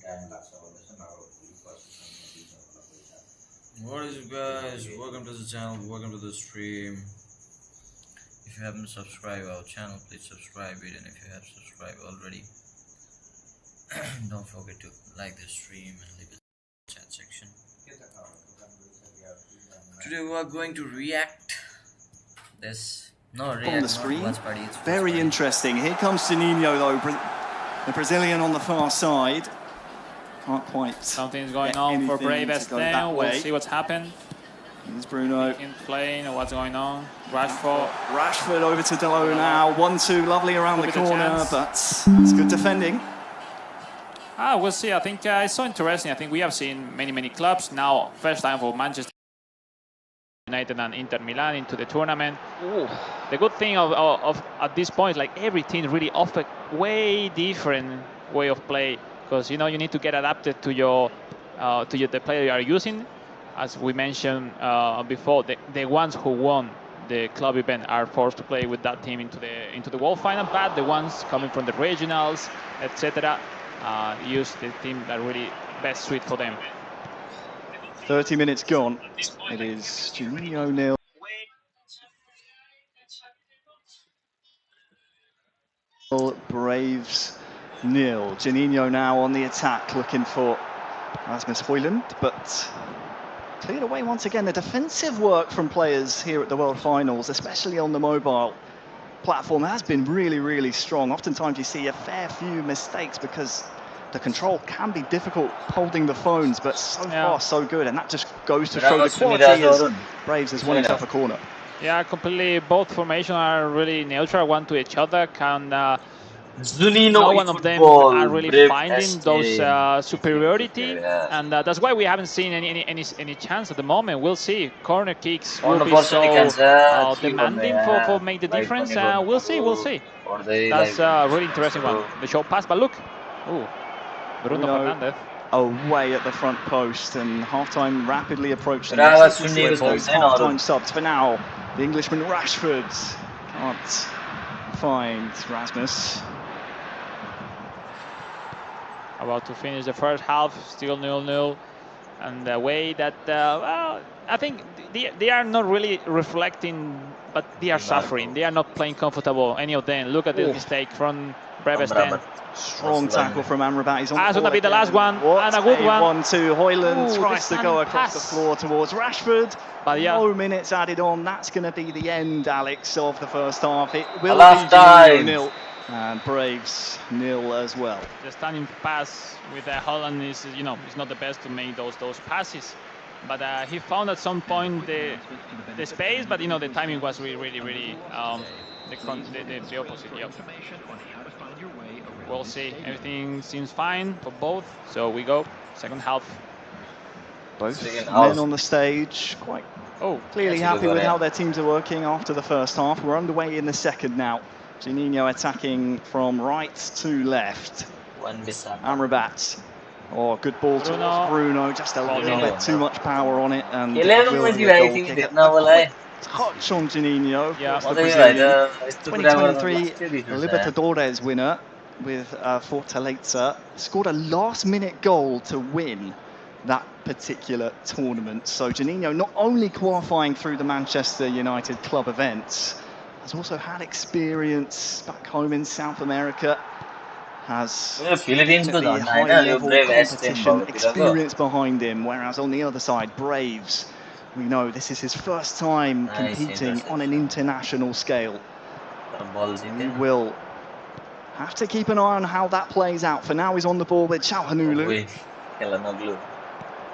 What is up, guys? Welcome to the channel, welcome to the stream. If you haven't subscribed our channel, please subscribe it, and if you have subscribed already, don't forget to like the stream and leave the chat section. Today we are going to react this on the screen. Very interesting. Here comes Juninho though, the Brazilian on the far side. Can't quite. Something's going on for Braves now. We'll see what's happened. Here's Bruno. In playing, what's going on? Rashford over to Delo now. 1-2, lovely around the corner, but it's good defending. We'll see. I think it's so interesting. I think we have seen many clubs now. First time for Manchester United and Inter Milan into the tournament. Ooh. The good thing of at this point, like every team really offer way different way of play, because you know you need to get adapted to your the player you are using. As we mentioned before, the ones who won the club event are forced to play with that team into the World Final, but the ones coming from the regionals, etc., use the team that really best suit for them. 30 minutes gone. It is Juninho 0. Braves 0. Juninho now on the attack, looking for Rasmus Højlund, but cleared away once again. The defensive work from players here at the World Finals, especially on the mobile platform, has been really strong. Oftentimes you see a fair few mistakes because the control can be difficult holding the phones, but so far so good, and that just goes to show the quality as Braves has won himself a corner. Yeah, completely. Both formations are really neutral, one to each other. No one of them are really finding those superiority, and that's why we haven't seen any chance at the moment. We'll see. Corner kicks will be so demanding for make the difference. We'll see. That's a really interesting one. The short pass, but look, Bruno Fernandes away at the front post, and half-time rapidly approaching. Half-time subs for now. The Englishman Rashford can't find Rasmus. About to finish the first half, still 0-0, and the way that well, I think they are not really reflecting, but they are suffering. They are not playing comfortable, any of them. Look at this mistake from Braves. Strong tackle from Amrabat. He's on that's gonna be the last one, and a good one. 1-2. Højlund tries to go across the floor towards Rashford. But no minutes added on. That's going to be the end, Alex, of the first half. It will be 0. And Braves 0 as well. The stunning pass with Holland is, you know, it's not the best to make those passes, but he found at some point the space, but you know the timing was really the opposite. Yep. We'll see. Everything seems fine for both, so we go second half. Both men on the stage, quite clearly happy with how their teams are working after the first half. We're underway in the second now. Juninho attacking from right to left. Amrabat. Good ball towards Bruno. Just a little bit too much power on it, and will be a goal kick. Touch on Juninho. Yeah. The Brazilian 2023 Libertadores winner with Fortaleza. Scored a last-minute goal to win that particular tournament. So Juninho not only qualifying through the Manchester United club events, has also had experience back home in South America, has high-level competition experience behind him, whereas on the other side, Braves, we know this is his first time competing on an international scale. We will have to keep an eye on how that plays out. For now, he's on the ball with Çalhanoğlu.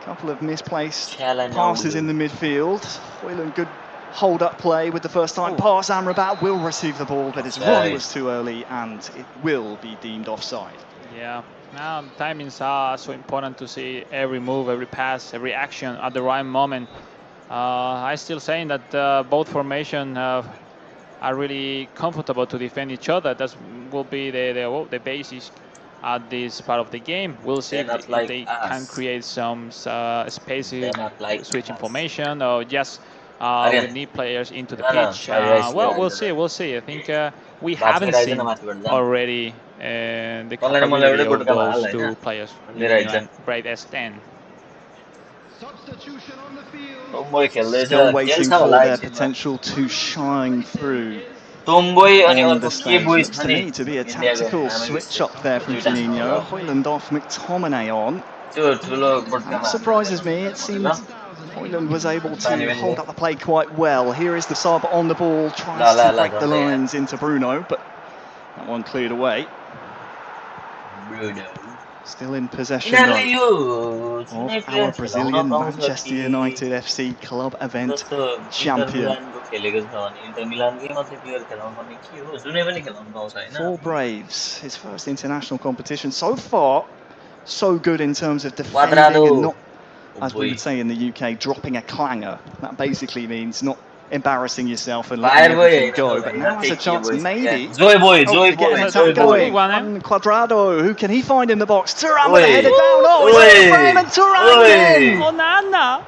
Couple of misplaced passes in the midfield. Højlund, good hold-up play with the first-time pass. Amrabat will receive the ball, but his run was too early, and it will be deemed offside. Yeah, now timings are so important to see every move, every pass, every action at the right moment. I'm still saying that both formations are really comfortable to defend each other. That will be the basis at this part of the game. We'll see if they can create some spaces, switching formation, or just with new players into the pitch. Well, we'll see. We'll see. I think we haven't seen already the capability of those two players. Brave S10. Still waiting for their potential to shine through. On the stage, looks to me to be a tactical switch up there from Juninho. Hoyland off, McTominay on. That surprises me. It seems Hoyland was able to hold up the play quite well. Here is the sub on the ball, tries to break the lines into Bruno, but that one cleared away. Still in possession though of our Brazilian Manchester United FC club event champion. For Braves, his first international competition. So far, so good in terms of defending and not, as we would say in the UK, dropping a clanger. That basically means not embarrassing yourself and letting everything go. But now has a chance, maybe, to get an attack going. Cuadrado, who can he find in the box? Thuram with a header down. Oh, he's on the frame and Thuram again. Onana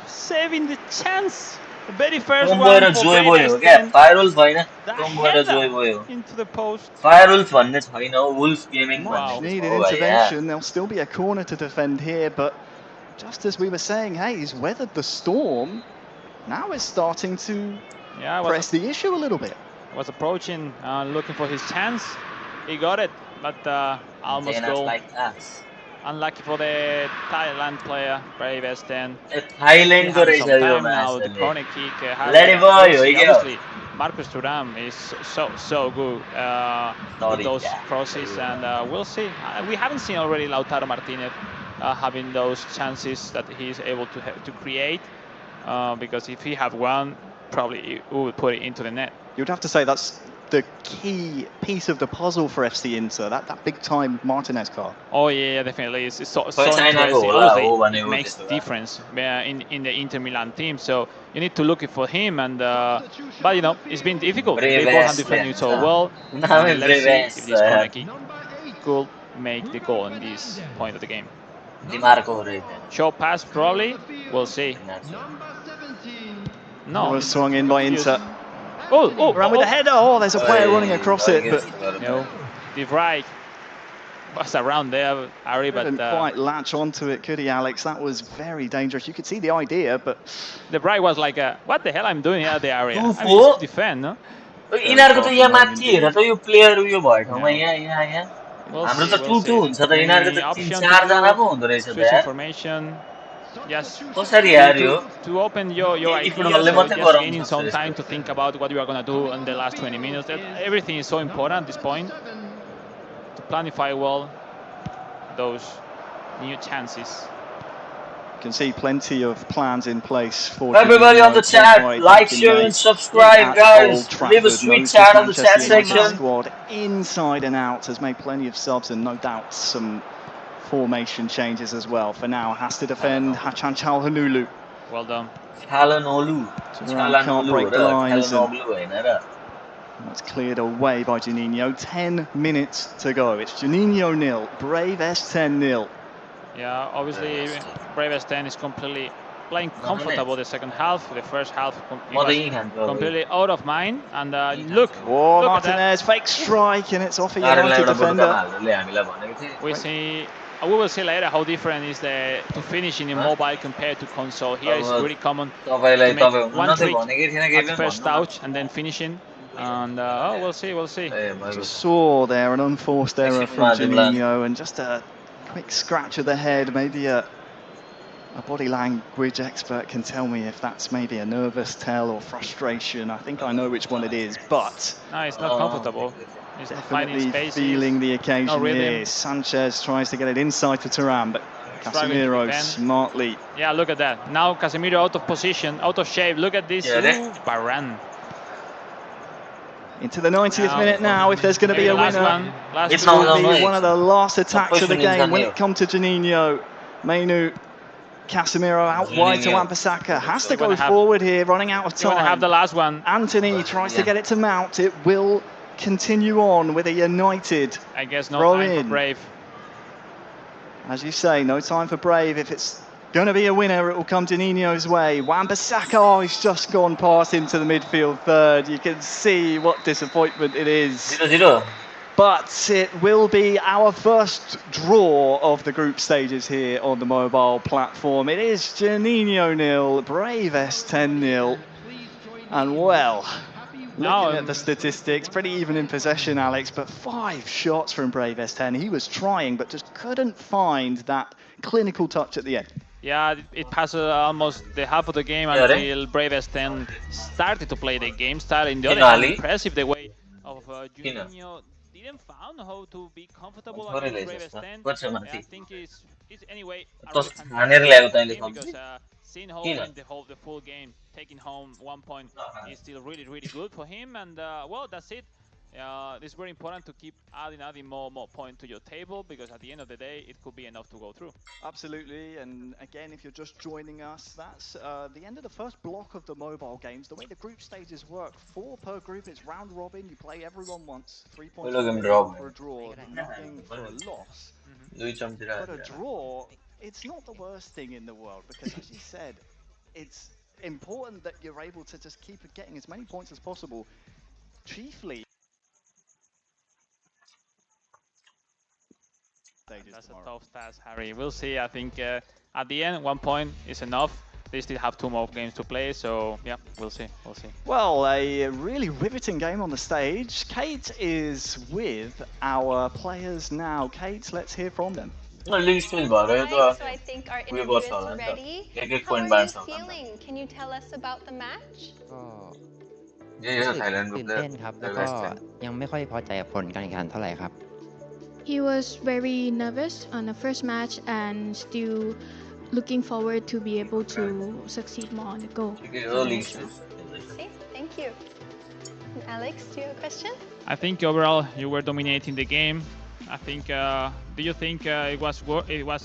saving the chance. The very first one for Braves. Into the post. Much needed intervention. There'll still be a corner to defend here, but just as we were saying, hey, he's weathered the storm. Now it's starting to press the issue a little bit. Was approaching, looking for his chance. He got it, but almost goal. Unlucky for the Thailand player, Brave S10. Some time now, the corner kick. Obviously, Marcus Thuram is so good with those crosses, and we'll see. We haven't seen already Lautaro Martinez having those chances that he's able to create. Because if he had one, probably he would put it into the net. You'd have to say that's the key piece of the puzzle for FC Inter, that big-time Martinez card. Oh yeah, definitely. It's so interesting. Obviously, it makes difference in the Inter Milan team. So you need to look for him, and but you know it's been difficult. They both have defended so well. Let's see if this corner kick could make the goal in this point of the game. Short pass, probably. We'll see. No. Was swung in by Inter. Oh, around with the header. Oh, there's a player running across it, but no. The right was around there, Ari, but couldn't quite latch onto it, could he, Alex? That was very dangerous. You could see the idea, but the right was like, what the hell I'm doing here at the area? I mean, defend, no? We'll switch information. Yes, to open your ideas, just gaining some time to think about what you are going to do in the last 20 minutes. Everything is so important at this point to planify well those new chances. You can see plenty of plans in place for everybody on the chat. Like, share, and subscribe, guys. Leave a sweet chat on the chat section. Squad inside and out has made plenty of subs and no doubt some formation changes as well. For now, has to defend Hachan Calhanoglu. Well done. Calhanoglu. Can't break the lines. That's cleared away by Juninho. 10 minutes to go. It's Juninho 0, Brave S10 0. Yeah, obviously Brave S10 is completely playing comfortable the second half. The first half completely out of mind. And look Martinez, fake strike, and it's off a United defender. We will see later how different is to finish in mobile compared to console. Here is really common to make one trick at first touch and then finishing. And we'll see. Just saw there an unforced error from Juninho, and just a quick scratch of the head. Maybe a body language expert can tell me if that's maybe a nervous tell or frustration. I think I know which one it is, but no, it's not comfortable. He's definitely feeling the occasion here. Sanchez tries to get it inside to Thuram, but Casemiro smartly. Yeah, look at that. Now Casemiro out of position, out of shape. Look at this. Varane. Into the 90th minute now, if there's going to be a winner. It will be one of the last attacks of the game. When it comes to Juninho, Mainu, Casemiro out wide to Wan-Bissaka. Has to go forward here, running out of time. You want to have the last one. Anthony tries to get it to Mount. It will continue on with a United. I guess no time for Brave. As you say, no time for Brave if it's Going to be a winner. It will come Janino's way. Wan-Bissaka has just gone past into the midfield third. You can see what disappointment it is. 0-0. But it will be our first draw of the group stages here on the mobile platform. It is Janino 0, Brave S10 0. And well, looking at the statistics, pretty even in possession, Alex, but 5 shots from Brave S10. He was trying, but just couldn't find that clinical touch at the end. Yeah, it passed almost the half of the game until Brave S10 started to play the game. Started in the other hand, impressive the way of Juninho didn't found how to be comfortable against Brave S10. I think it's anyway a really fantastic game because seeing how went the full game, taking home 1 point is still really good for him. And well, that's it. It's very important to keep adding more points to your table, because at the end of the day, it could be enough to go through. Absolutely, and again, if you're just joining us, that's the end of the first block of the mobile games. The way the group stages work, 4 per group, it's round robin, you play everyone once, 3 points for a draw, nothing for a loss. But a draw, it's not the worst thing in the world, because as you said, it's important that you're able to just keep getting as many points as possible, chiefly. That's a tough task, Harry. We'll see. I think at the end, 1 point is enough. They still have 2 more games to play, so yeah, we'll see. Well, a really riveting game on the stage. Kate is with our players now. Kate, let's hear from them. So I think our interview is ready. How are you feeling? Can you tell us about the match? รู้สึกตื่นเต้นครับแล้วก็ยังไม่ค่อยพอใจกับผลการแข่งขันเท่าไหร่ครับ He was very nervous on the first match and still looking forward to be able to succeed more on the goal. Okay, thank you. And Alex, do you have a question? I think overall you were dominating the game. I think. Do you think it was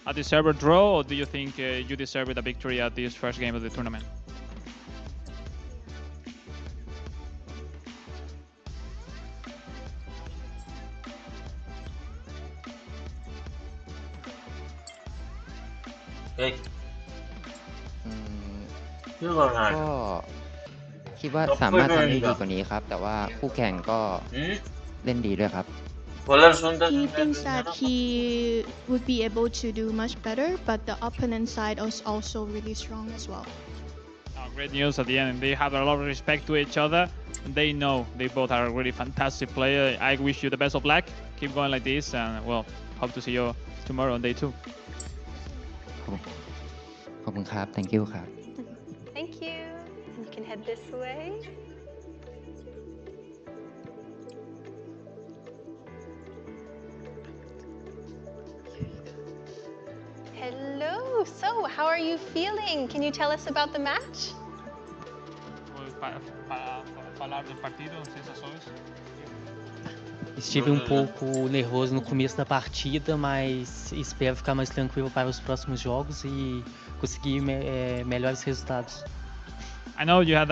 a deserved draw, or do you think you deserved a victory at this first game of the tournament? Okay. ก็คิดว่าสามารถทำได้ดีกว่านี้ครับแต่ว่าคู่แข่งก็เล่นดีด้วยครับ He thinks that he would be able to do much better, but the opponent side is also really strong as well. Great news at the end. They have a lot of respect to each other. They know they both are a really fantastic player. I wish you the best of luck. Keep going like this, and well, hope to see you tomorrow on day 2. ขอบคุณครับ thank you ครับ Thank you. And you can head this way. Hello. So, how are you feeling? Can you tell us about the match? Falar do partido, sensações. Estive pouco nervoso no começo da partida, mas espero ficar mais tranquilo para os próximos jogos e conseguir melhores resultados. I know you had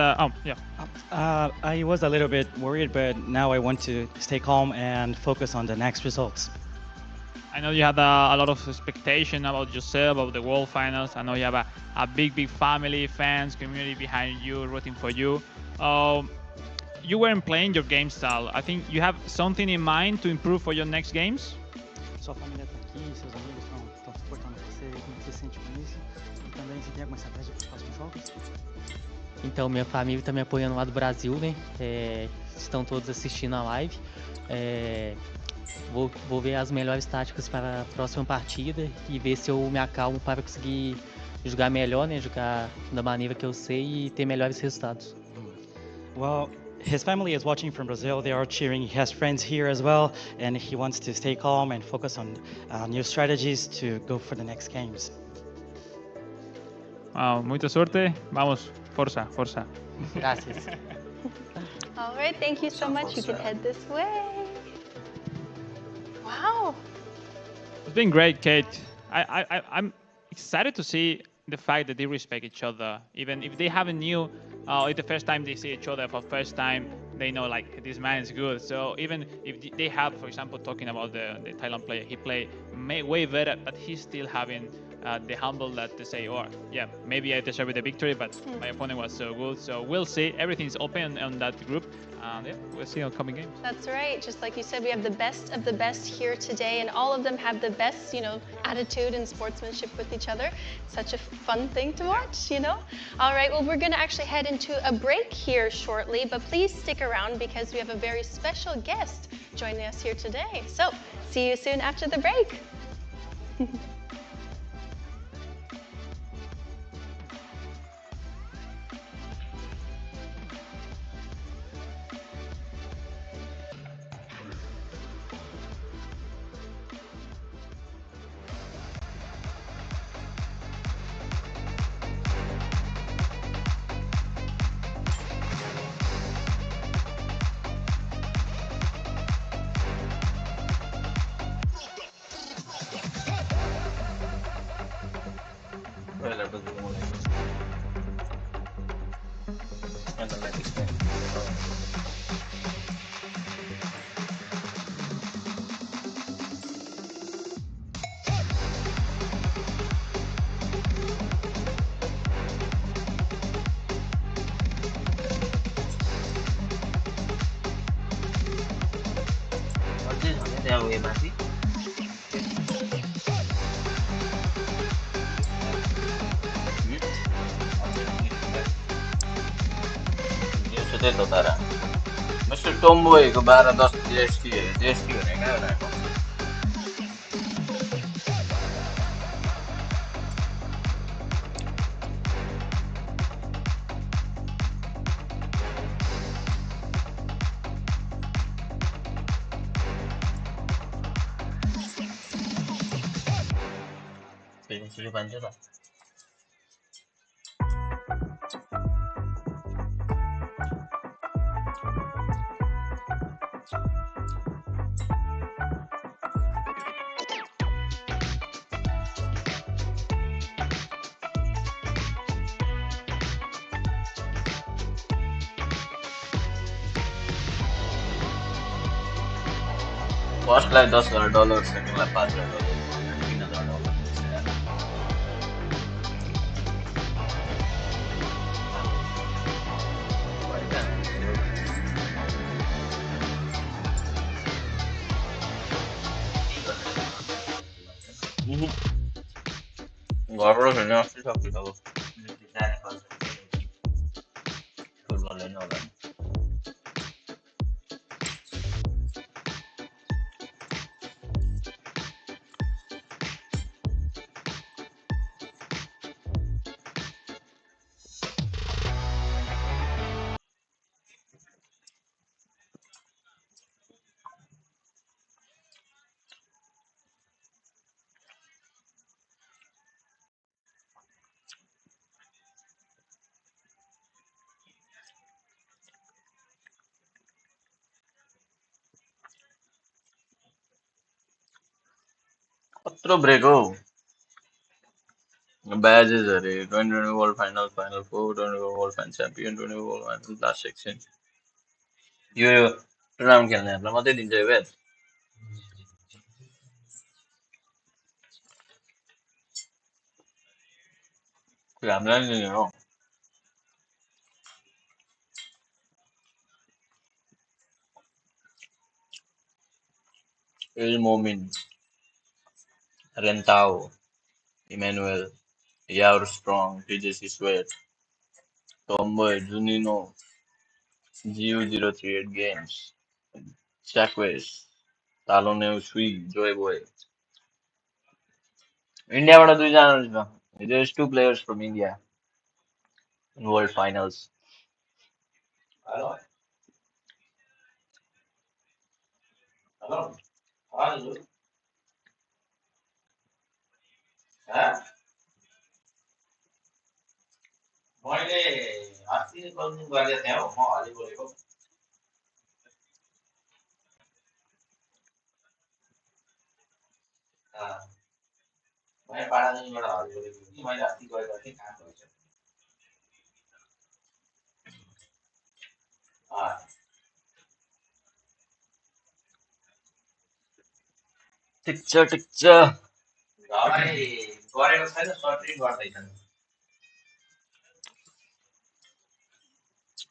I was a little bit worried, but now I want to stay calm and focus on the next results. I know you had a lot of expectation about yourself, about the World Finals. I know you have a big family, fans, community behind you, rooting for you. You weren't playing your game style. I think you have something in mind to improve for your next games? Sua família está aqui, seus amigos estão suportando você, como você se sente com isso? E também você tem alguma estratégia para os próximos jogos? Então, minha família está me apoiando lá do Brasil, né? Estão todos assistindo a live. Vou ver as melhores táticas para a próxima partida e ver se eu me acalmo para conseguir jogar melhor, né? Jogar da maneira que eu sei e ter melhores resultados. Well, his family is watching from Brazil. They are cheering. He has friends here as well, and he wants to stay calm and focus on new strategies to go for the next games. Wow, muita suerte. Vamos, forza. Gracias. All right, thank you so much. You can head this way. Wow. It's been great, Kate. I'm excited to see the fact that they respect each other. Even if they haven't knew, it's the first time they see each other for the first time, they know like this man is good. So even if they have, for example, talking about the Thailand player, he played way better, but he's still having the humble that they say, oh, yeah, maybe I deserve the victory, but my opponent was so good. So we'll see. Everything's open on that group. Yeah, we'll see on coming games. That's right. Just like you said, we have the best of the best here today, and all of them have the best, attitude and sportsmanship with each other. Such a fun thing to watch, All right, well, we're going to actually head into a break here shortly, but please stick around because we have a very special guest joining us here today. So, see you soon after the break. त्यही त तर mister टोम्बोको 12-10 GST भने क्या उनीहरूको फेरि पान्छ त फर्स्टलाई $10,000 सेकेन्डलाई $5,000 घरबाट खेल्ने अस्ति सक्छु अब फुटबल हेर्नु होला कत्रो ब्रेक हो badges अरे 2020 World Final, Final Four, 2020 World Fan Champion, 2020 World Final, last section. यो टुर्नामेन्ट खेल्नेहरूलाई मात्रै दिन्छ यो ब्याज हामीलाई नि दिने हो El Momin, Rentao, Emmanuel, Yair Strong, TJC Sweat, Tomboy, Junino, GU038 Games, Jacques, Taloneu Sui, Joy Boy. इन्डियाबाट दुईजना रहेछ there is 2 players from India in World Finals. Hello. मैले अस्ति कल गरेको थिएँ म अलि बोलेको मैले पाडादेखिबाट अलि बोलेको कि मैले अस्ति गएको थिएँ कहाँ गएछ ठिक छ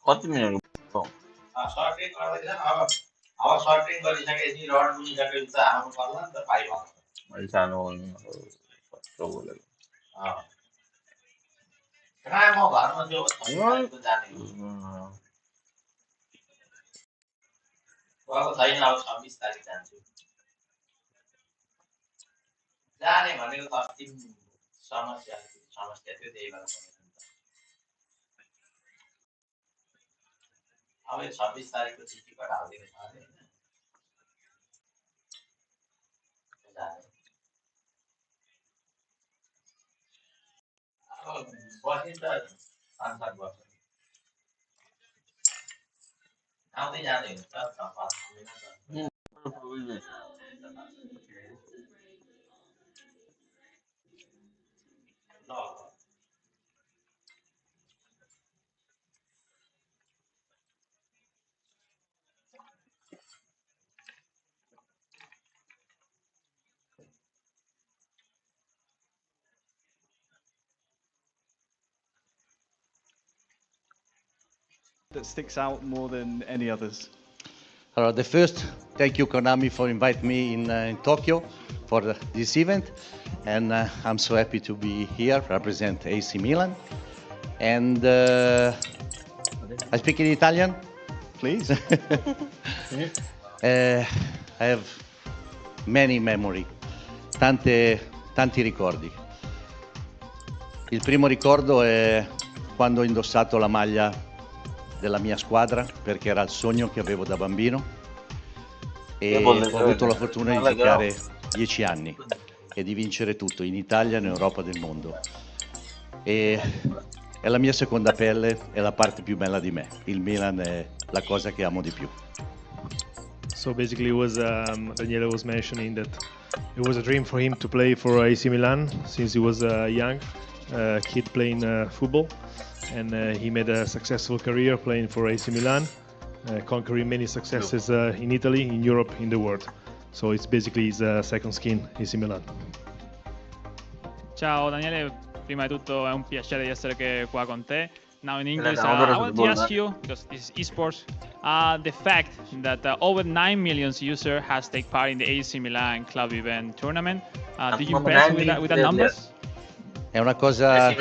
कति minute that sticks out more than any others? The first, thank you Konami for inviting me in Tokyo for this event, and I'm so happy to be here, represent AC Milan. And I speak in Italian, please. I have many memory, tanti ricordi. Il primo ricordo è quando ho indossato la maglia della mia squadra, perché era il sogno che avevo da bambino, e ho avuto la fortuna di giocare 10 anni e di vincere tutto in Italia, in Europa, del mondo. E è la mia seconda pelle, è la parte più bella di me. Il Milan è la cosa che amo di più. So basically, Daniele was mentioning that it was a dream for him to play for AC Milan since he was a young kid playing football, and he made a successful career playing for AC Milan, conquering many successes in Italy, in Europe, in the world. So it's basically his second skin, AC Milan. Ciao Daniele, prima di tutto è un piacere di essere qua con te. Now in English, I want to ask you, because this is esports, the fact that over 9 million users has taken part in the AC Milan club event tournament. Do you impress with the numbers? È una cosa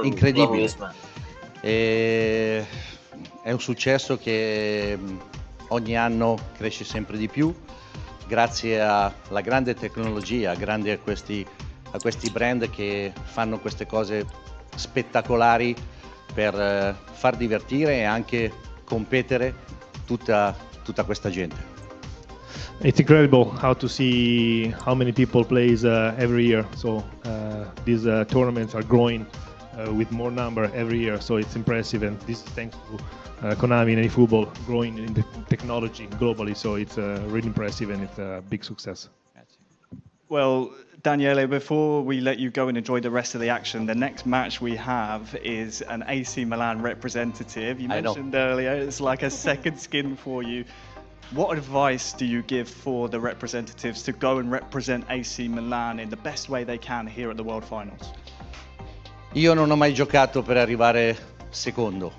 incredibile. È un successo che ogni anno cresce sempre di più, grazie alla grande tecnologia, grazie a questi brand che fanno queste cose spettacolari per far divertire e anche competere tutta questa gente. It's incredible how to see how many people plays every year. So these tournaments are growing with more number every year. So it's impressive, and this is thanks to Konami and efootball growing in the technology globally. So it's really impressive, and it's a big success. Well, Daniele, before we let you go and enjoy the rest of the action, the next match we have is an AC Milan representative. You mentioned earlier it's like a second skin for you. What advice do you give for the representatives to go and represent AC Milan in the best way they can here at the World Finals? Io non ho mai giocato per arrivare secondo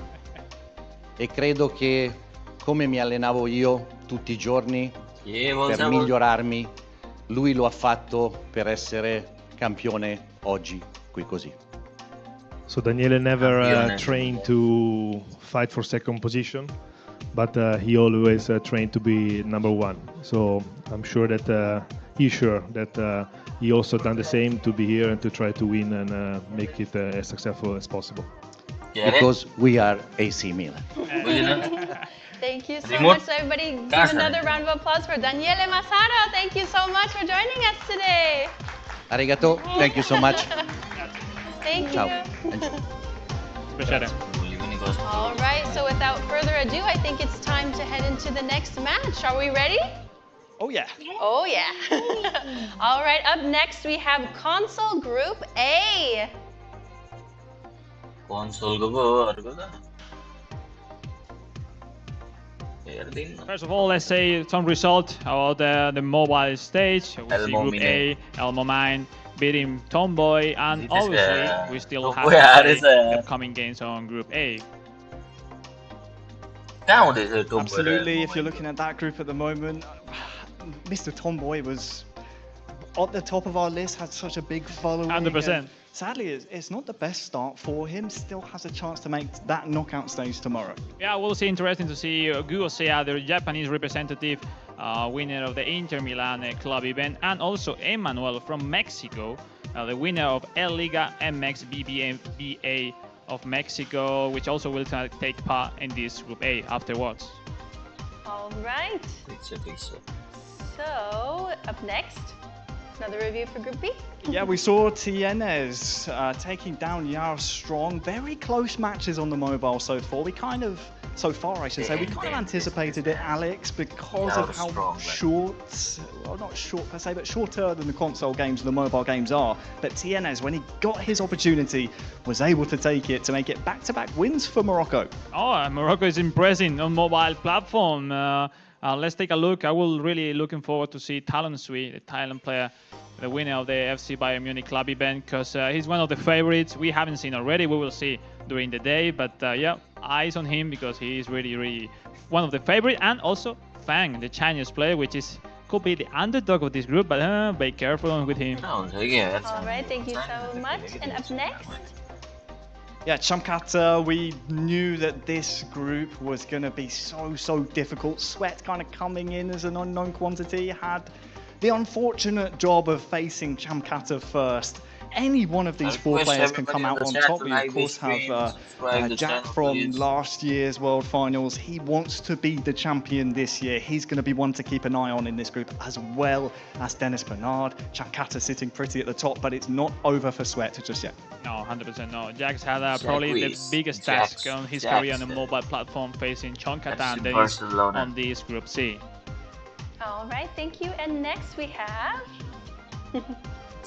e credo che, come mi allenavo io tutti i giorni per migliorarmi, lui lo ha fatto per essere campione oggi qui così. So Daniele never trained to fight for second position, but he always trained to be number one. So I'm sure that he's sure that he also done the same to be here and to try to win and make it as successful as possible. Because we are AC Milan. Thank you so much. So everybody give another round of applause for Daniele Massaro. Thank you so much for joining us today. Arigato. Thank you so much. Thank Ciao. you. All right, so without further ado, I think it's time to head into the next match. Are we ready? Oh yeah. Oh yeah. All right, up next we have Console Group A. Console Group. First of all, let's say some result about the mobile stage. We see Group A, Elmo Mine, beating Tomboy, and obviously we still have the upcoming games on Group A. Absolutely, if you're looking at that group at the moment, Mr. Tomboy was at the top of our list, had such a big following. 100%. Sadly, it's not the best start for him. Still has a chance to make that knockout stage tomorrow. Yeah, we'll see. Interesting to see Gu Osea, the Japanese representative, winner of the Inter Milan club event, and also Emmanuel from Mexico, the winner of El Liga MX BBVA of Mexico, which also will take part in this Group A afterwards. All right. So, up next, another review for Group B. Yeah, we saw Tienes taking down Yao Strong. Very close matches on the mobile so far. We kind of anticipated it, Alex, because of how short, well, not short per se, but shorter than the console games and the mobile games are. But Tienes, when he got his opportunity, was able to take it to make it back-to-back wins for Morocco. Oh, Morocco is impressing on mobile platform. Let's take a look. I will really looking forward to see Talon Sui, the Thailand player, the winner of the FC Bayern Munich club event, because he's one of the favorites. We haven't seen already. We will see during the day. But yeah, eyes on him because he is really, really one of the favorite. And also Fang, the Chinese player, which could be the underdog of this group. But be careful with him. All right, thank you so much. And up next. Yeah, Chamkata, we knew that this group was going to be so difficult. Sweat kind of coming in as an unknown quantity, had the unfortunate job of facing Chamkata first. Any one of these four players can come out on top. We, of course, have Jack from last year's World Finals. He wants to be the champion this year. He's going to be one to keep an eye on in this group, as well as Dennis Bernard. Chamkata sitting pretty at the top, but it's not over for Sweat just yet. No, 100% no. Jack's had probably the biggest task on his career on the mobile platform, facing Chamkata and Dennis on this Group C. All right, thank you. And next we have...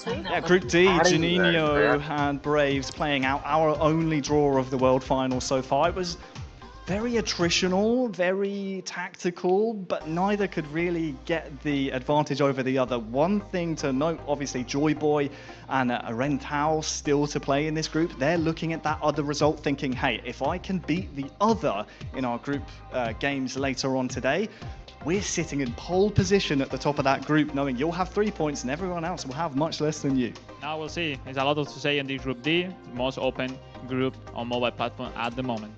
Yeah, Group D, Juninho and Braves playing out our only draw of the World Final so far. It was very attritional, very tactical, but neither could really get the advantage over the other. One thing to note, obviously, Joy Boy and Rentao still to play in this group. They're looking at that other result thinking, hey, if I can beat the other in our group games later on today, we're sitting in pole position at the top of that group, knowing you'll have 3 points and everyone else will have much less than you. Now we'll see. There's a lot to say in the Group D, the most open group on mobile platform at the moment.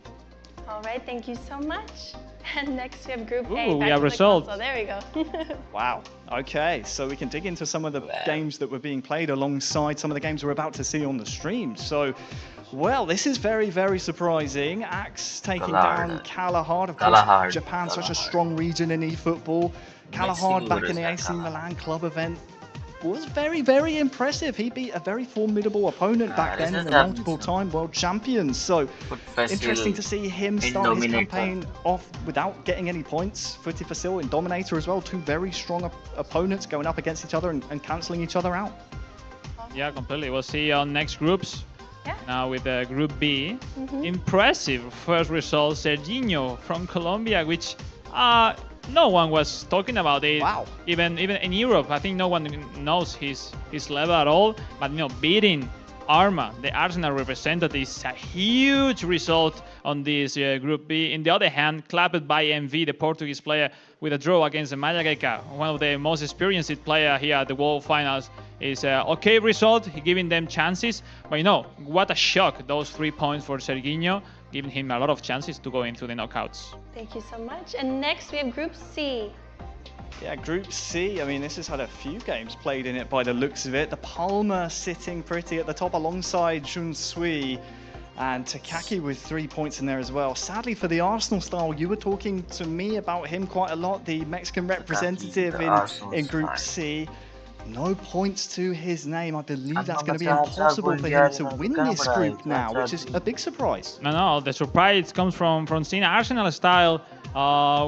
All right, thank you so much. And next we have Group A. We have results. There we go. Wow. Okay, so we can dig into some of the games that were being played alongside some of the games we're about to see on the stream. So, well, this is very surprising. Axe taking down Kalahard. Of course, Japan, such a strong region in eFootball. Kalahard back in the AC Milan club event was very impressive. He beat a very formidable opponent back then and a multiple-time world champion. So interesting to see him start his campaign off without getting any points. Futi Fasil in Dominator as well. Two very strong opponents going up against each other and cancelling each other out. Yeah, completely. We'll see on next groups. Yeah. Now with Group B. Impressive first result, Serginho from Colombia, which no one was talking about it. Wow. Even in Europe, I think no one knows his level at all. But beating Arma, the Arsenal representative, is a huge result on this Group B. On the other hand, clapped by MV, the Portuguese player, with a draw against the Mayageca, one of the most experienced player here at the World Finals. Is a okay result, giving them chances. But what a shock, those 3 points for Serginho, giving him a lot of chances to go into the knockouts. Thank you so much. And next we have Group C. Yeah, Group C, I mean, this has had a few games played in it by the looks of it. The Palmer sitting pretty at the top alongside Jun Sui, and Takaki with 3 points in there as well. Sadly for the Arsenal style, you were talking to me about him quite a lot, the Mexican representative in Group C. No points to his name. I believe that's going to be impossible for him to win this group now, which is a big surprise. No, the surprise comes from seeing Arsenal style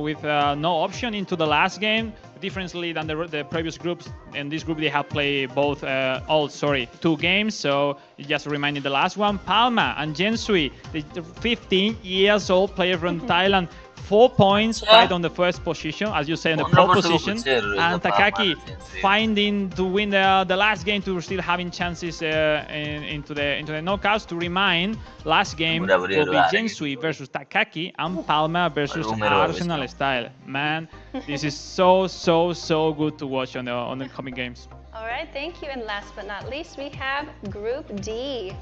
with no option into the last game. Differently than the previous groups, in this group they have played both, 2 games. So just reminding the last one, Palma and Jensui, the 15 years old player from Thailand. 4 points, tied on the first position, as you say, in the pole position. And Takaki finding to win the last game to still having chances into the knockouts. To remind, last game will be Jensui versus Takaki and Palma versus Arsenal Style. Man, this is so good to watch on the coming games. All right, thank you. And last but not least, we have Group D.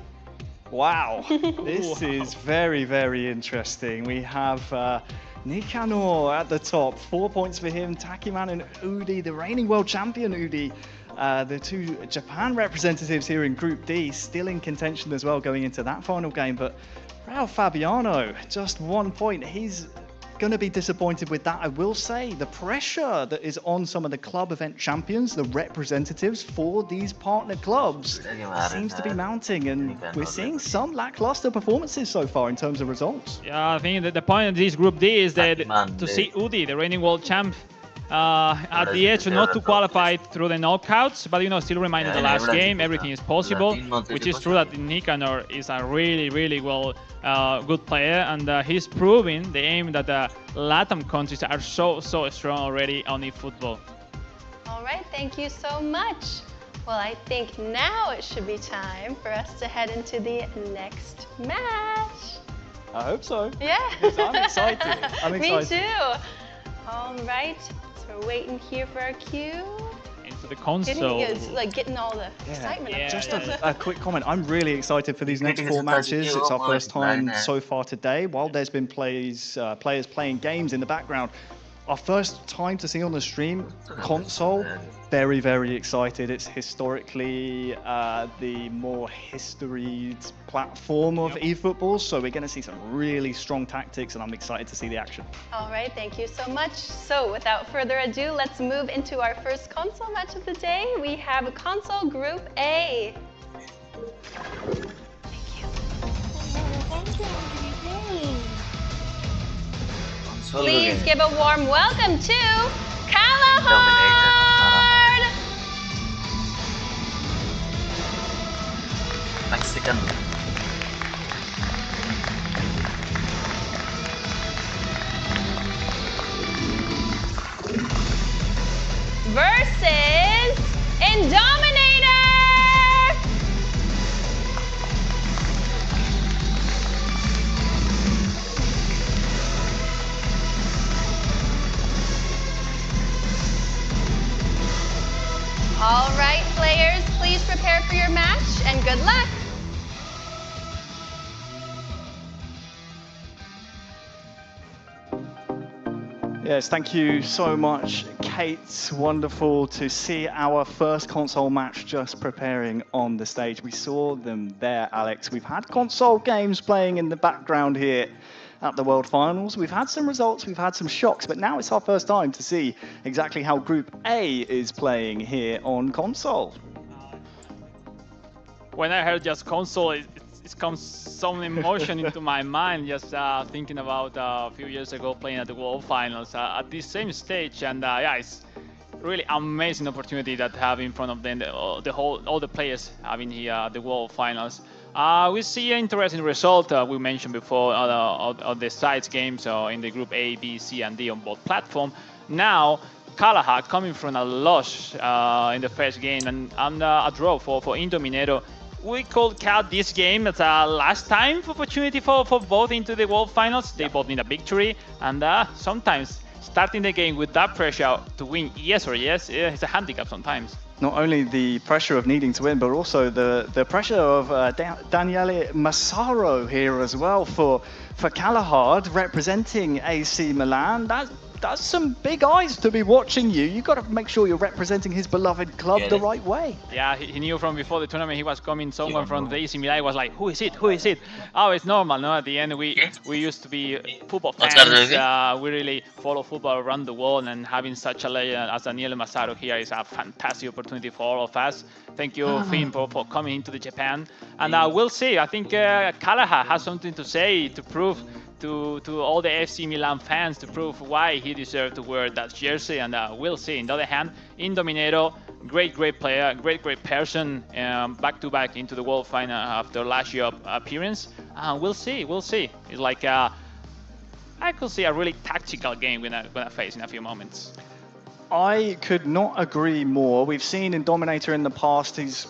Wow, this is very interesting. We have Nikanor at the top, 4 points for him. Takiman and Udi, the reigning world champion Udi, the 2 Japan representatives here in Group D, still in contention as well going into that final game. But Raul Fabiano, just 1 point. He's going to be disappointed with that. I will say the pressure that is on some of the club event champions, the representatives for these partner clubs, seems to be mounting, and we're seeing some lackluster performances so far in terms of results. Yeah, I think that the point of this Group D is that to see Udi, the reigning world champ, at the edge, not to qualify through the knockouts, but still reminding the last game, everything is possible, which is true that Nikanor is a really well good player, and he's proving the aim that the LATAM countries are so strong already on eFootball. All right, thank you so much. Well, I think now it should be time for us to head into the next match. I hope so. Yeah. I'm excited. Me too. All right. We're waiting here for our cue. Into the console. Getting all the excitement up. Just a quick comment. I'm really excited for these next 4 matches. It's our first time so far today. While there's been players playing games in the background, our first time to see on the stream console. Very excited. It's historically the more historied platform of eFootball, so we're going to see some really strong tactics, and I'm excited to see the action. All right, thank you so much. So without further ado, let's move into our first console match of the day. We have console Group A. Please give a warm welcome to Kalahard! Mexican. Versus Indominator! All right, players, please prepare for your match and good luck. Yes, thank you so much, Kate. Wonderful to see our first console match just preparing on the stage. We saw them there, Alex. We've had console games playing in the background here at the World Finals. We've had some results, we've had some shocks, but now it's our first time to see exactly how Group A is playing here on console. When I heard just console, it comes some emotion into my mind, just thinking about a few years ago playing at the World Finals at this same stage, and it's really amazing opportunity that have in front of them, all the players having here at the World Finals. We see an interesting result we mentioned before of the sides games in the Group A, B, C, and D on both platforms. Now, Kalahard coming from a loss in the first game and a draw for Indominero. We could count this game as a last time opportunity for both into the World Finals. They both need a victory, and sometimes starting the game with that pressure to win yes or yes, it's a handicap sometimes. Not only the pressure of needing to win, but also the pressure of Daniele Massaro here as well for Kalahard representing AC Milan. That's some big eyes to be watching you. You've got to make sure you're representing his beloved club the right way. Yeah, he knew from before the tournament he was coming. Someone from the AC Milan was like, who is it? Who is it? Oh, it's normal. No, at the end we used to be football fans. We really follow football around the world, and having such a legend as Daniele Massaro here is a fantastic opportunity for all of us. Thank you, Finn, for coming into Japan. And we'll see. I think Kalahard has something to say to prove to all the FC Milan fans, to prove why he deserved to wear that jersey, and we'll see. On the other hand, Indominero great player, great person, back-to-back into the World Final after last year appearance. We'll see. It's like I could see a really tactical game we're gonna face in a few moments. I could not agree more. We've seen in Dominator in the past, he's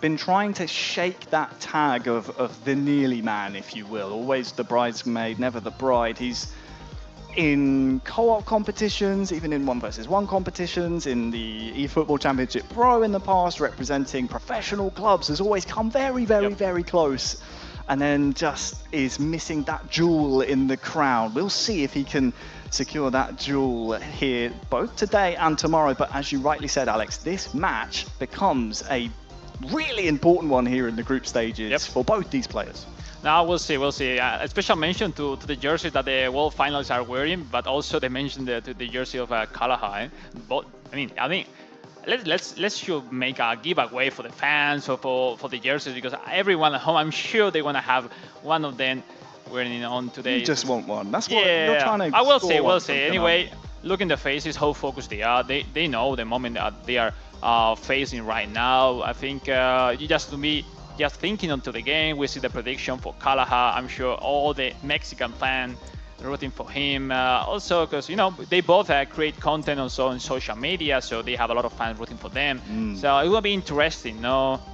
been trying to shake that tag of the nearly man, if you will. Always the bridesmaid, never the bride. He's in co-op competitions, even in 1v1 competitions, in the eFootball Championship Pro in the past, representing professional clubs, has always come very close, and then just is missing that jewel in the crown. We'll see if he can secure that jewel here, both today and tomorrow. But as you rightly said, Alex, this match becomes a really important one here in the group stages for both these players. Now we'll see. A special mention to the jersey that the World Finals are wearing, but also they mentioned the jersey of Kalahar. But I think let's should make a giveaway for the fans or for the jerseys, because everyone at home, I'm sure they want to have one of them wearing on today. You just want one. That's what you're trying to. I will say. Anyway, look in the faces, how focused they are. They know the moment that they are facing right now. I think you just thinking onto the game. We see the prediction for Kalahar. I'm sure all the Mexican fans rooting for him. Also, because they both create content also on social media, so they have a lot of fans rooting for them. So it will be interesting.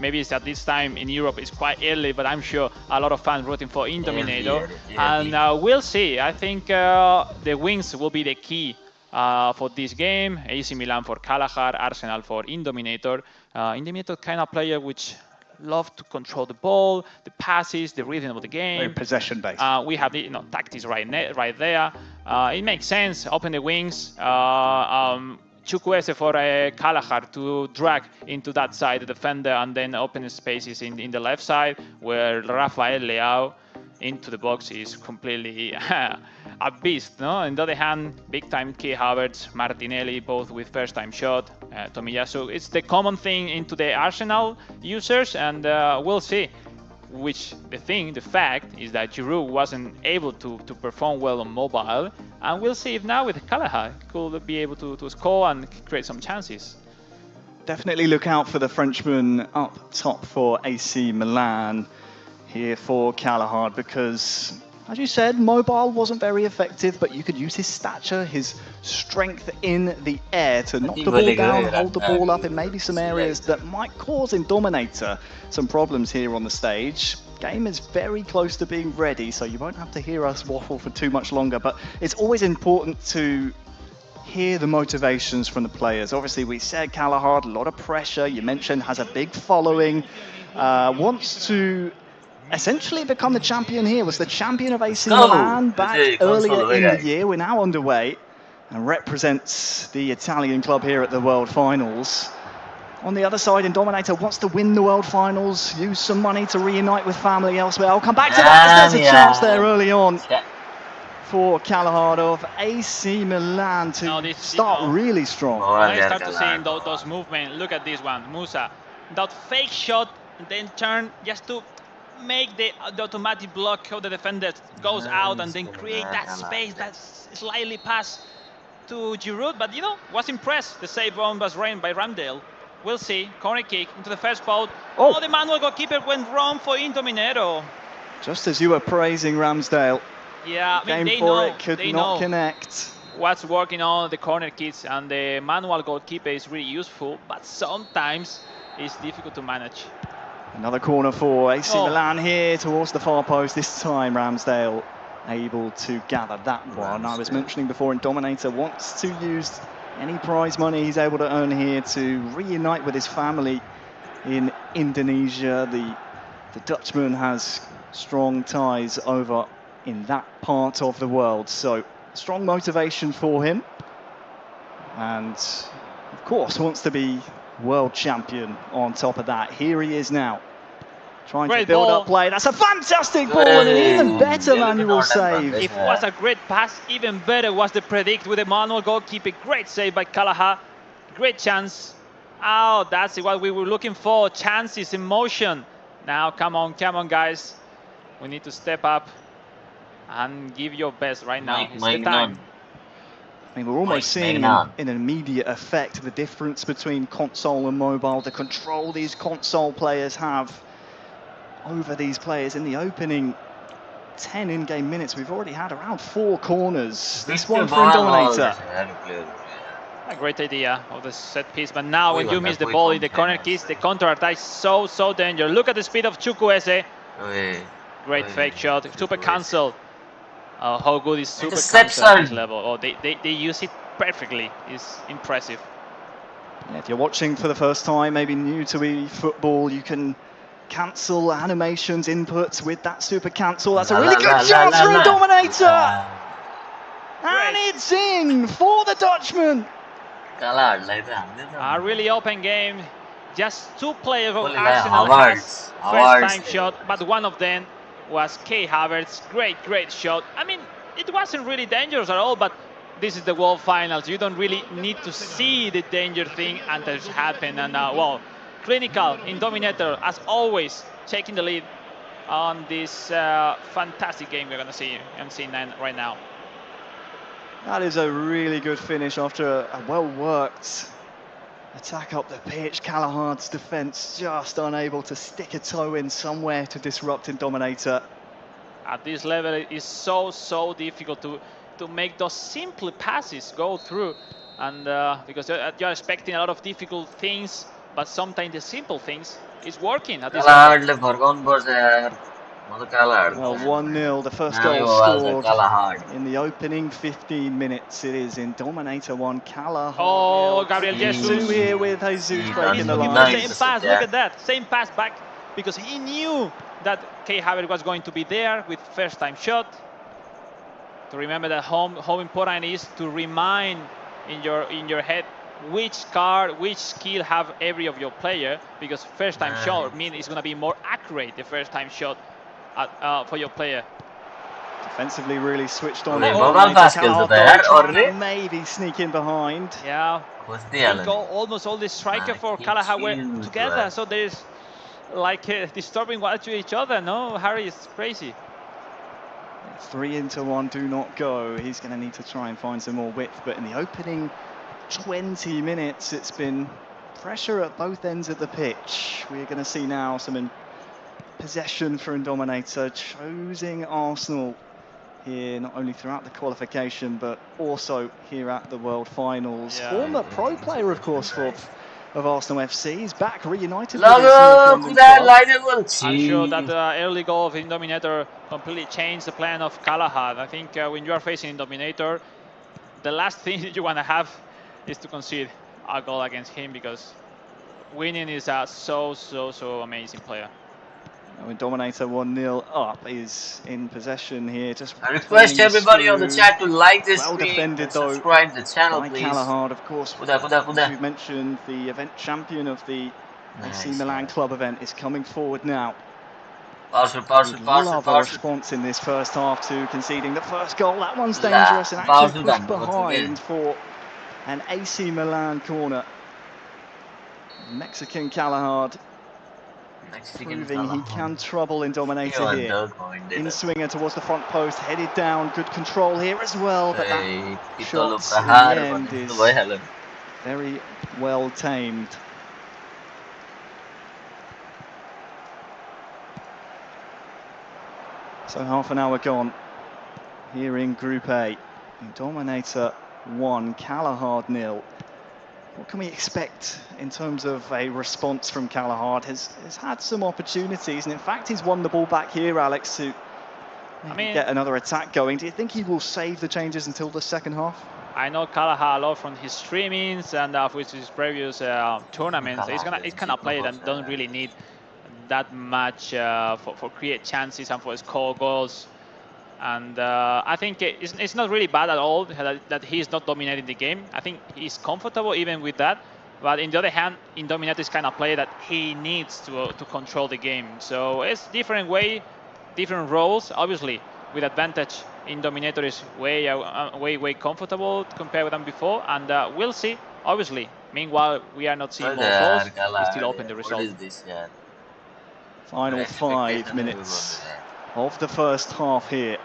Maybe it's at this time in Europe it's quite early, but I'm sure a lot of fans rooting for Indominator. And we'll see. I think the wins will be the key for this game. AC Milan for Kalahar, Arsenal for Indominator. Indominator kind of player which love to control the ball, the passes, the rhythm of the game. Very possession based. We have the tactics right there. It makes sense. Open the wings. Chukwueze for Kalahar to drag into that side the defender, and then open spaces in the left side where Rafael Leao into the box is completely a beast. On the other hand, big time Kai Havertz, Martinelli, both with first time shot. Tomiyasu, it's the common thing into the Arsenal users, and we'll see. The fact is that Giroud wasn't able to perform well on mobile, and we'll see if now with Kalahar could be able to score and create some chances. Definitely look out for the Frenchman up top for AC Milan here for Kalahar, because, as you said, mobile wasn't very effective, but you could use his stature, his strength in the air to knock the ball down, hold the ball up in maybe some areas that might cause Indominator some problems here on the stage. Game is very close to being ready, so you won't have to hear us waffle for too much longer, but it's always important to hear the motivations from the players. Obviously, we said Kalahar, a lot of pressure, you mentioned has a big following, wants to essentially become the champion here. Was the champion of AC Milan back earlier in the year. We're now underway and represents the Italian club here at the World Finals. On the other side, Indominator wants to win the World Finals, use some money to reunite with family elsewhere. I'll come back to that. There's a chance there early on for Kalahar of AC Milan to start really strong. I start to see those movements. Look at this one, Musa. That fake shot, and then turn just to make the automatic block of the defender goes out, and then create that space that slightly pass to Giroud. But was impressed. The save run was ran by Ramsdale. We'll see. Corner kick into the first post. Oh, the manual goalkeeper went wrong for Indominator. Just as you were praising Ramsdale. Yeah, they could not connect. What's working on the corner kicks, and the manual goalkeeper is really useful, but sometimes it's difficult to manage. Another corner for AC Milan here towards the far post. This time Ramsdale able to gather that one. I was mentioning before, Indominator wants to use any prize money he's able to earn here to reunite with his family in Indonesia. The Dutchman has strong ties over in that part of the world, so strong motivation for him, and of course wants to be world champion on top of that. Here he is now, trying to build up play. That's a fantastic ball and an even better manual save. It was a great pass. Even better was the predict with the manual goalkeeper. Great save by Kalahar. Great chance. Oh, that's what we were looking for. Chances in motion. Now, come on, guys. We need to step up and give your best right now. It's the time. I mean, we're almost seeing an immediate effect the difference between console and mobile, the control these console players have over these players. In the opening 10 in-game minutes, we've already had around 4 corners. This one for Indominator. A great idea of the set piece, but now when you miss the ball in the corner kicks, the counter-attack is so dangerous. Look at the speed of Chukwueze. Great fake shot, super cancel. Oh, how good is super cancel at this level? Oh, they use it perfectly. It's impressive. Yeah, if you're watching for the first time, maybe new to eFootball, you can cancel animations, inputs with that super cancel. That's a really good chance for Indominator! And it's in for the Dutchman! A really open game. Just 2 players of Arsenal has first-time shot, but one of them was Kai Havertz. Great shot. I mean, it wasn't really dangerous at all, but this is the World Finals. You don't really need to see the danger thing until it happens. And well, clinical Indominator, as always, taking the lead on this fantastic game we're going to see on C9 right now. That is a really good finish after a well-worked attack up the pitch. Kalahard's defence just unable to stick a toe in somewhere to disrupt Indominator. At this level, it is so difficult to make those simple passes go through, and because you're expecting a lot of difficult things, but sometimes the simple things is working at this level. Well, 1-0, the first goal scored in the opening 15 minutes. It is Indominator 1, Kalahard. Oh, Gabriel Jesus here with Jesus breaking the line. Same pass, look at that, same pass back, because he knew that Kai Havertz was going to be there with first-time shot. To remember that how important it is to remind in your head which card, which skill have every of your player, because first-time shot means it's going to be more accurate, the first-time shot for your player. Defensively really switched on. Maybe sneaking behind. Yeah. Almost all the striker for Kalahard were together, so there's like disturbing to each other. No, Harry is crazy. 3 into 1, do not go. He's going to need to try and find some more width, but in the opening 20 minutes, it's been pressure at both ends of the pitch. We're going to see now some possession for Indominator, choosing Arsenal here, not only throughout the qualification, but also here at the World Finals. Yeah. Former pro player, of course, of Arsenal FC. He's back, reunited with his I'm sure that the early goal of Indominator completely changed the plan of Kalahard. I think when you are facing Indominator, the last thing that you want to have is to concede a goal against him, because winning is a so amazing player. Indominator 1-0 up is in possession here. Just I request everybody on the chat to like this stream and subscribe to the channel, please. Kalahard, of course, as we've mentioned, the event champion of the AC Milan club event is coming forward now. Love a response in this first half to conceding the first goal. That one's dangerous and actually pushed behind for an AC Milan corner. Mexican Kalahard proving he can trouble Indominator here. In swinger towards the front post, headed down, good control here as well, but that shot in the end is very well tamed. So half an hour gone here in Group A. Indominator 1, Kalahard 0. What can we expect in terms of a response from Kalahard? Has had some opportunities, and in fact he's won the ball back here, Alex, to get another attack going. Do you think he will save the changes until the second half? I know Kalahard a lot from his streamings and with his previous tournaments. He's gonna play it and don't really need that much for create chances and for score goals. And I think it's not really bad at all that he's not dominating the game. I think he's comfortable even with that. But on the other hand, Indominator is kind of player that he needs to control the game. So it's different way, different roles. Obviously, with advantage, Indominator is way comfortable compared with them before. And we'll see. Obviously, meanwhile we are not seeing more goals. We still open the result. Final 5 minutes of the first half here.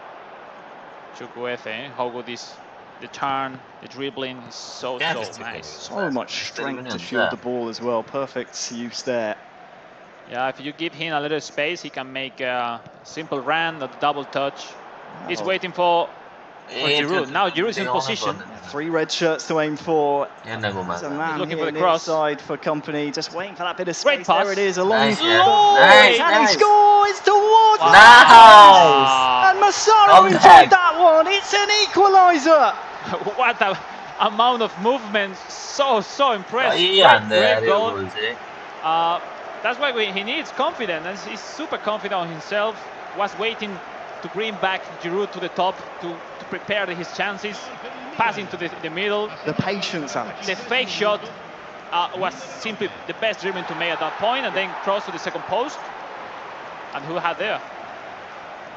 Chukwueze, how good is the turn, the dribbling is so nice. So much strength to shield the ball as well. Perfect use there. Yeah, if you give him a little space, he can make a simple run, a double touch. He's waiting for Giroud. Now Giroud is in position. 3 red shirts to aim for. There's a man looking for here the cross. Inside for company, just waiting for that bit of space. Great pass. There it is, along Nice, and he scores towards Nice! and Massaro enjoyed that one. It's an equaliser. What a amount of movement! So impressed. Great goal. That's why he needs confidence, and he's super confident on himself. Was waiting to bring back Giroud to the top to prepare his chances, passing to the middle. The patience, Alex. The fake shot was simply the best dribbling to make at that point, and then cross to the second post. And who had there?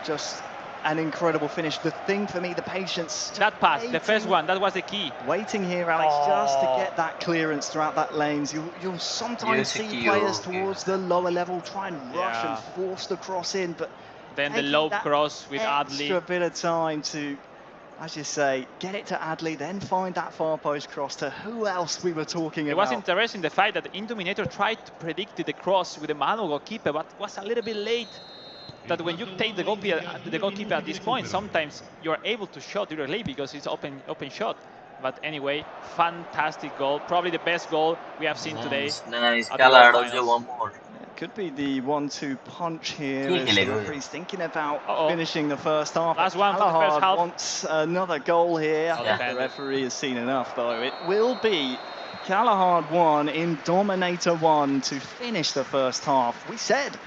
Just an incredible finish. The thing for me, the patience. That pass, the first one, that was the key. Waiting here, Alex, just to get that clearance throughout that lanes. You'll sometimes see players towards the lower level try and rush and force the cross in, but then the low cross with Adli. Extra bit of time to, as you say, get it to Adli, then find that far post cross to who else we were talking about. It was interesting the fact that Indominator tried to predict the cross with the manual goalkeeper, but was a little bit late. That when you take the goalkeeper at this point, sometimes you're able to shot really late because it's open shot. But anyway, fantastic goal. Probably the best goal we have seen today. Nice. One more. It could be the 1-2 punch here. As the referee's thinking about finishing the first half. Last one for the first half. Wants another goal here. The referee has seen enough, though. It will be Callahard 1, Indominator 1 to finish the first half. We said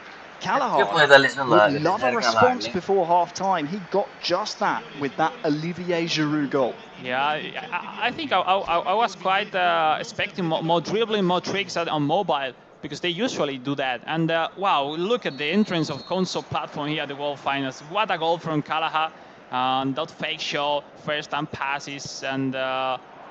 Callahard would love a response before half-time. He got just that with that Olivier Giroud goal. Yeah, I think I was quite expecting more dribbling, more tricks on mobile, because they usually do that. And wow, look at the entrance of console platform here at the World Finals. What a goal from Callahard. That fake shot, first time passes, and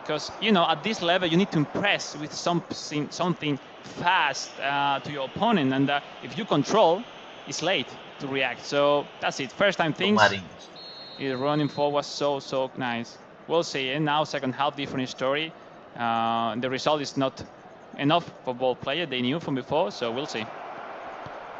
because at this level you need to impress with something fast to your opponent, and if you control, it's late to react. So that's it. First time things. His running forward was so nice. We'll see. And now second half, different story. The result is not enough for both players. They knew from before, so we'll see.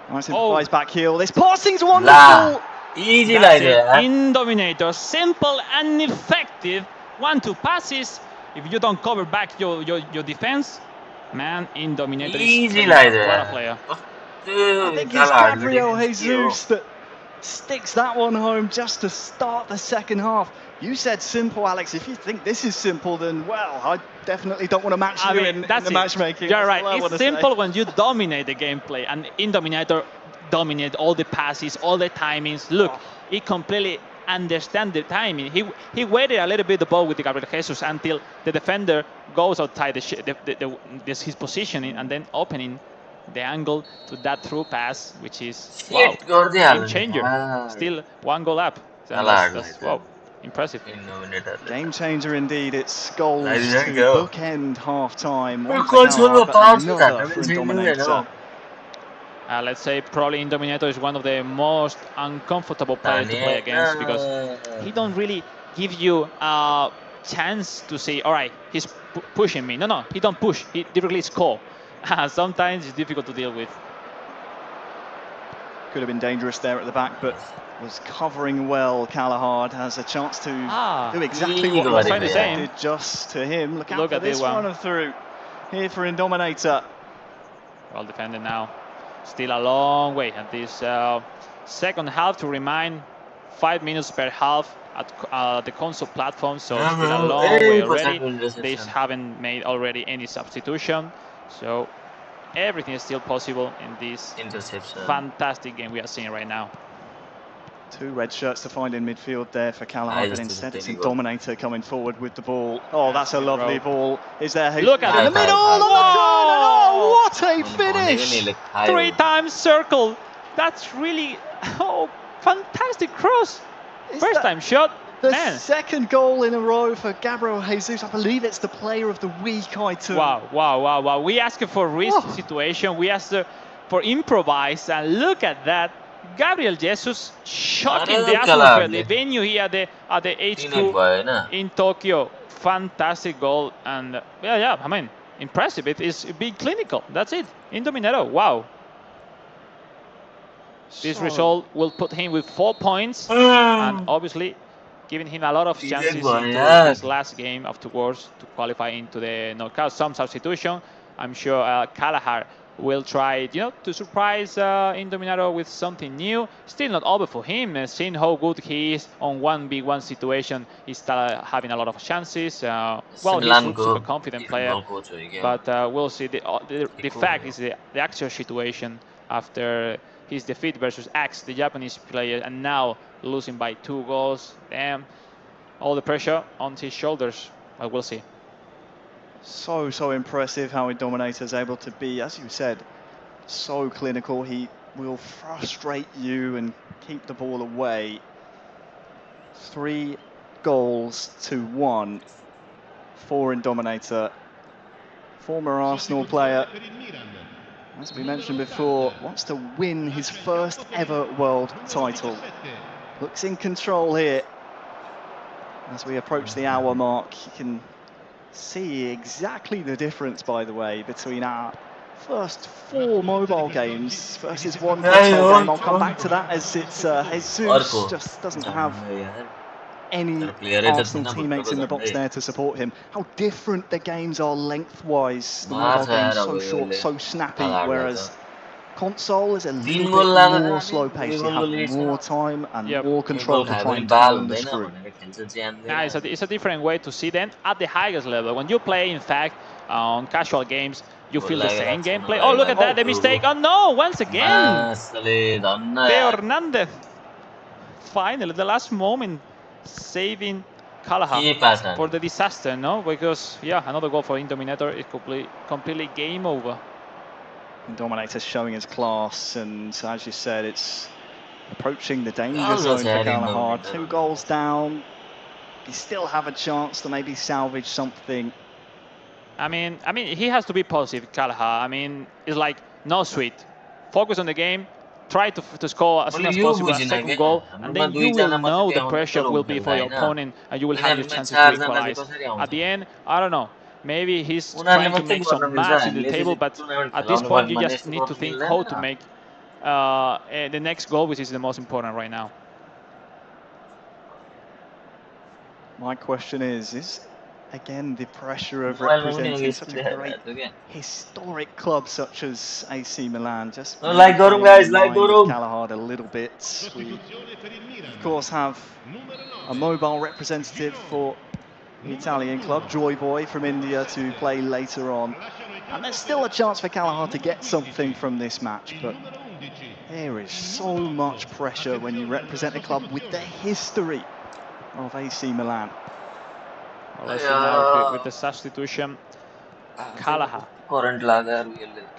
Nice improvised back heel. This passing's wonderful. Easy like that. Indominator, simple and effective. 1-2 passes. If you don't cover back your defense, man, Indominator easy is like what a player. I think it's Gabriel Jesus that sticks that one home just to start the second half. You said simple, Alex. If you think this is simple, then, well, I definitely don't want to match you in the matchmaking. You're right. It's simple when you dominate the gameplay, and Indominator dominate all the passes, all the timings. Look, he completely understands the timing. He waited a little bit the ball with the Gabriel Jesus until the defender goes outside his positioning, and then opening the angle to that through pass, which is game changer. Still one goal up. So that's wow. Impressive. Game changer indeed. It's goals to bookend half-time. One for Callahard, for Indominator. Let's say probably Indominator is one of the most uncomfortable players to play against, because he don't really give you a chance to say, all right, he's pushing me. No, he don't push. He directly score. Sometimes it's difficult to deal with. Could have been dangerous there at the back, but was covering well. Callahard has a chance to do exactly what was did just to him. Look out for this one through here for Indominator. Well defended now. Still a long way at this second half. To remind, 5 minutes per half at the console platform, so still a long way already. They haven't made already any substitution, so everything is still possible in this fantastic game we are seeing right now. 2 red shirts to find in midfield there for Callahard, but instead it's Indominator coming forward with the ball. Oh, that's a lovely ball. Is there Look at in the middle on the turn, and oh, what a finish! 3 times circle. That's really fantastic cross. First time shot. The second goal in a row for Gabriel Jesus. I believe it's the player of the week item. Wow. We asked for risk situation. We asked for improvise, and look at that. Gabriel Jesus shocking the atmosphere, the venue here at the HQ in Tokyo. Fantastic goal, and yeah, I mean, impressive. It is being clinical. That's it. Indominero, wow. This result will put him with 4 points, and obviously giving him a lot of chances into his last game afterwards to qualify into the knockout. Some substitution. I'm sure Kalahar will try, to surprise Indominado with something new. Still not over for him. Seeing how good he is on 1v1 situation, he's still having a lot of chances. Well, he's a super confident player, but we'll see. The fact is the actual situation after his defeat versus Axe, the Japanese player, and now losing by 2 goals. Damn, all the pressure on his shoulders. But we'll see. So impressive how Indominator is able to be, as you said, so clinical. He will frustrate you and keep the ball away. 3 goals to 1 for Indominator. Former Arsenal player, as we mentioned before, wants to win his first ever world title. Looks in control here. As we approach the hour mark, you can see exactly the difference, by the way, between our first 4 mobile games versus 1 console game. I'll come back to that, as it's Jesus just doesn't have any Arsenal teammates in the box there to support him. How different the games are lengthwise. The mobile game's so short, so snappy, whereas console is a little bit more slow paced. You have more time and more control to try and turn the screw. Yeah, it's a different way to see them at the highest level. When you play, in fact, on casual games, you feel the same gameplay. Oh, look at that, the mistake. Oh no, once again. Theo Hernandez. Finally, the last moment, saving Kalahar for the disaster, no? Because, yeah, another goal for Indominator is completely game over. Indominator showing his class, and as you said, it's approaching the danger zone for Kalahar. 2 goals down. You still have a chance to maybe salvage something. I mean, he has to be positive, Kalahar. I mean, it's like, no sweat. Focus on the game. Try to score as soon as possible a second goal, and then you will know the pressure will be for your opponent, and you will have your chances to equalize. At the end, I don't know. Maybe he's trying to make some marks in the table, but at this point, you just need to think how to make the next goal, which is the most important right now. My question is again the pressure of representing such a great historic club such as AC Milan. Just like Gorum, guys, like Gorum. Kalahar a little bit. We of course have a mobile representative for the Italian club, Joy Boy from India, to play later on. And there's still a chance for Kalahar to get something from this match, but there is so much pressure when you represent a club with the history of AC Milan. Well, let's see now with the substitution, Kalahar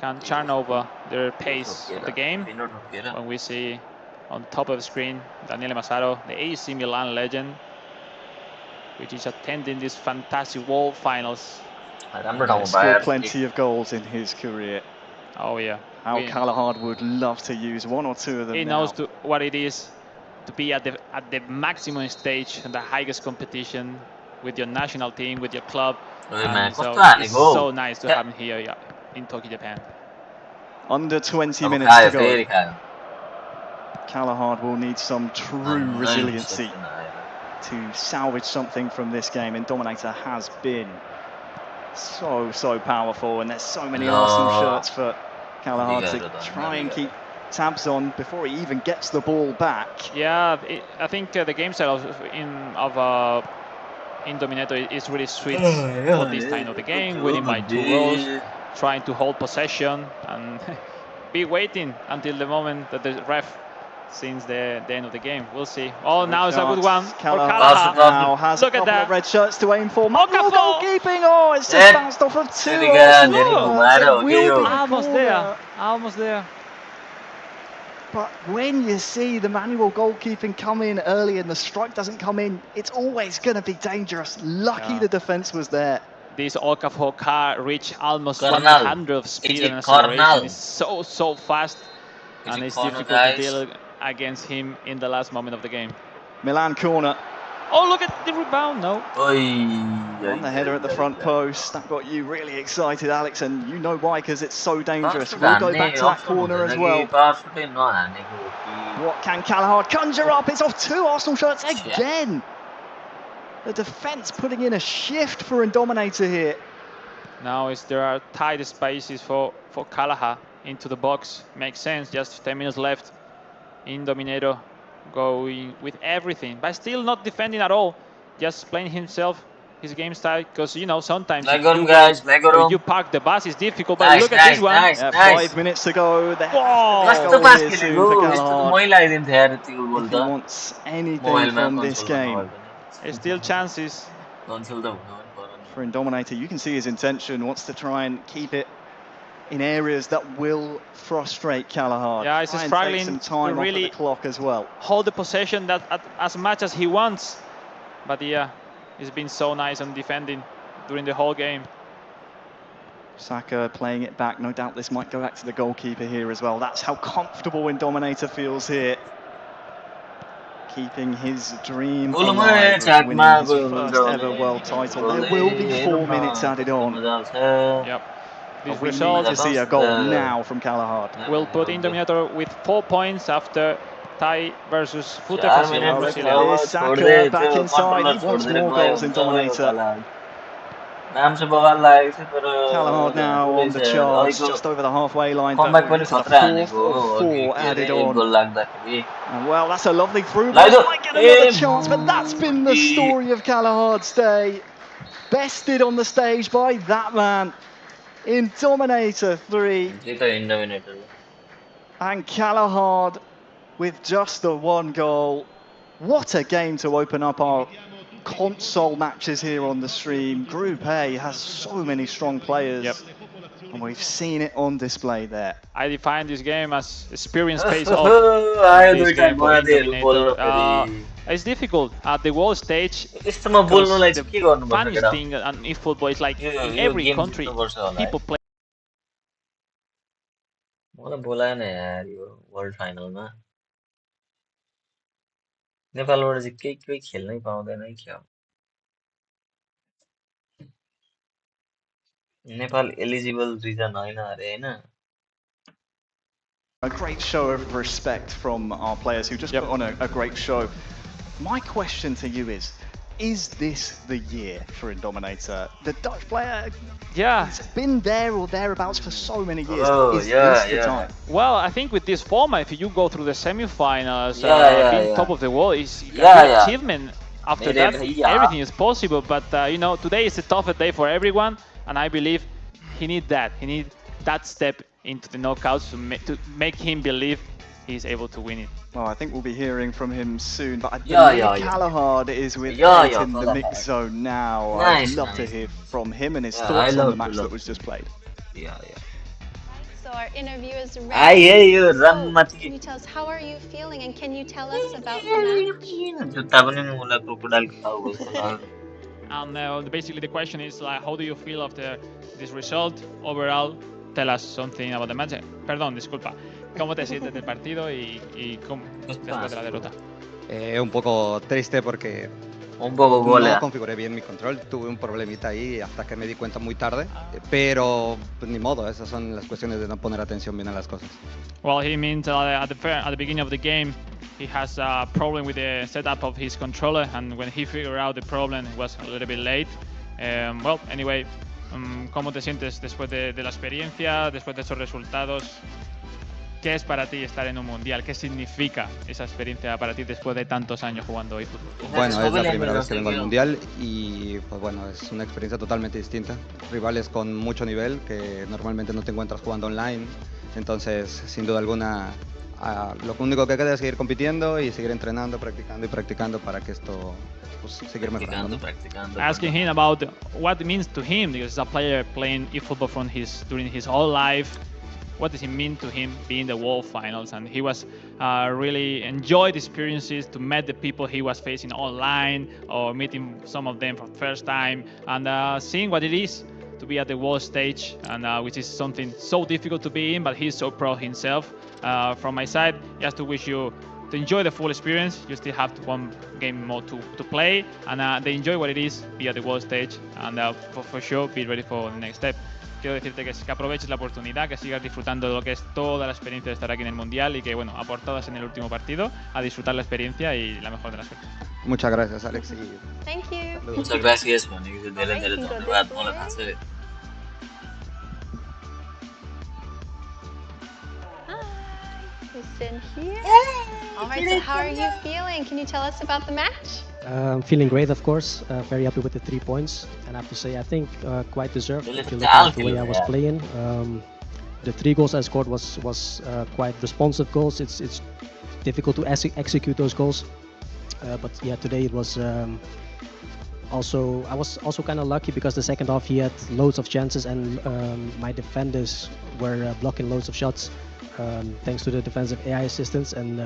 can turn over the pace of the game. When we see on top of the screen Daniele Massaro, the AC Milan legend, which is attending these fantastic World Finals. He's scored plenty of goals in his career. Oh yeah. How Kalahar would love to use 1 or 2 of them. He knows what it is to be at the maximum stage, the highest competition with your national team, with your club. And so it's so nice to have him here in Tokyo, Japan. Under 20 minutes to go. Kalahar will need some true resiliency to salvage something from this game. Indominator has been so powerful, and there's so many Arsenal shirts for Kalahar to try and keep tabs on before he even gets the ball back. Yeah, I think the game style of Indominator is really sweet for this time of the game, winning by 2 goals, trying to hold possession and be waiting until the moment that the ref since the end of the game. We'll see. Oh, now it's a good one for Kalahar. Now has a couple of red shirts to aim for. Manual goalkeeping. Oh, it's just bounced off of 2. Almost there. But when you see the manual goalkeeping come in early and the strike doesn't come in, it's always going to be dangerous. Lucky the defense was there. This Okafor car reached almost 100 of speed and acceleration. It's so fast, and it's difficult to deal against him in the last moment of the game. Milan corner. Oh, look at the rebound. No. On the header at the front post. That got you really excited, Alex, and you know why, because it's so dangerous. We'll go back to that corner as well. What can Callahard conjure up? It's off two Arsenal shots again. The defence putting in a shift for Indominator here. Now there are tight spaces for Callahard into the box. Makes sense, just 10 minutes left. Indominator going with everything, but still not defending at all. Just playing himself, his game style, because you know sometimes if you park the bus, it's difficult. But look at this one. Nice. 5 minutes to go. If he wants anything from this game, there's still chances. For Indominator, you can see his intention. Wants to try and keep it in areas that will frustrate Callahard. Yeah, he's struggling some time to really off the clock as well. Hold the possession as much as he wants. But yeah, he's been so nice on defending during the whole game. Saka playing it back. No doubt this might go back to the goalkeeper here as well. That's how comfortable Indominator feels here. Keeping his dream alive of winning his first ever world title. There will be 4 minutes added on. Yep. This We result need to see a goal now from Callahard. will put Indominator with 4 points after tie versus Foot FC. Here's Saka back inside. He wants more goals in Indominator. Callahard now on the charge, just over the halfway line. Fourth of 4 added on. And well, that's a lovely through ball. Might get another chance, but that's been the story of Callahard's day. Bested on the stage by that man. Indominator 3. And Callahard with just the 1 goal. What a game to open up our console matches here on the stream. Group A has so many strong players. Yep. And we've seen it on display there. I define this game as experience pays off. It's difficult at the world stage. The funniest thing in eFootball is like in every country people play. World फाइनलमा नेपालबाट चाहिँ केही खेल्नै पाउँदैन है क्या Nepal eligible region होइन अरे हैन A great show of respect from our players who just put on a great show. My question to you is this the year for Indominator? The Dutch player has been there or thereabouts for so many years. Is this the time? Well, I think with this format, if you go through the semi-finals, being top of the world is a good achievement. After that, everything is possible. But you know, today is a tougher day for everyone, and I believe he needs that. He needs that step into the knockouts to make him believe he's able to win it. Well, I think we'll be hearing from him soon, but I believe Callahard is with it in the mix zone now. I'd love to hear from him and his thoughts on the match that was just played. So our interview is ready. So, can you tell us, how are you feeling, and can you tell us about the match? Basically the question is how do you feel after this result overall? Tell us something about the match. Perdón, disculpa. ¿Cómo te sientes del partido y cómo después de la derrota? Un poco triste porque un poco no configuré bien mi control. Tuve un problemita ahí hasta que me di cuenta muy tarde. Pero pues, ni modo, esas son las cuestiones de no poner atención bien a las cosas. Well, he means at the beginning of the game, he has a problem with the setup of his controller, and when he figured out the problem, it was a little bit late. Well, anyway, ¿cómo te sientes después de la experiencia, después de esos resultados? ¿Qué es para ti estar en un mundial? ¿Qué significa esa experiencia para ti después de tantos años jugando eFootball? Bueno, es la primera vez que vengo al mundial y pues bueno, es una experiencia totalmente distinta. Rivales con mucho nivel que normalmente no te encuentras jugando online. Entonces, sin duda alguna, lo único que queda es seguir compitiendo y seguir entrenando, practicando y practicando para que esto pues, seguir mejorando. Asking him about what it means to him, because he's a player playing eFootball during his whole life. What does it mean to him being the World Finals? And he was really enjoyed experiences to meet the people he was facing online or meeting some of them for the first time and seeing what it is to be at the world stage, and which is something so difficult to be in, but he's so proud himself. From my side, just to wish you to enjoy the full experience. You still have one game more to play, and they enjoy what it is, be at the world stage, and for sure be ready for the next step. Quiero decirte que aproveches la oportunidad, que sigas disfrutando de lo que es toda la experiencia de estar aquí en el Mundial y que, bueno, aportadas en el último partido, a disfrutar la experiencia y la mejor de las suertes. Muchas gracias, Alex. Thank you. Muchas gracias, man. In here. All right, so how are you feeling? Can you tell us about the match? Feeling great, of course. Very happy with the 3 points, and I have to say, I think quite deserved. If you look at the way I was playing, the 3 goals I scored was quite responsive goals. It's difficult to execute those goals, but yeah, today it was. I was also kind of lucky because the second half he had loads of chances, and my defenders were blocking loads of shots. Thanks to the defensive AI assistance, and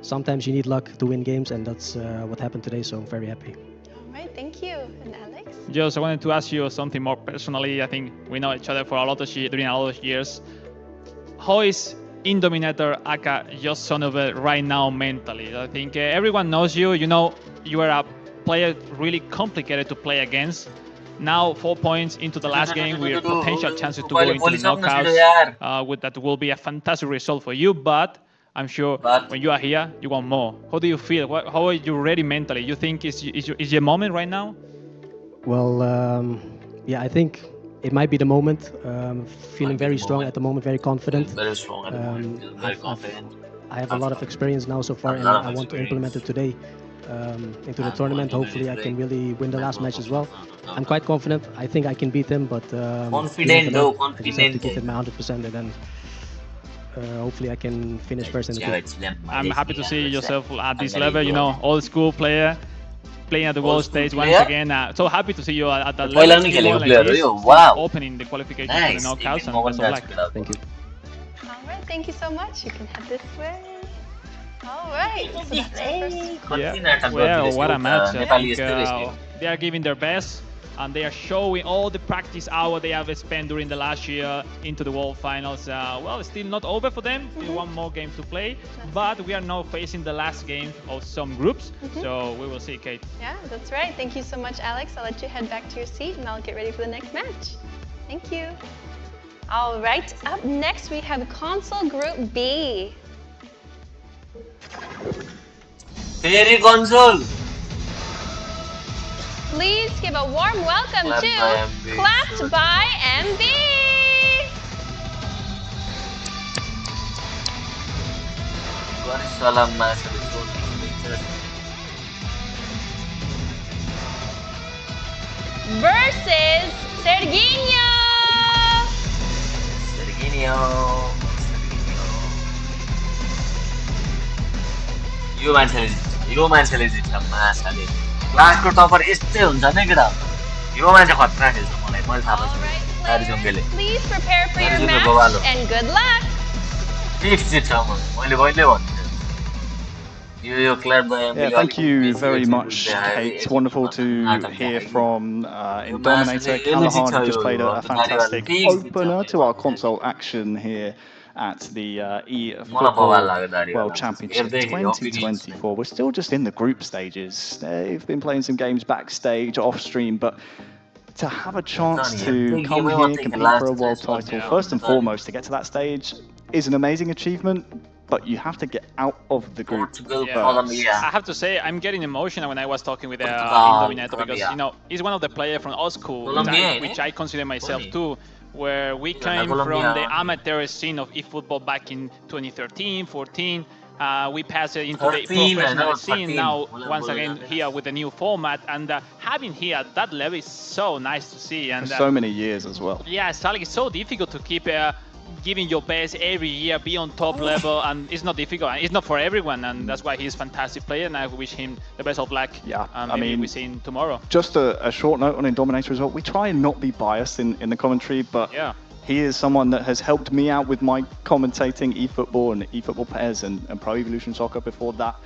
sometimes you need luck to win games, and that's what happened today, so I'm very happy. All right, thank you. And Alex? Just I wanted to ask you something more personally. I think we know each other for during a lot of years. How is Indominator aka Just Son of It right now mentally? I think everyone knows you. You know you are a player really complicated to play against. Now 4 points into the last game with potential chances to go into the knockouts. That will be a fantastic result for you, but I'm sure when you are here, you want more. How do you feel? How are you ready mentally? You think is your moment right now? Well, yeah, I think it might be the moment. Feeling very strong at the moment, very confident. Very strong at the moment, feeling very confident. I have a lot of experience now so far, and I want to implement it today into the tournament. Hopefully I can really win the last match as well. I'm quite confident. I think I can beat him, but confident though, I just have to give it my 100%, and then hopefully I can finish first in the group. I'm happy to see yourself at this level, you know, old school player, playing at the world stage once again. So happy to see you at that level. Wow. Opening the qualification for the knockouts, and best of luck. Thank you. All right, thank you so much. You can head this way. All right. So that's our first. Well, what a match. I think, they are giving their best, and they are showing all the practice hour they have spent during the last year into the World Finals. Well, it's still not over for them. Still one more game to play, but we are now facing the last game of some groups, so we will see, Kate. Yeah, that's right. Thank you so much, Alex. I'll let you head back to your seat, and I'll get ready for the next match. Thank you. All right, up next we have Console Group B. Fairy Console. Please give a warm welcome to Clapped by MB. Versus Serginho. यो मान्छेले जित्छ माछाले क्लासको टपर यस्तै हुन्छ नि केटा यो मान्छे खतरा खेल्छ मलाई थाहा छ दार्जुङले Please prepare for your match and good luck. Fix जित्छ मैले पहिले भन्थे Yeah, thank you very much, Kate. It's wonderful to hear from Indominator. Callahan just played a fantastic opener to our console action here at the eFootball World Championship 2024. We're still just in the group stages. They've been playing some games backstage, off stream, but to have a chance to come here, compete for a world title, first and foremost, to get to that stage is an amazing achievement. But you have to get out of the group first. I have to say, I'm getting emotional when I was talking with Indominator because, you know, he's one of the players from old school, which I consider myself too, where we came from the amateur scene of eFootball back in 2013, 14. We passed it into the professional scene now, once again, here with the new format. And having here at that level is so nice to see. And so many years as well. Yeah, it's so difficult to keep giving your best every year, be on top level, and it's not difficult. It's not for everyone, and that's why he's a fantastic player, and I wish him the best of luck. Yeah, I mean, we see him tomorrow. Just a short note on Indominator as well. We try and not be biased in the commentary, but yeah, he is someone that has helped me out with my commentating eFootball and eFootball pairs and Pro Evolution Soccer before that.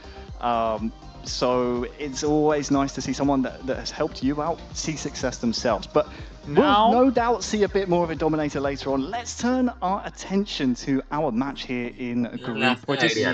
So it's always nice to see someone that has helped you out see success themselves. But Now, we'll no doubt see a bit more of a dominator later on. Let's turn our attention to our match here in Group which is E.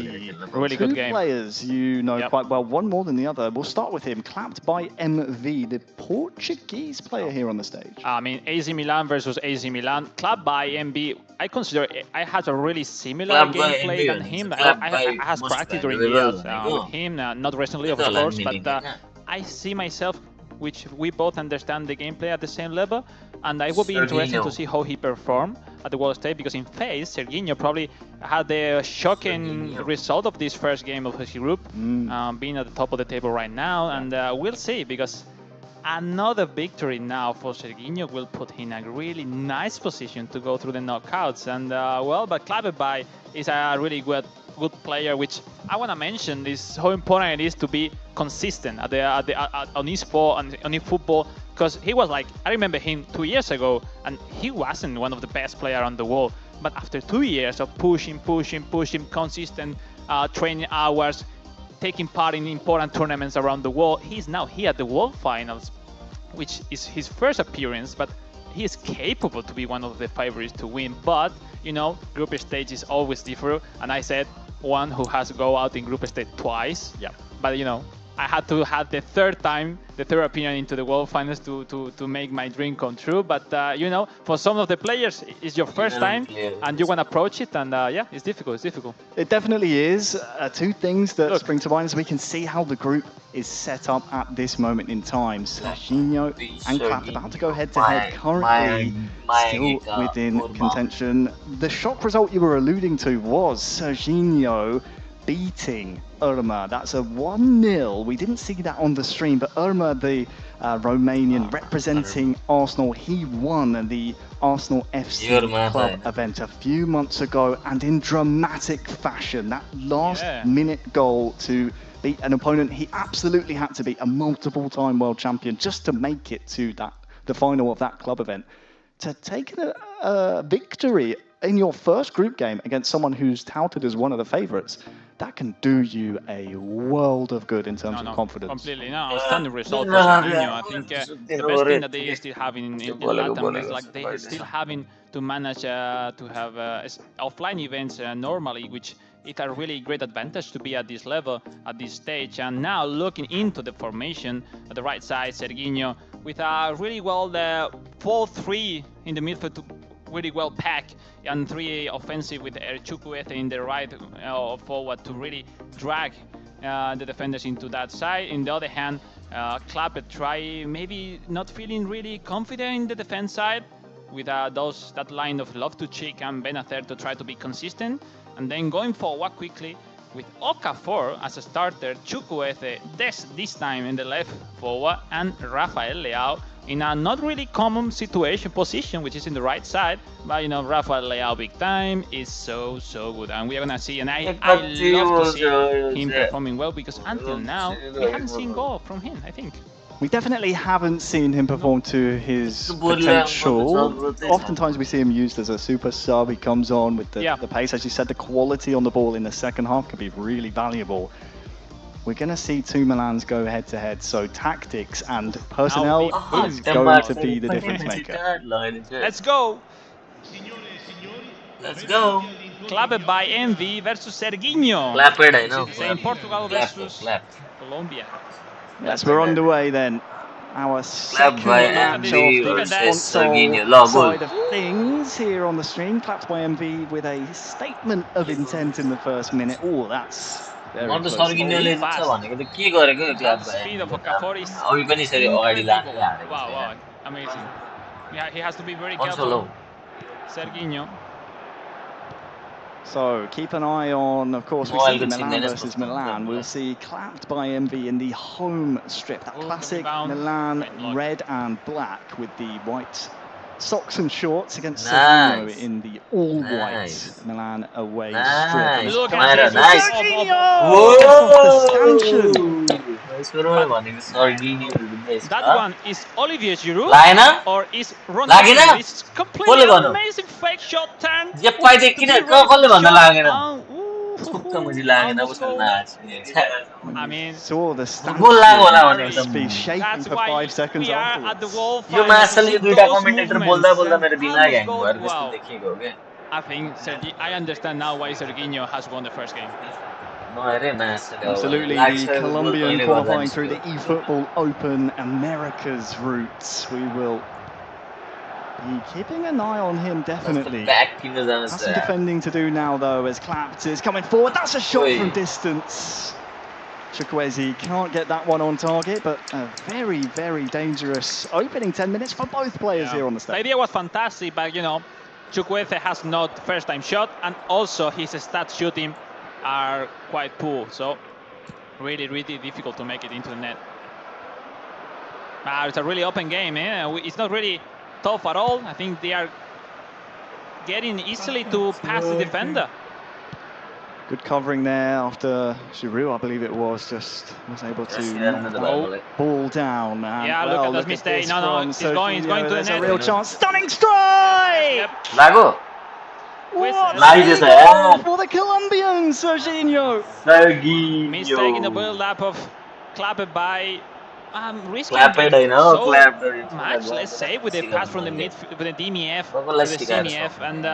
really Two good game. players you know Yep. quite well, one more than the other. We'll start with him, clapped by MV, the Portuguese player here on the stage. I mean, AC Milan versus AC Milan. Club by MB, I consider I had a really similar Club by gameplay MB than and him. club I by has most practiced during valuable years भनेको with him, not recently, of त्यो होला course, but मिलिङ Hahn I see myself, which we both understand the gameplay at the same level, and it will be interesting to Serginho. see how he performed at the world stage, because in face, Serginho probably had the shocking result of this first game of his group, being at the top of the table right now, and we'll see, because another victory now for Serginho will put him in a really nice position to go through the knockouts, and well, but Klaverby is a really good player, which I want to mention is how important it is to be consistent on eSport, on eFootball, because he was like, I remember him 2 years ago, and he wasn't one of the best players on the world, but after 2 years of pushing, consistent training hours, taking part in important tournaments around the world, he's now here at the World Finals, which is his first appearance, but he is capable to be one of the favorites to win. But, you know, group stage is always different, and I said one who has to go out in group stage twice. Yeah. But, you know, I had to have the third appearance into the World Finals to make my dream come true. But, you know, for some of the players, it's your first time, and you want to approach it, and yeah, it's difficult. It definitely is. Two things that spring to mind is we can see how the group is set up at this moment in time. Serginho and Clap about to go head-to-head, currently still within contention. The shock result you were alluding to was Serginho beating Irma. That's a 1-0. We didn't see that on the stream, but Irma, the Romanian representing Arsenal, he won the Arsenal FC Club event a few months ago, and in dramatic fashion, that last-minute goal to beat an opponent he absolutely had to beat, a multiple-time world champion, just to make it to the final of that club event. To take a victory in your first group game against someone who's touted as one of the favourites, that can do you a world of good in terms of confidence. Completely, outstanding result for Serginho. I think the best thing that they still have in LATAM is like they still having to manage to have offline events normally, which it's a really great advantage to be at this level, at this stage. And now looking into the formation at the right side, Serginho with a really well 4-3 in the midfield, to really well packed, and 3 offensive with Chukwueze in the right forward to really drag the defenders into that side. In the other hand, Clapper try maybe not feeling really confident in the defense side with that line of Loftus-Cheek and Benacer to try to be consistent, and then going forward quickly with Okafor as a starter, Chukwueze this time in the left forward, and Rafael Leao in a not really common position, which is in the right side. But you know, Rafael Leao big time is so good, and we are gonna see, and I love to see him performing well, because until now we haven't seen goal from him, I think. We definitely haven't seen him perform to his potential. Oftentimes we see him used as a super sub. He comes on with the pace. As you said, the quality on the ball in the second half could be really valuable. We're going to see two Milans go head-to-head, so tactics and personnel is going to be the difference maker. Let's go! Let's go! Clapped by MV versus Serginho. Clapped, I know. Same Portugal versus Colombia. Yes, we're on the way then. Our second match of the console side of things here on the stream. Clapped by MV with a statement of intent in the first minute. Oh, that's very close. Speed of Okafor is wow, amazing. Yeah, he has to be very careful. Serginho. So keep an eye on, of course, we see Milan versus Milan. We'll see Clapped by MV in the home strip. That classic Milan red and black with the white socks and shorts against Serginho in the all-white Milan away strip. Look at nice. That one is Olivier Giroud or is Ronaldo? It's completely amazing fake shot turn. ठुक्क मुझे लागेन उसँग I mean, saw the football लाग्यो होला भने stanchions एकदम be shaking for 5 seconds we are at the afterwards. wall yo finally to माछाले see दुईटा those commentator movements बोल्दा बोल्दा and मेरो दिमाग almost ह्याङ goal. भयो जस्तो Wow. देखिएको हो क्या I think I understand now why Serginho has won the first game. नहेरे माछाले Absolutely, लाग्छ the गोल Colombian कहिले गर्दा qualifying through निस्क्यो the eFootball Open Americas route. We will be keeping an eye on him, definitely. Back किन जान्छ Has some defending to do now, though, as Clapt is coming forward. That's a shot Oi. from distance. Chukwueze can't get that one on target, but a very, very dangerous opening 10 minutes for both players here on the The stage. idea was fantastic, but you know, Chukwueze has not first-time shot, and also his stats shooting are quite poor, so really, really difficult to make it into the net. It's a really open game, eh? It's not really tough at all. I think they are getting easily to pass the defender. Good covering there after Giroud, I believe it was, just was able to knock that ball down. And Yeah, well, look at look that mistake. this No, from it's going to Serginho. the There's net. a real chance. Stunning strike! लाग्यो What Like a this, goal for the Colombians, Serginho. Mistake in the build-up of clapped by risking Clapped, I know, so clapped. much, let's say, with the pass from the midfield, with the DMF, with the CMF, and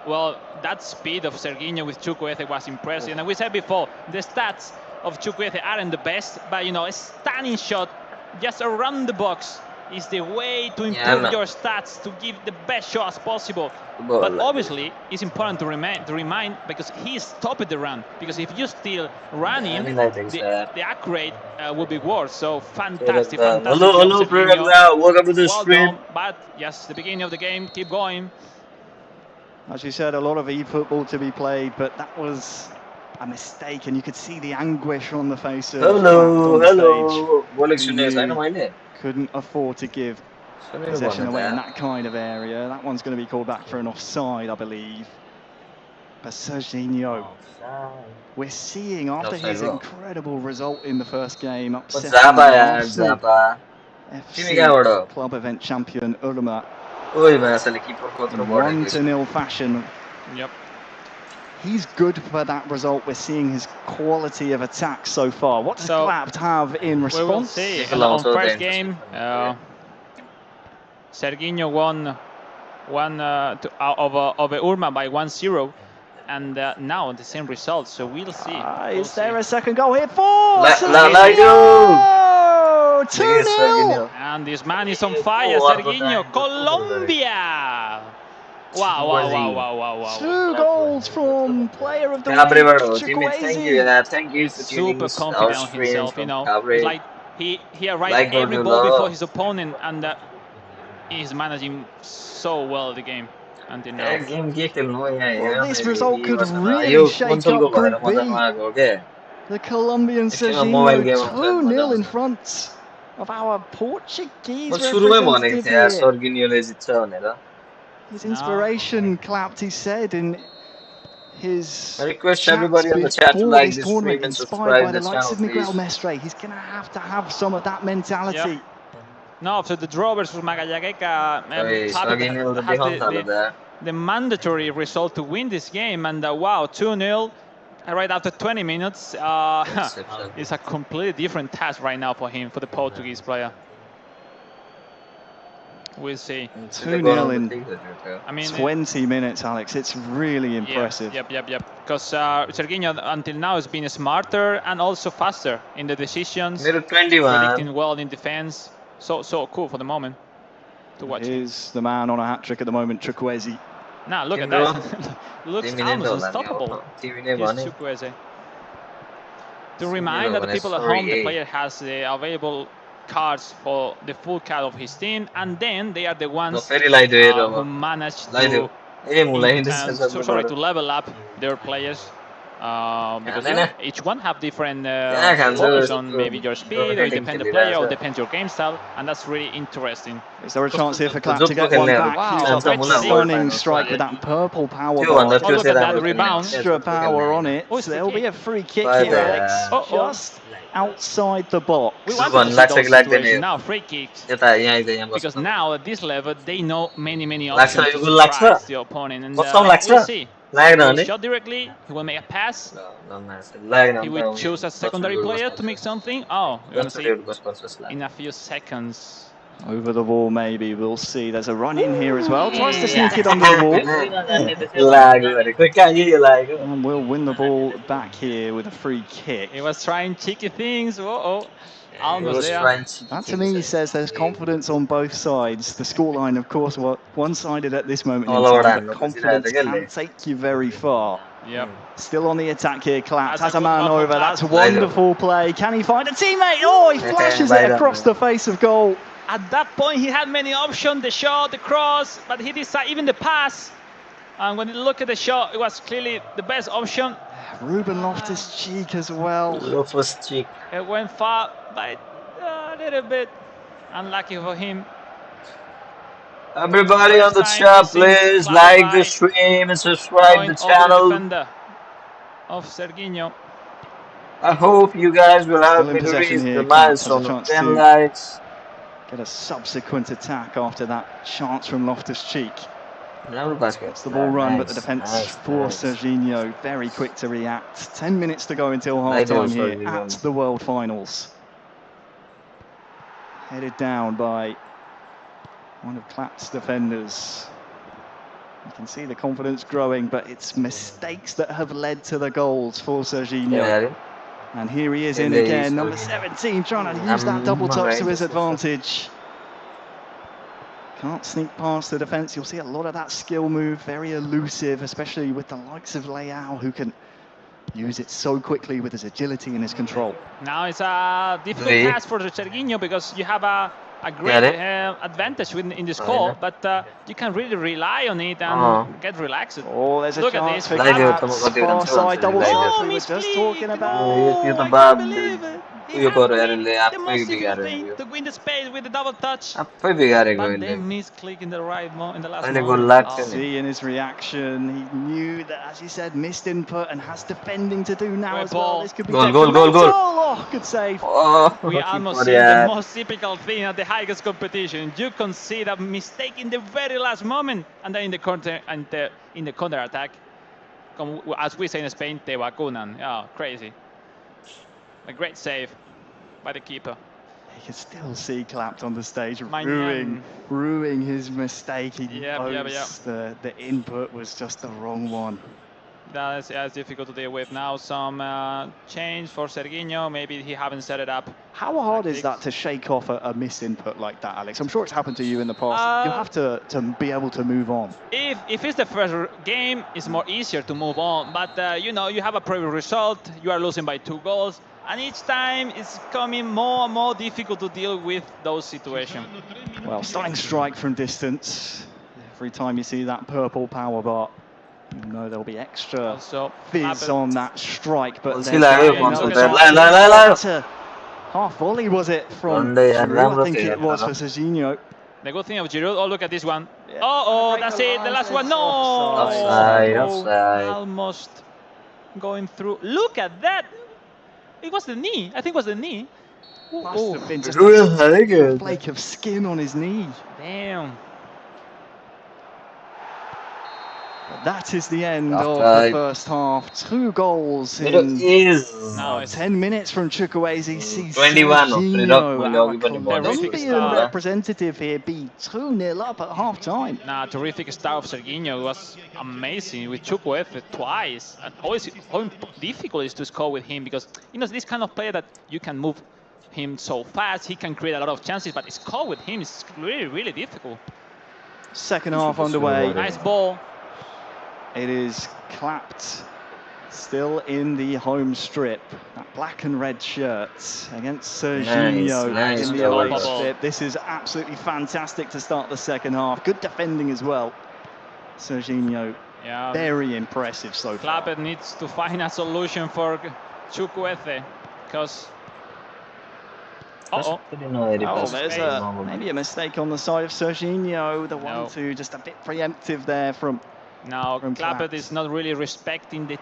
well, that speed of Serginho with Chukwueze was impressive. And we said before, the stats of Chukwueze aren't the best, but you know, a stunning shot just around the box is the way to improve your stats, to give the best shot as possible. But obviously, it's important to remind because he stopped the run. Because if you still running, the accurate will be worse. So fantastic, fantastic. Hello, Serginho. Welcome to the stream. Done, but yes, the beginning of the game, keep going. As you said, a lot of e-football to be played, but that was a mistake, and you could see the anguish on the face of hello. Couldn't afford to give possession away in that kind of area. That one's going to be called back for an offside, I believe. But Serginho, we're seeing after his incredible result in the first game, upsetting the FC club event champion Urma. 1-0 fashion. Yep. He's good for that result. We're seeing his quality of attack so far. What does Clapt have in response? We will see. On first game, Serginho won over Urma by 1-0, and now the same result. So we'll see. Is there a second goal here for Serginho? 2-0. And this man is on fire, Serginho. Colombia. Wow. 2 goals from player of the week, Chukwueze. Thank you for super confident on himself, you know. It's like he arrived every ball before his opponent, and he's managing so well the game until now. Well, this result could really shake up Group B. The Colombian Serginho 2-0 in front of our Portuguese representative here. His inspiration clapped, he said, in his I request everybody on the chat to like this stream and inspired subscribe by the the likes channel, of Miguel please. Mestre. He's going to have some of that mentality. Yep. No, after the draw versus Magallaga, has the mandatory result to win this game, and wow, 2-0 right after 20 minutes. It's a completely different task right now for him, for the Portuguese player. We'll see. 2-0 in 20 minutes, Alex. It's really impressive. Yep. Because Serginho until now has been smarter and also faster in the decisions. Predicting well in defense. So cool for the moment to watch. Here's the man on a hat-trick at the moment, Chukwueze. Nah, look at that. Looks almost unstoppable. Chukwueze. To remind other people at home, the player has the available cards for the full card of his team, and then they are the ones who manage to level up their players. Because each one have different focus on maybe your speed, or it depends the player, or depends your game style, and that's really interesting. Is there a chance here for Clapt to get one back? Wow, stunning strike with that purple power bar. Look at that rebound. Extra power on it. So there'll be a free kick here, Alex. Just outside the box. We want to see those situations now, free kicks. Because now at this level, they know many options to surprise the opponent, and we'll see. He shot directly. He will make a pass. He will choose a secondary player to make something. Oh, we're going to see in a few seconds. Over the wall, maybe. We'll see. There's a run in here as well. Tries to sneak it under the wall. And we'll win the ball back here with a free kick. He was trying cheeky things. Almost there. That to me says there's confidence on both sides. The scoreline, of course, one-sided at this moment in time, but confidence can take you very far. Yep. Still on the attack here, Claps has a man over. That's wonderful play. Can he find a teammate? Oh, he flashes it across the face of goal. At that point, he had many options, the shot, the cross, but he decided even the pass. And when you look at the shot, it was clearly the best option. Ruben Loftus-Cheek as well. Loftus-Cheek. It went far, but a little bit unlucky for him. Everybody on the chat, please like the stream and subscribe the channel. Defender of Serginho. I hope you guys will help me to reach the milestone of 10 likes. Get a subsequent attack after that chance from Loftus-Cheek. It's the ball run, but the defence for Serginho very quick to react. 10 minutes to go until half-time here at the World Finals. Headed down by one of Clap's defenders. You can see the confidence growing, but it's mistakes that have led to the goals for Serginho. And here he is in again, number 17, trying to use that double touch to his advantage. Can't sneak past the defence. You'll see a lot of that skill move, very elusive, especially with the likes of Leao, who can use it so quickly with his agility and his control. Now it's a difficult task for Serginho because you have a great advantage in the score, but you can really rely on it and get relaxed. Oh, there's a Look chance at for Claps. Far side double touch we were just talking about. I can't believe it. The most difficult thing to win the space with the double touch. But they misclick in the in the last moment. See in his reaction, he knew that, as you said, missed input and has defending to do now as well. This could be goal. Oh, good save. We almost see the most typical thing at the highest competition. You concede a mistake in the very last moment, and then in the counter attack, as we say in Spain, te vacunan. Oh, crazy. A great save by the keeper. You can still see Clapped on the stage, ruining his mistake. He knows the input was just the wrong one. That's difficult to deal with. Now some change for Serginho. Maybe he haven't set it up. How hard is that to shake off a misinput like that, Alex? I'm sure it's happened to you in the past. You have to be able to move on. If it's the first game, it's more easier to move on. But you know, you have a previous result. You are losing by 2 goals. And each time it's becoming more and more difficult to deal with those situations. Well, stunning strike from distance. Every time you see that purple power bar, you know there'll be extra fizz on that strike. But half volley was it from Giroud? I think it was for Serginho. The good thing of Giroud, oh, look at this one. Oh, that's it, the last one. No! Offside. Almost going through. Look at that! It was the knee. I think it was the knee. Must have been just a flake of skin on his knee. Damn. But that is the end of the first half. 2 goals in 10 minutes from Chukwueze. 21 Colombian representative here be 2-0 up at half time. Terrific start of Serginho. It was amazing with Chukwueze twice. And always how difficult it is to score with him because you know this kind of player that you can move him so fast. He can create a lot of chances, but score with him is really, really difficult. Second half underway. Nice ball. It is Clapped, still in the home strip. That black and red shirt against Serginho in the away strip. This is absolutely fantastic to start the second half. Good defending as well. Serginho, very impressive so far. Clapped needs to find a solution for Chukwueze because... there's maybe a mistake on the side of Serginho. The 1-2, just a bit preemptive there from... Now, Clapped is not really respecting the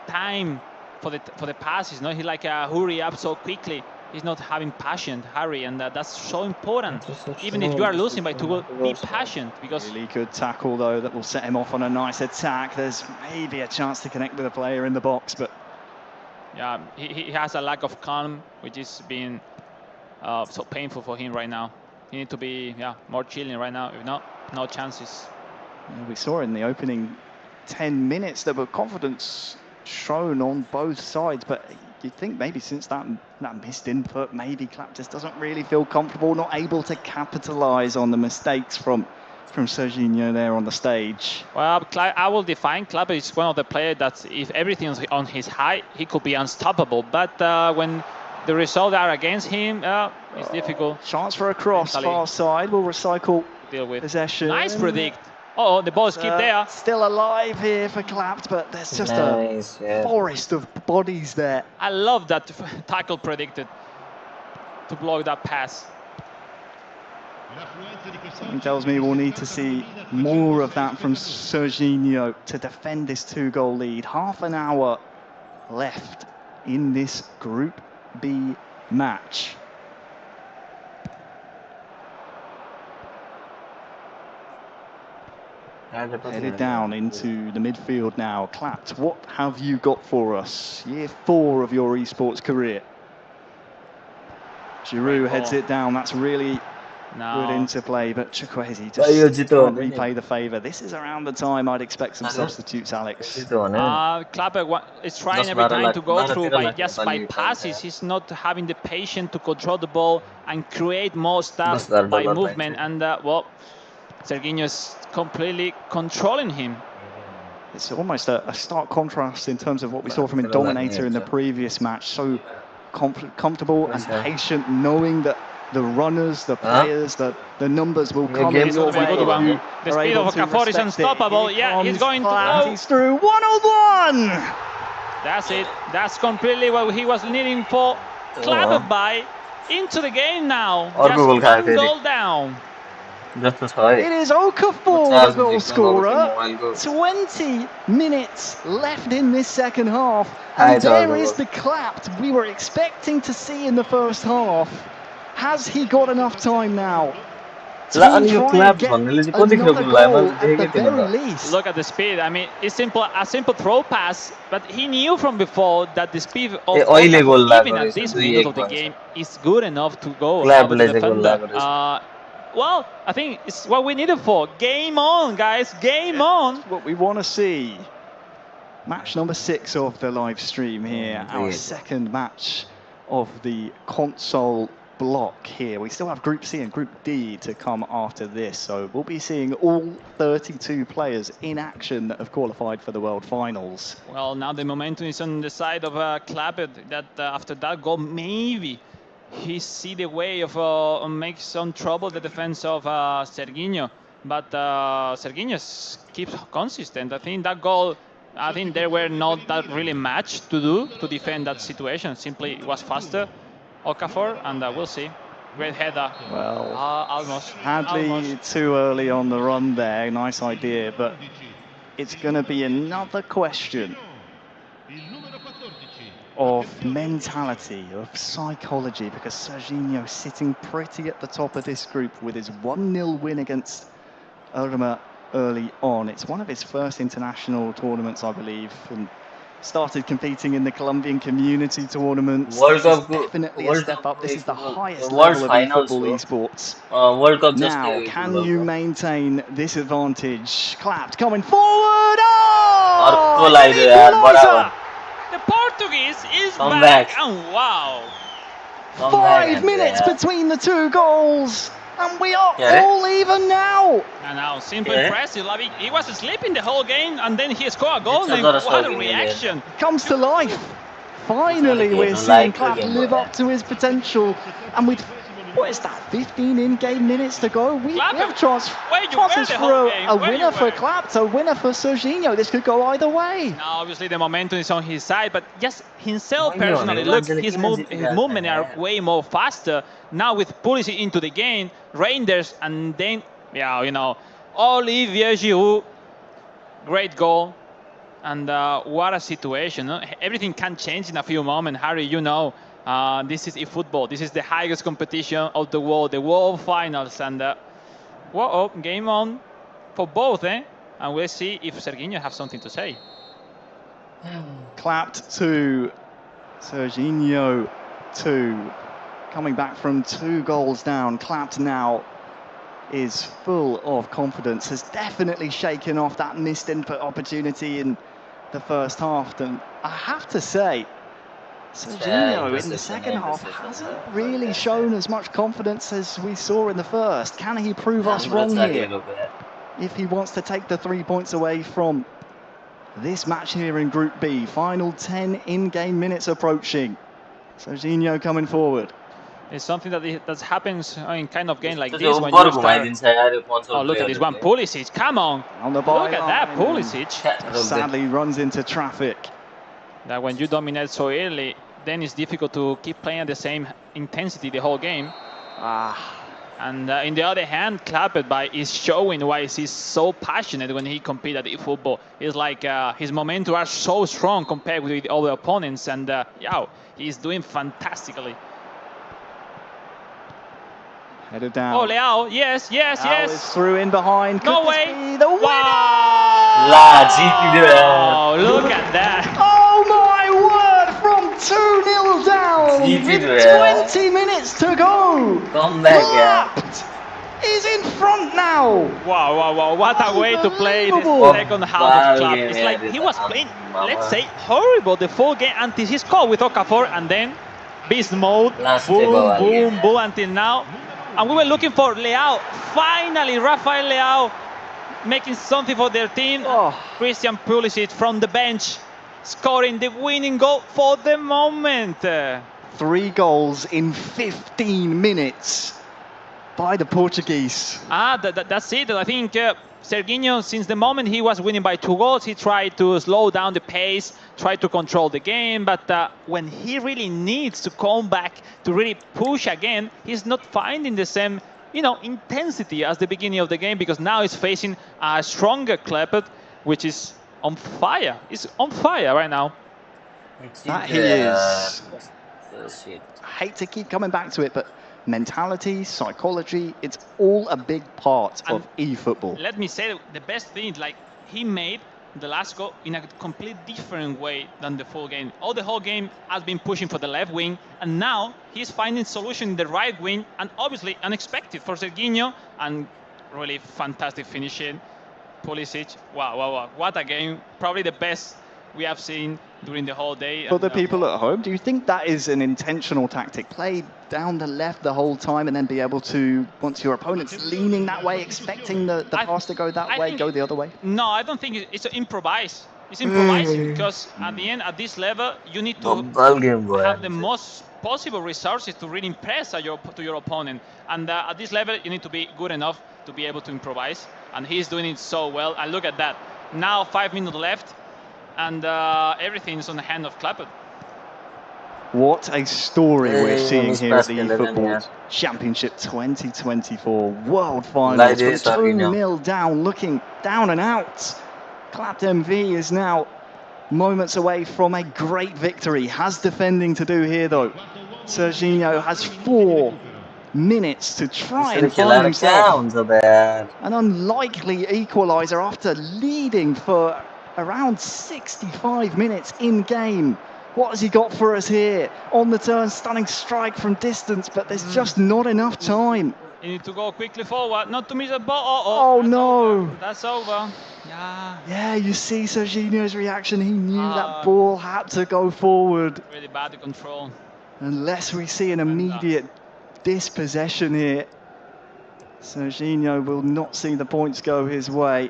time for the passes. No, he like hurry up so quickly. he's not having passion, Harry, and that's so important. Even if you are losing by 2 goals, be patient, because really good tackle though that will set him off on a nice attack. There's maybe a chance to connect with a player in the box, but yeah, he has a lack of calm, which is being so painful for him right now. He needs to be more chilling right now. If not, no chances. We saw in the opening 10 minutes there were confidence shown on both sides, but you'd think maybe since that missed input, maybe Clapp just doesn't really feel comfortable, not able to capitalise on the mistakes from Serginho there on the stage. Well, I will define Clapp is one of the players that if everything is on his high, he could be unstoppable. But when the results are against him, it's difficult. Chance for a cross, far side. We'll recycle possession. Nice predict. Oh, the ball is kept there. Still alive here for Clapped, but there's just a forest of bodies there. I love that tackle predicted to block that pass. Something tells me we'll need to see more of that from Serginho to defend this 2-goal lead. Half an hour left in this Group B match. Headed down into the midfield now. Clapped, what have you got for us? Year 4 of your esports career. Giroud heads it down. That's really good interplay, but Chukwueze just can't repay the favour. This is around the time I'd expect some substitutes, Alex. Clapper is trying every time to go through by passes. He's not having the patience to control the ball and create more stuff by movement. And well, Serginho is completely controlling him. It's almost a stark contrast in terms of what we saw from Dominator in the previous match. So comfortable and patient, knowing that the runners, the players, the numbers will come in your way. The speed of Okafor is unstoppable. Yeah, he's going to go. He's through 1-on-1. That's it. That's completely what he was needing for. Clapped by into the game now. Just 1 goal down. It is Okafor, the goal scorer. 20 minutes left in this second half. And there is the Clapped we were expecting to see in the first half. Has he got enough time now? Look at the speed. I mean, it's a simple throw pass, but he knew from before that the speed of even at this minute of the game is good enough to go over the defender. Well, I think it's what we needed for. Game on, guys. Game on. What we want to see. Match number 6 of the live stream here. Our second match of the console block here. We still have Group C and Group D to come after this, so we'll be seeing all 32 players in action that have qualified for the World Finals. Well, now the momentum is on the side of Clapped. That after that goal, maybe he see the way of make some trouble the defense of Serginho, but Serginho keeps consistent. I think that goal, there were not that really much to do to defend that situation. Simply it was faster. Okafor, and we'll see. Great header. Well, almost. Hadley too early on the run there. Nice idea, but it's going to be another question of mentality, of psychology, because Serginho sitting pretty at the top of this group with his 1-0 win against Irma early on. It's one of his first international tournaments, I believe, and started competing in the Colombian community tournaments. World Cup, definitely a step up. This is the highest level of eFootball esports. World Cup now, can you maintain this advantage? Clapped, coming forward. Oh! The Portuguese is back. And wow. 5 minutes between the 2 goals. And we are all even now. And now, simple impressive. He was sleeping the whole game, and then he scored a goal. And what a reaction! Comes to life. Finally, we're seeing Clapp live up to his potential. And with, what is that, 15 in-game minutes to go? We have chances for a winner for Clapp, a winner for Serginho. This could go either way. Now, obviously, the momentum is on his side, but just himself personally, look, his movement are way more faster. Now with Pulisic into the game, Reinders, and then, Olivier Giroud, great goal. And what a situation. No? Everything can change in a few moments. Harry, you know, this is eFootball. This is the highest competition of the World Finals. And whoa, game on for both, eh? And we'll see if Serginho has something to say. Clapped to Serginho 2. Coming back from 2 goals down. Clapped now is full of confidence. Has definitely shaken off that missed input opportunity in the first half. And I have to say, Serginho in the second half hasn't really shown as much confidence as we saw in the first. Can he prove us wrong here if he wants to take the 3 points away from this match here in Group B? Final 10 in-game minutes approaching. Serginho coming forward. It's something that happens in kind of game like this when you start. Oh, look at this one, Pulisic, come on the look at that, Pulisic. Sadly runs into traffic. That when you dominate so early, then it's difficult to keep playing at the same intensity the whole game. And in the other hand, Clapped is showing why he's so passionate when he competes at eFootball. It's like his momentum are so strong compared with other opponents, and yeah, he's doing fantastically. Headed down. Oh, Leao, yes. Is through in behind. No Could way. This be the winner? Oh, look at that. Oh my word, from 2-0 down with 20 minutes to go. Clapped is in front now. Wow, what a way to play this second half of Clapped. It's like he was playing, let's say, horrible the full game until he scored with Okafor, and then beast mode, boom, until now. And we were looking for Leao. Finally, Rafael Leao making something for their team. Christian Pulisic from the bench scoring the winning goal for the moment. 3 goals in 15 minutes by the Portuguese. That's it. I think Serginho, since the moment he was winning by 2 goals, he tried to slow down the pace, tried to control the game. But when he really needs to come back to really push again, he's not finding the same, intensity as the beginning of the game, because now he's facing a stronger Clapped, which is on fire. He's on fire right now. That he is. I hate to keep coming back to it, but mentality, psychology, it's all a big part of eFootball. Let me say the best thing, like he made the last goal in a complete different way than the full game. All the whole game has been pushing for the left wing, and now he's finding solution in the right wing, and obviously unexpected for Serginho, and really fantastic finishing. Pulisic, wow, what a game. Probably the best we have seen during the whole day. For the people at home, do you think that is an intentional tactic? Play down the left the whole time and then be able to, once your opponent's leaning that way, expecting the pass to go that way, go the other way? No, I don't think it's improvise. It's improvising because at the end, at this level, you need to have the most possible resources to really impress to your opponent. And at this level, you need to be good enough to be able to improvise. And he's doing it so well. And look at that. Now 5 minutes left. And everything is on the hand of Clapped. What a story we're seeing here at the eFootball Championship 2024 World Finals. From 2-0 down, looking down and out. Clapped MV is now moments away from a great victory. Has defending to do here though. Serginho has 4 minutes to try and find himself an unlikely equaliser after leading for around 65 minutes in game. What has he got for us here? On the turn, stunning strike from distance, but there's just not enough time. You need to go quickly forward, not to miss a ball. Oh no! That's over. Yeah, you see Serginho's reaction. He knew that ball had to go forward. Really bad to control. Unless we see an immediate dispossession here, Serginho will not see the points go his way.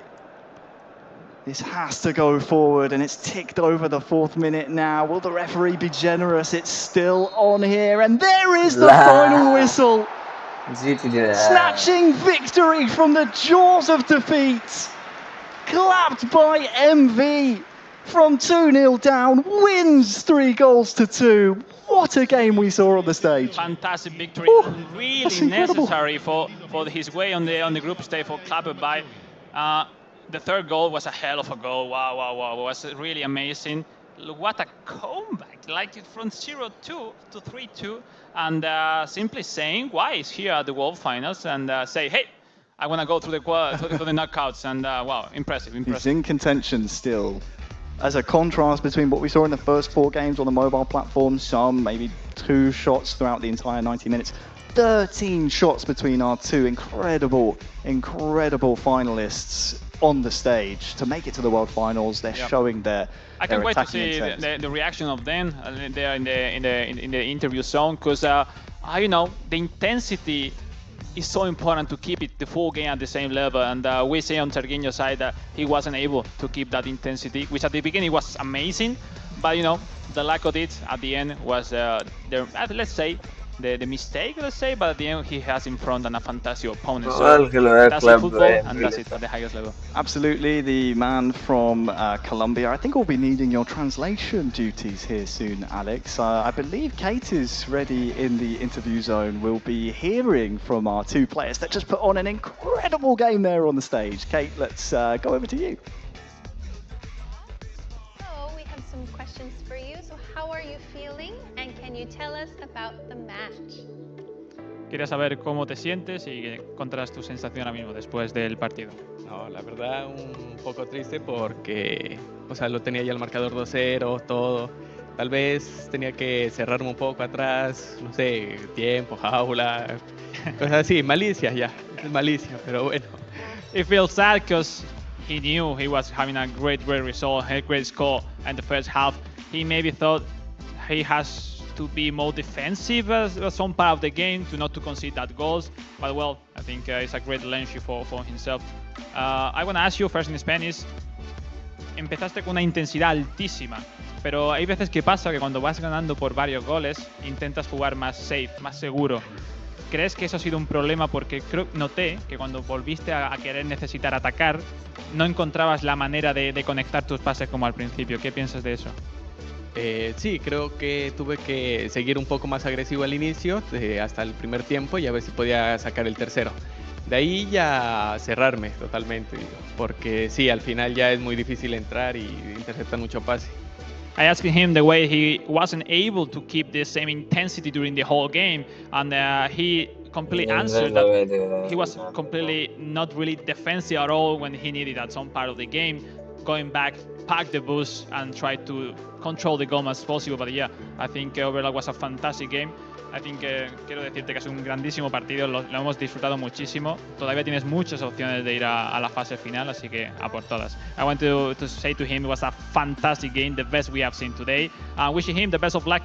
This has to go forward, and it's ticked over the 4th minute now. Will the referee be generous? It's still on here, and there is the final whistle. Snatching victory from the jaws of defeat. Clapped by MV from 2-0 down, wins 3-2. What a game we saw on the stage. Fantastic victory, really necessary for his way on the group stage for Clapped by. the third goal was a hell of a goal. Wow, wow, wow. It was really amazing. Look, what a comeback, like from 0-2 to 3-2, and simply saying why he's here at the World Finals and say, hey, I want to go through the knockouts, and wow, impressive. He's in contention still. As a contrast between what we saw in the first 4 games on the mobile platform, some maybe 2 shots throughout the entire 90 minutes, 13 shots between our 2 incredible finalists on the stage to make it to the World Finals. They're showing their I can't wait to see intent. the reaction of them there in the interview zone, because you know, the intensity is so important to keep it the full game at the same level, and we see on Serginho's side that he wasn't able to keep that intensity, which at the beginning was amazing, but you know, the lack of it at the end was let's say the mistake, but at the end he has in front a fantastic opponent. So that's football, and that's it at the highest level. Absolutely, the man from Colombia. I think we'll be needing your translation duties here soon, Alex. I believe Kate is ready in the interview zone. We'll be hearing from our 2 players that just put on an incredible game there on the stage. Kate, let's go over to you. Some questions for you. So how are you feeling, and can you tell us about the match? Quería saber cómo te sientes y cuántas tu sensación ahora mismo después del partido. No, la verdad un poco triste porque, o sea, lo tenía ya el marcador 2-0, todo. Tal vez tenía que cerrarme un poco atrás, no sé, tiempo, jaula, cosas así, malicia ya, malicia, pero bueno. It feels sad because he knew he was having a great result, a great score in the first half. He maybe thought he has to be more defensive as some part of the game to not to concede that goals. But well, I think it's a great learning for himself. I want to ask you first in Spanish. Empezaste con una intensidad altísima, pero hay veces que pasa que cuando vas ganando por varios goles intentas jugar más safe, más seguro. ¿Crees que eso ha sido un problema? Porque noté que cuando volviste a querer necesitar atacar, no encontrabas la manera de conectar tus pases como al principio. ¿Qué piensas de eso? Sí, creo que tuve que seguir un poco más agresivo al inicio, hasta el primer tiempo, y a ver si podía sacar el tercero. De ahí ya cerrarme totalmente, digo, porque sí, al final ya es muy difícil entrar y interceptan mucho pase. I asked him the way he wasn't able to keep the same intensity during the whole game, and he completely answered that he was completely not really defensive at all when he needed at some part of the game, going back, pack the bus and try to control the game as possible. But yeah, I think overall was a fantastic game. I think quiero decirte que es un grandísimo partido, lo hemos disfrutado muchísimo. Todavía tienes muchas opciones de ir a la fase final, así que a por todas. I want to say to him it was a fantastic game, the best we have seen today. Wishing him the best of luck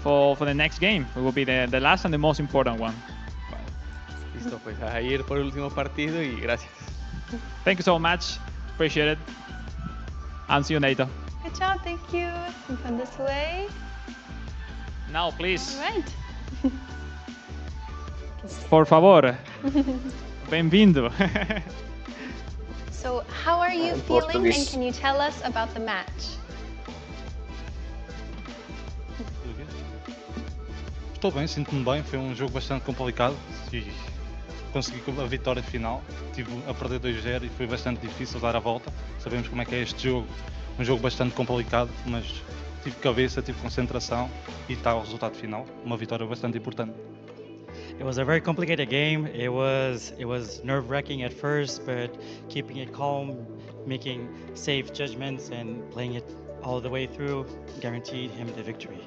for the next game. It will be the last and the most important one. Listo, pues a ir por el último partido y gracias. Thank you so much. Appreciate it. And see you later. Good job, thank you. And come this way. Now, please. All right. Por favor. Bem-vindo. So, how are you feeling, and can you tell us about the match? Estou bem, sinto-me bem. Foi um jogo bastante complicado e consegui a vitória final. Estive a perder 2-0 e foi bastante difícil dar a volta. Sabemos como é que é este jogo, um jogo bastante complicado, mas tive cabeça, tive concentração e está o resultado final, uma vitória bastante importante. It was a very complicated game. It was nerve-wracking at first, but keeping it calm, making safe judgments and playing it all the way through guaranteed him the victory.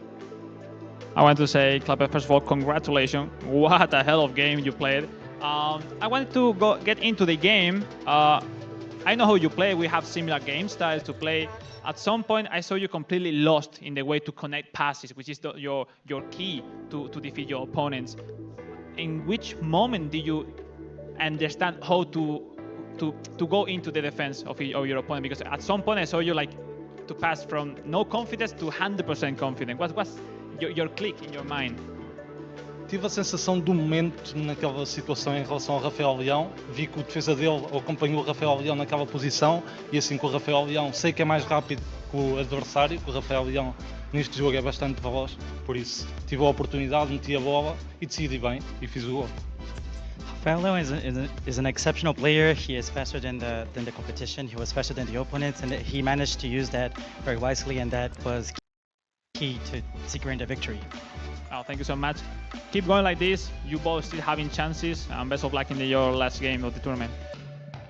I want to say, Clapper, first of all, congratulations. What a hell of game you played. I wanted to get into the game. I know how you play. We have similar game styles to play. At some point, I saw you completely lost in the way to connect passes, which is your key to defeat your opponents. In which moment did you understand how to go into the defense of your opponent? Because at some point, I saw you like to pass from no confidence to 100% confident. What was your click in your mind? Tive a sensação do momento naquela situação em relação ao Rafael Leão. Vi que o defesa dele acompanhou o Rafael Leão naquela posição e assim com o Rafael Leão sei que é mais rápido que o adversário, que o Rafael Leão neste jogo é bastante veloz, por isso tive a oportunidade, meti a bola e decidi bem e fiz o gol. Paolo is an exceptional player. He is faster than the competition. He was faster than the opponents, and he managed to use that very wisely, and that was key to securing the victory. Oh, thank you so much. Keep going like this. You both still having chances. Best of luck in your last game of the tournament.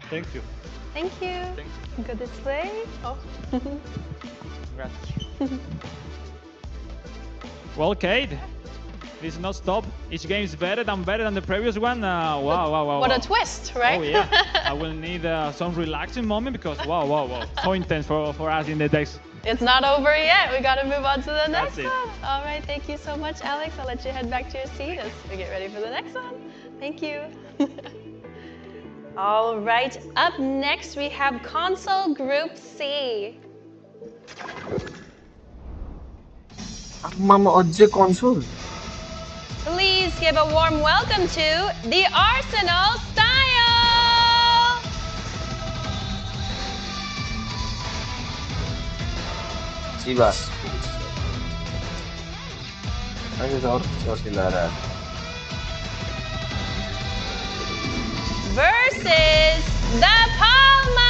Thank you. Thank you. Good display. Oh. Congrats. Well, Kate, this is not stop. Each game is better than the previous one. Wow. What a twist, right? Oh, yeah. I will need some relaxing moment because wow. So intense for us in the decks. It's not over yet. We got to move on to the next one. All right. Thank you so much, Alex. I'll let you head back to your seat as we get ready for the next one. Thank you. All right. Up next, we have Console Group C. Mama odje console. Please give a warm welcome to the Arsenal Style. Chivas. Versus the Palma.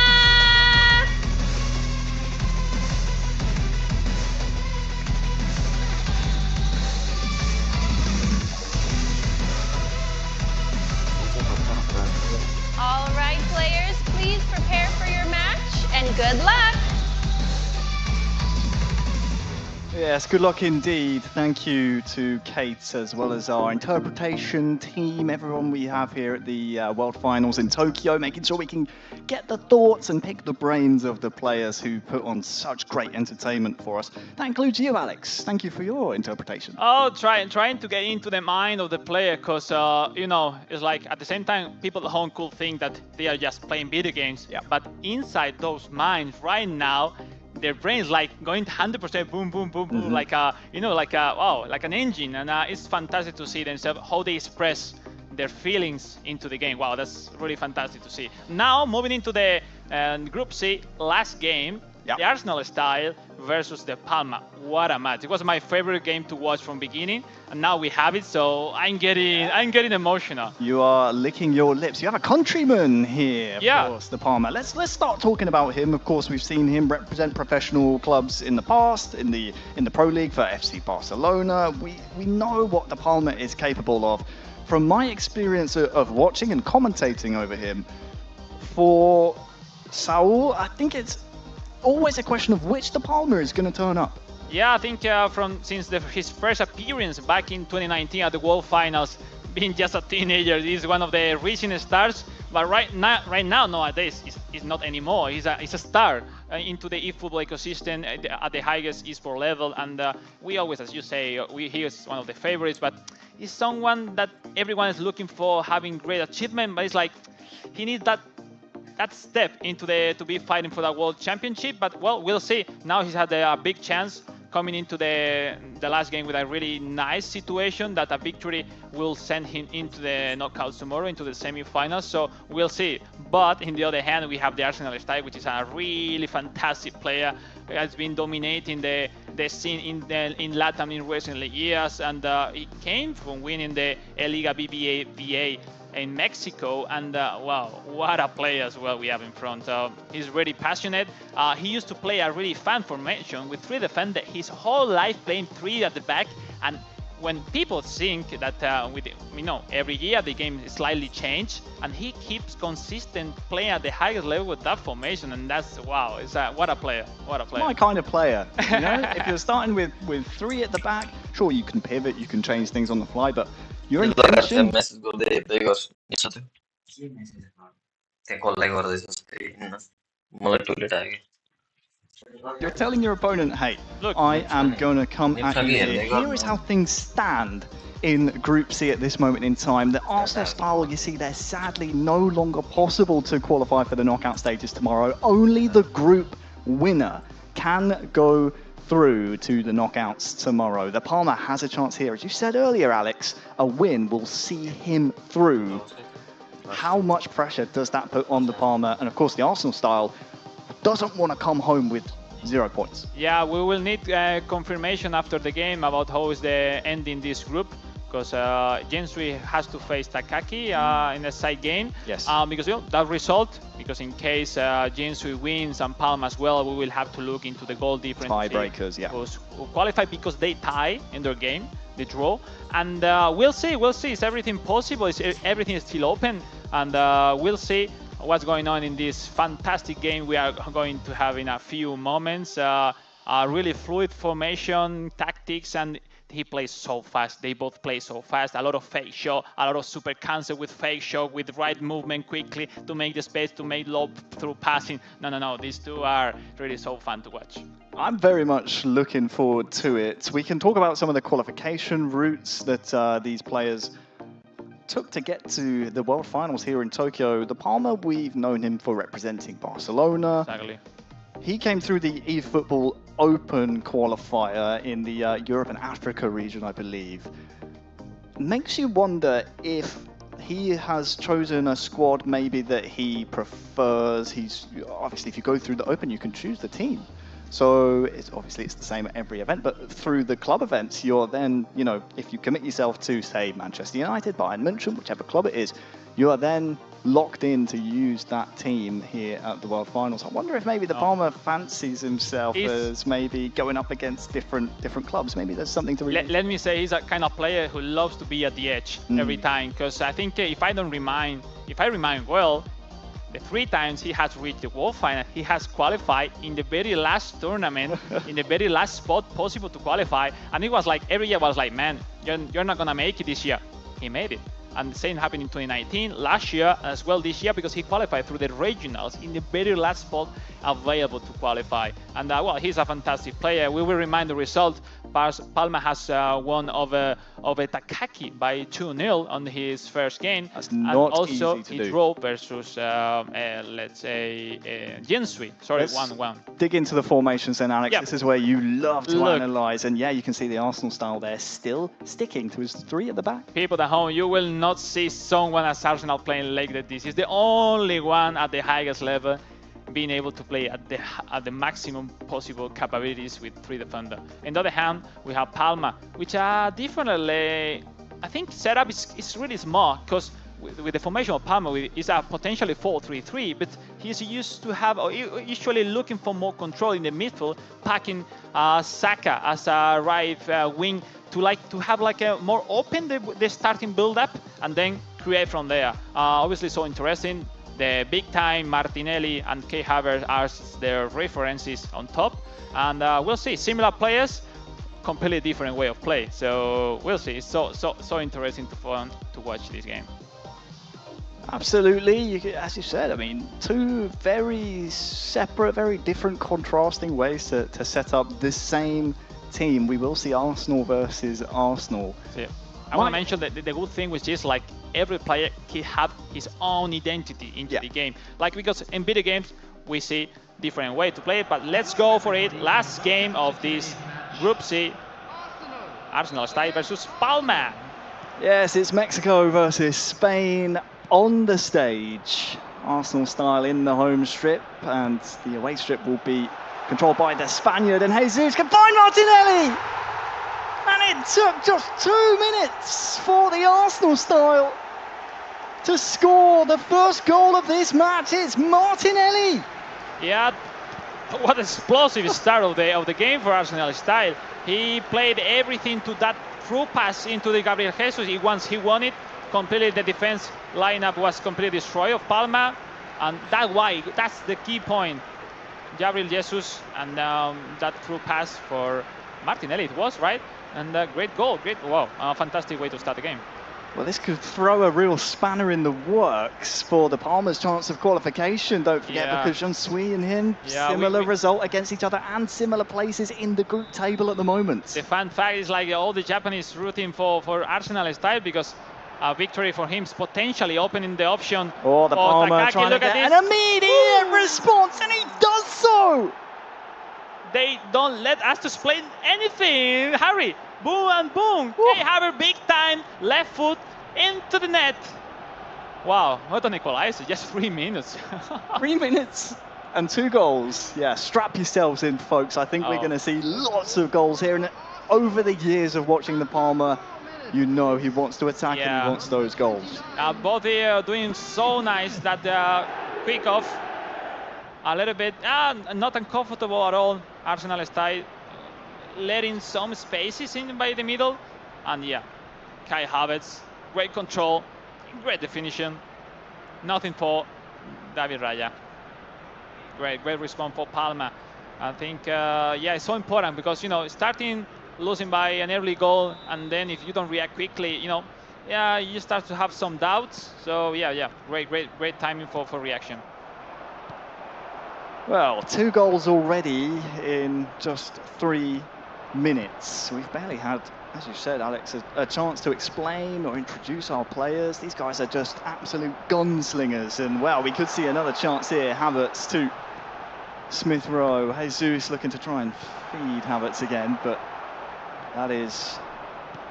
All right, players, please prepare for your match and good luck. Yes, good luck indeed. Thank you to Kate as well as our interpretation team, everyone we have here at the World Finals in Tokyo, making sure we can get the thoughts and pick the brains of the players who put on such great entertainment for us. That includes you, Alex. Thank you for your interpretation. Oh, trying to get into the mind of the player because, it's like at the same time, people at home could think that they are just playing video games. Yeah. But inside those minds right now, their brains like going 100% boom, boom, boom, boom, like an engine, and it's fantastic to see themselves how they express their feelings into the game. Wow, that's really fantastic to see. Now moving into the Group C last game, the Arsenal Style versus the Palma. What a match! It was my favorite game to watch from beginning, and now we have it. So I'm getting emotional. You are licking your lips. You have a countryman here, of course, the Palma. Let's start talking about him. Of course, we've seen him represent professional clubs in the past, in the Pro League for FC Barcelona. We know what the Palma is capable of. From my experience of watching and commentating over him, for Saul, I think it's always a question of which De Palma is going to turn up. Yeah, I think since his first appearance back in 2019 at the World Finals, being just a teenager, he's one of the rising stars. But right now, nowadays, he's not anymore. He's a star into the eFootball ecosystem at the highest esport level. And we always, as you say, he is one of the favorites. But he's someone that everyone is looking for, having great achievement. But it's like he needs that step into to be fighting for that World Championship. But well, we'll see. Now he's had a big chance coming into the last game with a really nice situation that a victory will send him into the knockouts tomorrow, into the semi-finals. So we'll see. But on the other hand, we have the Arsenal Style, which is a really fantastic player. He has been dominating the scene in Latam in recent years, and he came from winning the Liga BBVA in Mexico, and wow, what a player as well we have in front. He's really passionate. He used to play a really fan formation with 3 defenders his whole life, playing 3 at the back. And when people think that every year the game is slightly changed, and he keeps consistent playing at the highest level with that formation, and that's wow. It's what a player! What a player! My kind of player. You know, if you're starting with 3 at the back, sure you can pivot, you can change things on the fly, but your intention. You're telling your opponent, hey, look, I am going to come at you here. Here is how things stand in Group C at this moment in time. The Arsenal Style, you see, they're sadly no longer possible to qualify for the knockout stages tomorrow. Only the group winner can go through to the knockouts tomorrow. The Palma has a chance here. As you said earlier, Alex, a win will see him through. How much pressure does that put on the Palma? And of course, the Arsenal Style doesn't want to come home with 0 points. Yeah, we will need confirmation after the game about how is the ending this group, because Jensui has to face Takaki in a side game. Yes. Because that result, because in case Jensui wins and Palma as well, we will have to look into the goal difference. Tiebreakers, yeah. Who qualify because they tie in their game, they draw, and we'll see. Is everything possible? Everything is still open, and we'll see what's going on in this fantastic game we are going to have in a few moments. Really fluid formation, tactics, and he plays so fast. They both play so fast. A lot of fake shot, a lot of super cancel with fake shot, with right movement quickly to make the space, to make lob through passing. No. These two are really so fun to watch. I'm very much looking forward to it. We can talk about some of the qualification routes that these players took to get to the World Finals here in Tokyo. De Palma, we've known him for representing Barcelona. Exactly. He came through the eFootball Open qualifier in the Europe and Africa region, I believe. Makes you wonder if he has chosen a squad maybe that he prefers. Obviously, if you go through the Open, you can choose the team. So obviously it's the same at every event, but through the club events, you're then, if you commit yourself to, say, Manchester United, Bayern München, whichever club it is, you are then locked in to use that team here at the World Finals. I wonder if maybe De Palma fancies himself as maybe going up against different clubs. Maybe there's something to read. Let me say he's a kind of player who loves to be at the edge every time, because I think if I remind well, the 3 times he has reached the World Final, he has qualified in the very last tournament, in the very last spot possible to qualify. And it was like, every year was like, man, you're not going to make it this year. He made it. And the same happened in 2019, last year as well this year, because he qualified through the regionals in the very last spot available to qualify. And well, he's a fantastic player. We will remind the result. Palma has won over Takaki by 2-0 on his first game. That's and not also easy to he do. drew versus, let's say, Jensui. Sorry, 1-1. Dig into the formations then, Alex. Yep. This is where you love to Look. analyse. And yeah, you can see the Arsenal style there, still sticking to his 3 at the back. People at home, you will not see someone as Arsenal playing like that. This is the only one at the highest level being able to play at the maximum possible capabilities with 3 defenders. On the other hand, we have Palma, which are differently. I think setup is really small, because with the formation of Palma, it's a potentially 4-3-3, but he's used to have, usually looking for more control in the midfield, packing Saka as a right wing to have like a more open the starting build-up and then create from there. Obviously, so interesting. The big-time Martinelli and Kai Havertz are their references on top, and we'll see similar players, completely different way of play. So we'll see. It's so interesting to watch this game. Absolutely, as you said, I mean, 2 very separate, very different, contrasting ways to set up the same team. We will see Arsenal versus Arsenal. Yeah. I want to mention that the good thing, which is like every player can have his own identity into the game. Like, because in video games we see different way to play it, but let's go for it. Last game of this Group C, Arsenal style versus Palma. Yes, it's Mexico versus Spain on the stage. Arsenal style in the home strip, and the away strip will be controlled by the Spaniard, and Jesus can find Martinelli! And it took just 2 minutes for the Arsenal style to score the first goal of this match. It's Martinelli! Yeah, what an explosive start of the game for Arsenal style. He played everything to that through pass into the Gabriel Jesus. Once he won it, completely the defense lineup was completely destroyed of Palma, and that's the key point. Gabriel Jesus and that through pass for Martinelli, it was, right? And great goal, fantastic way to start the game. Well, this could throw a real spanner in the works for the Palmer's chance of qualification, don't forget, because Jensui and him, similar result against each other and similar places in the group table at the moment. The fun fact is like all the Japanese rooting for Arsenal style, because a victory for him is potentially opening the option. Oh, the Palmer Takaki. trying to get an immediate response, and he does so! They don't let us to explain anything. Hurry! Boom and boom! They have a big time left foot into the net. Wow, what an equalizer! Just 3 minutes. 3 minutes and 2 goals. Yeah, strap yourselves in, folks. I think we're going to see lots of goals here. And over the years of watching the Palmer, you know he wants to attack and he wants those goals. Both here doing so nice that quick off. A little bit, not uncomfortable at all. Arsenal style letting some spaces in by the middle. And yeah, Kai Havertz, great control, great definition. Nothing for David Raya. Great response for Palma. I think, it's so important because, starting losing by an early goal, and then if you don't react quickly, you start to have some doubts. So great timing for reaction. Well, 2 goals already in just 3 minutes. We've barely had, as you said, Alex, a chance to explain or introduce our players. These guys are just absolute gunslingers. And, well, we could see another chance here. Havertz to Smith Rowe. Jesus looking to try and feed Havertz again, but that is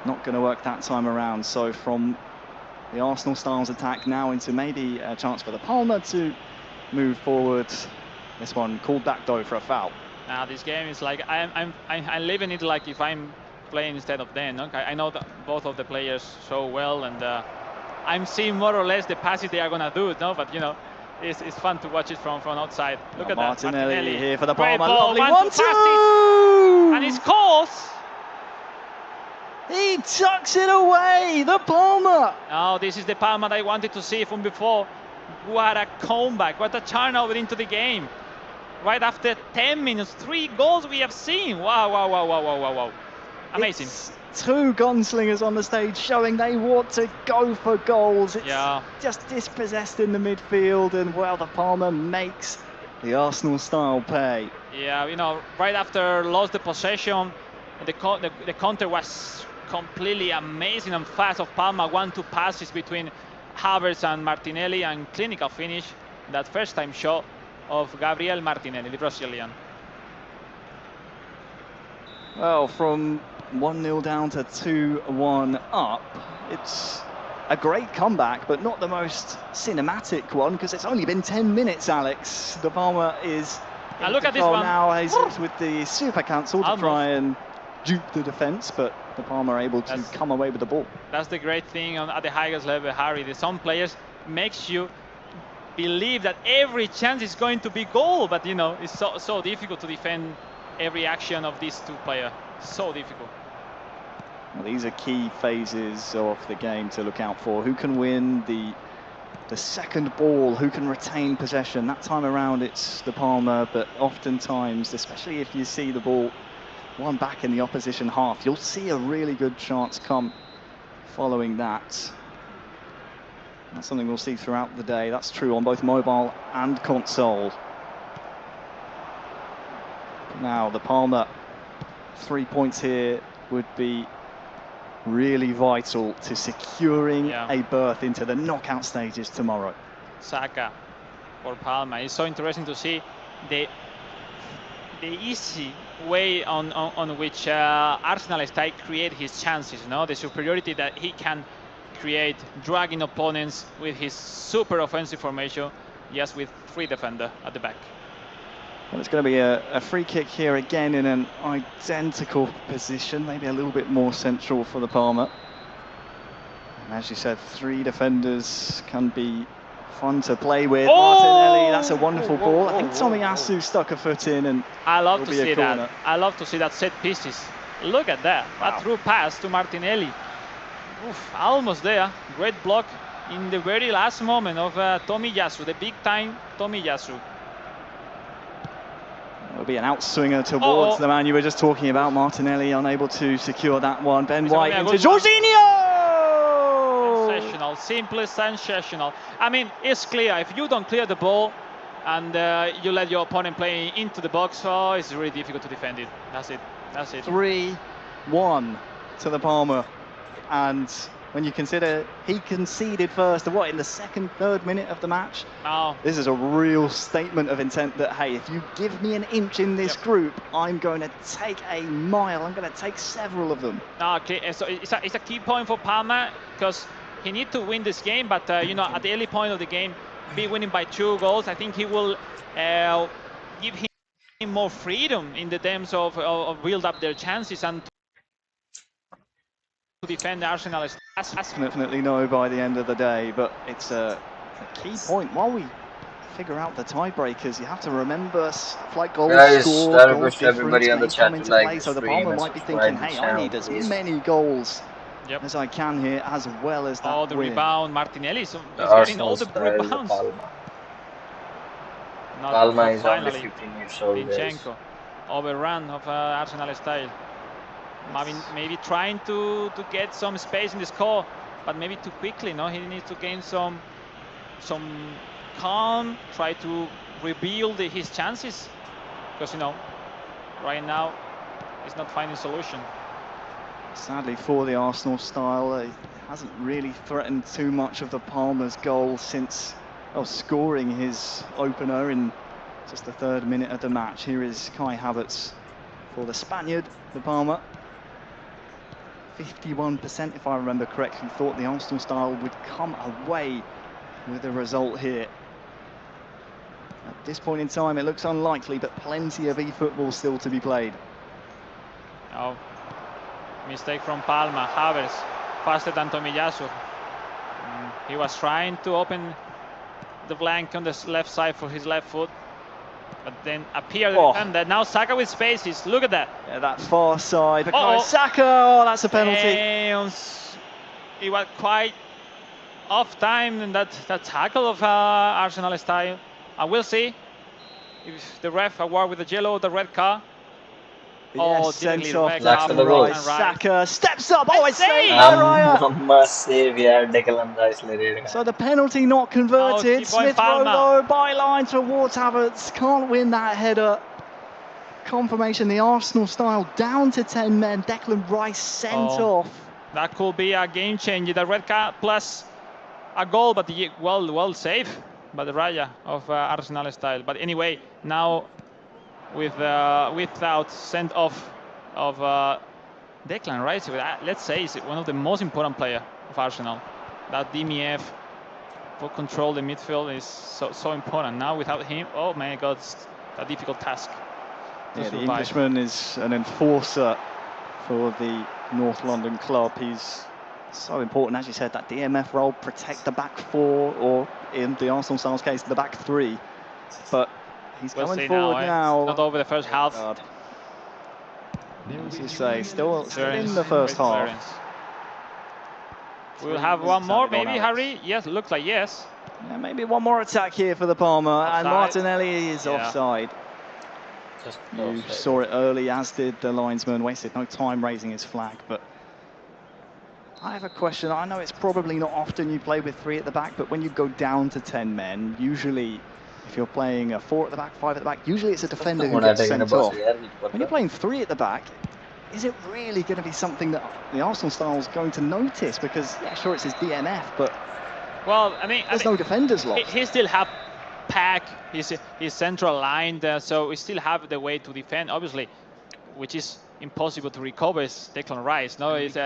not going to work that time around. So from the Arsenal Styles attack now into maybe a chance for the Palma to move forward. This one called back though for a foul. Now this game is like I'm living it like if I'm playing instead of them. Okay? I know that both of the players so well, and I'm seeing more or less the passes they are gonna do. No, but it's fun to watch it from outside. Look at that, Martinelli here for the Palma. Lovely 1-2, and he scores. He tucks it away. The Palma. Now this is the Palma that I wanted to see from before. What a comeback! What a turnover into the game. Right after 10 minutes, 3 goals we have seen. Wow. Amazing. It's 2 gunslingers on the stage showing they want to go for goals. It's just dispossessed in the midfield, and well, the Palma makes the Arsenal style pay. Yeah, right after lost the possession, the counter was completely amazing and fast of Palma. 1-2 passes between Havertz and Martinelli, and clinical finish. That first time shot of Gabriel Martinelli, the Brazilian. Well, from 1-0 down to 2-1 up, it's a great comeback, but not the most cinematic one because it's only been 10 minutes, Alex. The Palma is in look at this one now. Jesus with the super cancel to try and dupe the defence, but the Palma are able to come away with the ball. That's the great thing at the highest level, Harry. Some players makes you believe that every chance is going to be goal, but it's so difficult to defend every action of these 2 players. So difficult. Well, these are key phases of the game to look out for. Who can win the second ball? Who can retain possession? That time around it's the Palma, but oftentimes, especially if you see the ball one back in the opposition half, you'll see a really good chance come following that. That's something we'll see throughout the day. That's true on both mobile and console. Now the Palma, 3 points here would be really vital to securing a berth into the knockout stages tomorrow. Saka for Palma. It's so interesting to see the easy way on which Arsenal style create his chances. The superiority that he can create, dragging opponents with his super offensive formation, just with 3 defenders at the back. Well, it's going to be a free kick here again in an identical position, maybe a little bit more central for the Palma. And as you said, 3 defenders can be fun to play with. Martinelli, that's a wonderful ball. I think Tomiyasu stuck a foot in, and I love to see that. I love to see that set pieces. Look at that. That through pass to Martinelli. Oof, almost there. Great block in the very last moment of Tomiyasu, the big time Tomiyasu. It'll be an outswinger towards the man you were just talking about. Martinelli unable to secure that one. Ben White into Jorginho! Sensational, simply sensational. I mean, it's clear. If you don't clear the ball and you let your opponent play into the box, it's really difficult to defend it. That's it. 3-1 to the Palma. And when you consider he conceded first, in the second, third minute of the match, this is a real statement of intent that, hey, if you give me an inch in this group, I'm going to take a mile. I'm going to take several of them. Okay, so it's a key point for Palma because he needs to win this game, but at the early point of the game, be winning by 2 goals. I think he will give him more freedom in the terms of build up their chances and defend Arsenal. Definitely know by the end of the day, but it's a key point. While we figure out the tiebreakers, you have to remember stuff like goals Guys, scored, I goal request difference everybody on the may chat come to into like play. the So the stream Palmer and might be thinking, subscribe the hey, I channel, need as please. many goals Yep. as I can here, as well as that Oh, the win. rebound, Martinelli. So The he's getting Arsenal all the style, the rebounds. Palma. Not Palma is only finally, 15 years old, guys. Zinchenko. Overrun of Arsenal style. Maybe trying to get some space in the score, but maybe too quickly. No, he needs to gain some calm. Try to rebuild his chances, because right now he's not finding solution. Sadly for the Arsenal style, he hasn't really threatened too much of the Palmer's goal since scoring his opener in just the 3rd minute of the match. Here is Kai Havertz for the Spaniard, the Palmer. 51%, if I remember correctly, thought the Arsenal style would come away with a result here. At this point in time, it looks unlikely, but plenty of eFootball still to be played. Oh, mistake from Palma. Havertz, faster than Tomiyasu. He was trying to open the blank on the left side for his left foot, but then appeared the defender. Now Saka with spaces. Look at that. Yeah, that far side. Saka, oh, that's a penalty. He was quite off time in that tackle of Arsenal style. And we'll see if the ref award with the yellow or the red card. Yes, sent off right. Saka steps up. Oh, it's saved. Save, yeah, Declan Rice. So the penalty not converted. Smith Rowe though, byline towards Havertz. Can't win that header. Confirmation, the Arsenal style down to 10 men. Declan Rice sent off. That could be a game changer. The red card plus a goal, but well saved by the Raya of Arsenal style. But anyway, now without send off of Declan Rice, let's say is one of the most important players of Arsenal. That DMF for control the midfield is so important. Now without him, oh my God, it's a difficult task. Yeah, the Englishman is an enforcer for the North London club. He's so important, as you said, that DMF role, protect the back four, or in the Arsenal style's case, the back three. But he's coming forward now. Not over the first half. As you say, still in the first half. We'll have one more, maybe, Harry? Yes, looks like yes. Yeah, maybe one more attack here for the Palmer, and Martinelli is offside. You saw it early, as did the linesman. Wasted no time raising his flag, but I have a question. I know it's probably not often you play with 3 at the back, but when you go down to 10 men, usually if you're playing a 4 at the back, 5 at the back, usually it's a defender who gets sent off. When you're playing 3 at the back, is it really going to be something that the Arsenal style is going to notice? Because, yeah, sure, it's his DNF, but there's no defenders lost. He still have pack his central line there, so we still have the way to defend, obviously, which is impossible to recover. Is Declan Rice? No, his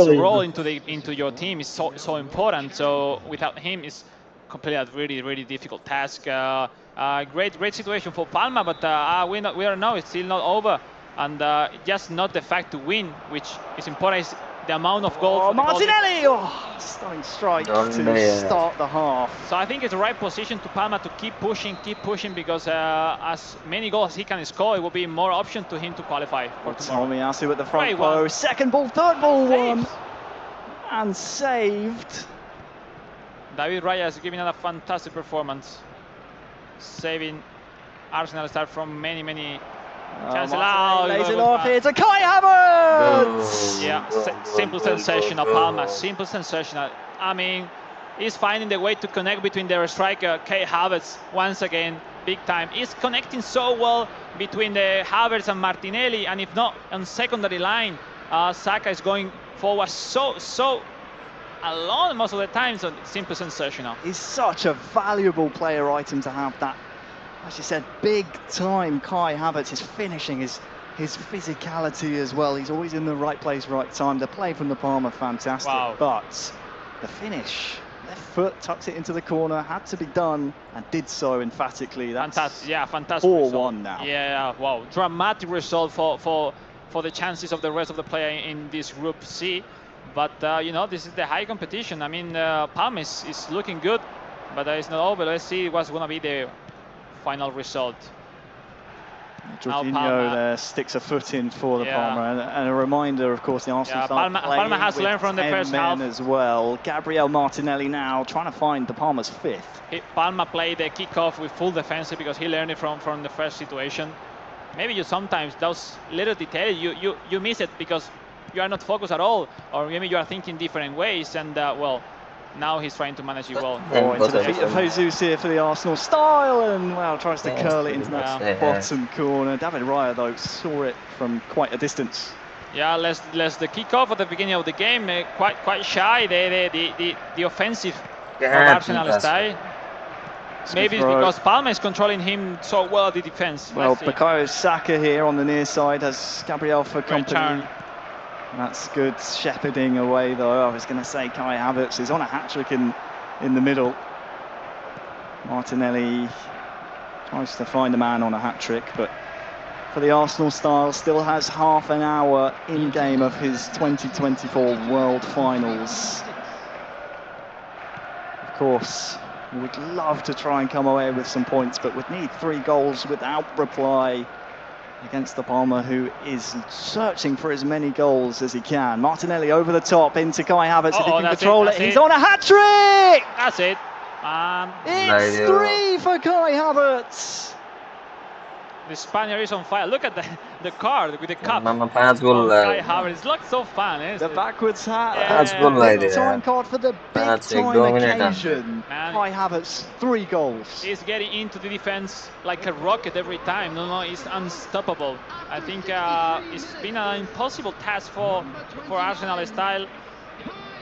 role into your team is so important. So without him, it's completely a really difficult task. Great situation for Palma, but we are now. It's still not over, and just not the fact to win, which is important. Is the amount of goals. Martinelli! Stunning strike to start the half. So I think it's the right position to Palma to keep pushing, because as many goals as he can score, it will be more option to him to qualify for tomorrow. Tomiyasu at the front post. Second ball, third ball, won. And saved. David Raya is giving a fantastic performance. Saving Arsenal start from many chances. Lays it off here to Kai Havertz! Yeah, simple sensational, Palma. Simple sensational. I mean, he's finding the way to connect between their striker, Kai Havertz, once again, big time. He's connecting so well between the Havertz and Martinelli, and if not on secondary line, Saka is going forward so alone most of the time, so simple sensational. He's such a valuable player item to have. That, as you said, big time Kai Havertz, his finishing, his physicality as well. He's always in the right place, right time. The play from the Palmer, fantastic. Wow. But the finish, left foot, tucks it into the corner, had to be done, and did so emphatically. That's fantastic. Yeah, fantastic. 4-1 now. Yeah, wow. Dramatic result for for the chances of the rest of the player in this Group C. But you know, this is the high competition. I mean, Palma is looking good, but it's not over. Let's see what's going to be the final result. Jorginho there sticks a foot in for the Palma, and a reminder, of course, the Arsenal Palma has learned from the first half as well. Gabriel Martinelli now trying to find the Palma's fifth. Palma played the kickoff with full defensive because he learned it from the first situation. Maybe you sometimes those little details you miss it because you are not focused at all, or maybe you are thinking different ways, and well, now he's trying to manage it well. Into the feet of Jesus here for the Arsenal style, and well, tries to curl it into that bottom corner. David Raya though saw it from quite a distance. Yeah, less the kickoff at the beginning of the game, quite shy. The offensive of Arsenal style. Maybe it's because Palma is controlling him so well at the defense. Well, Bukayo Saka here on the near side has Gabriel for company. That's good shepherding away though. I was going to say Kai Havertz is on a hat-trick in the middle. Martinelli tries to find a man on a hat-trick, but for the Arsenal style still has half an hour in game of his 2024 World Finals. Of course, would love to try and come away with some points, but would need 3 goals without reply against the Palma, who is searching for as many goals as he can. Martinelli over the top into Kai Havertz. If he can control it, he's on a hat-trick! That's it. It's 3 for Kai Havertz. The Spaniard is on fire. Look at the card with the cup. Kai Havertz. It looks so fun. The backwards hat. Yeah. Time card for the big time occasion. Kai Havertz, 3 goals. He's getting into the defense like a rocket every time. No, he's unstoppable. I think it's been an impossible task for Arsenal style.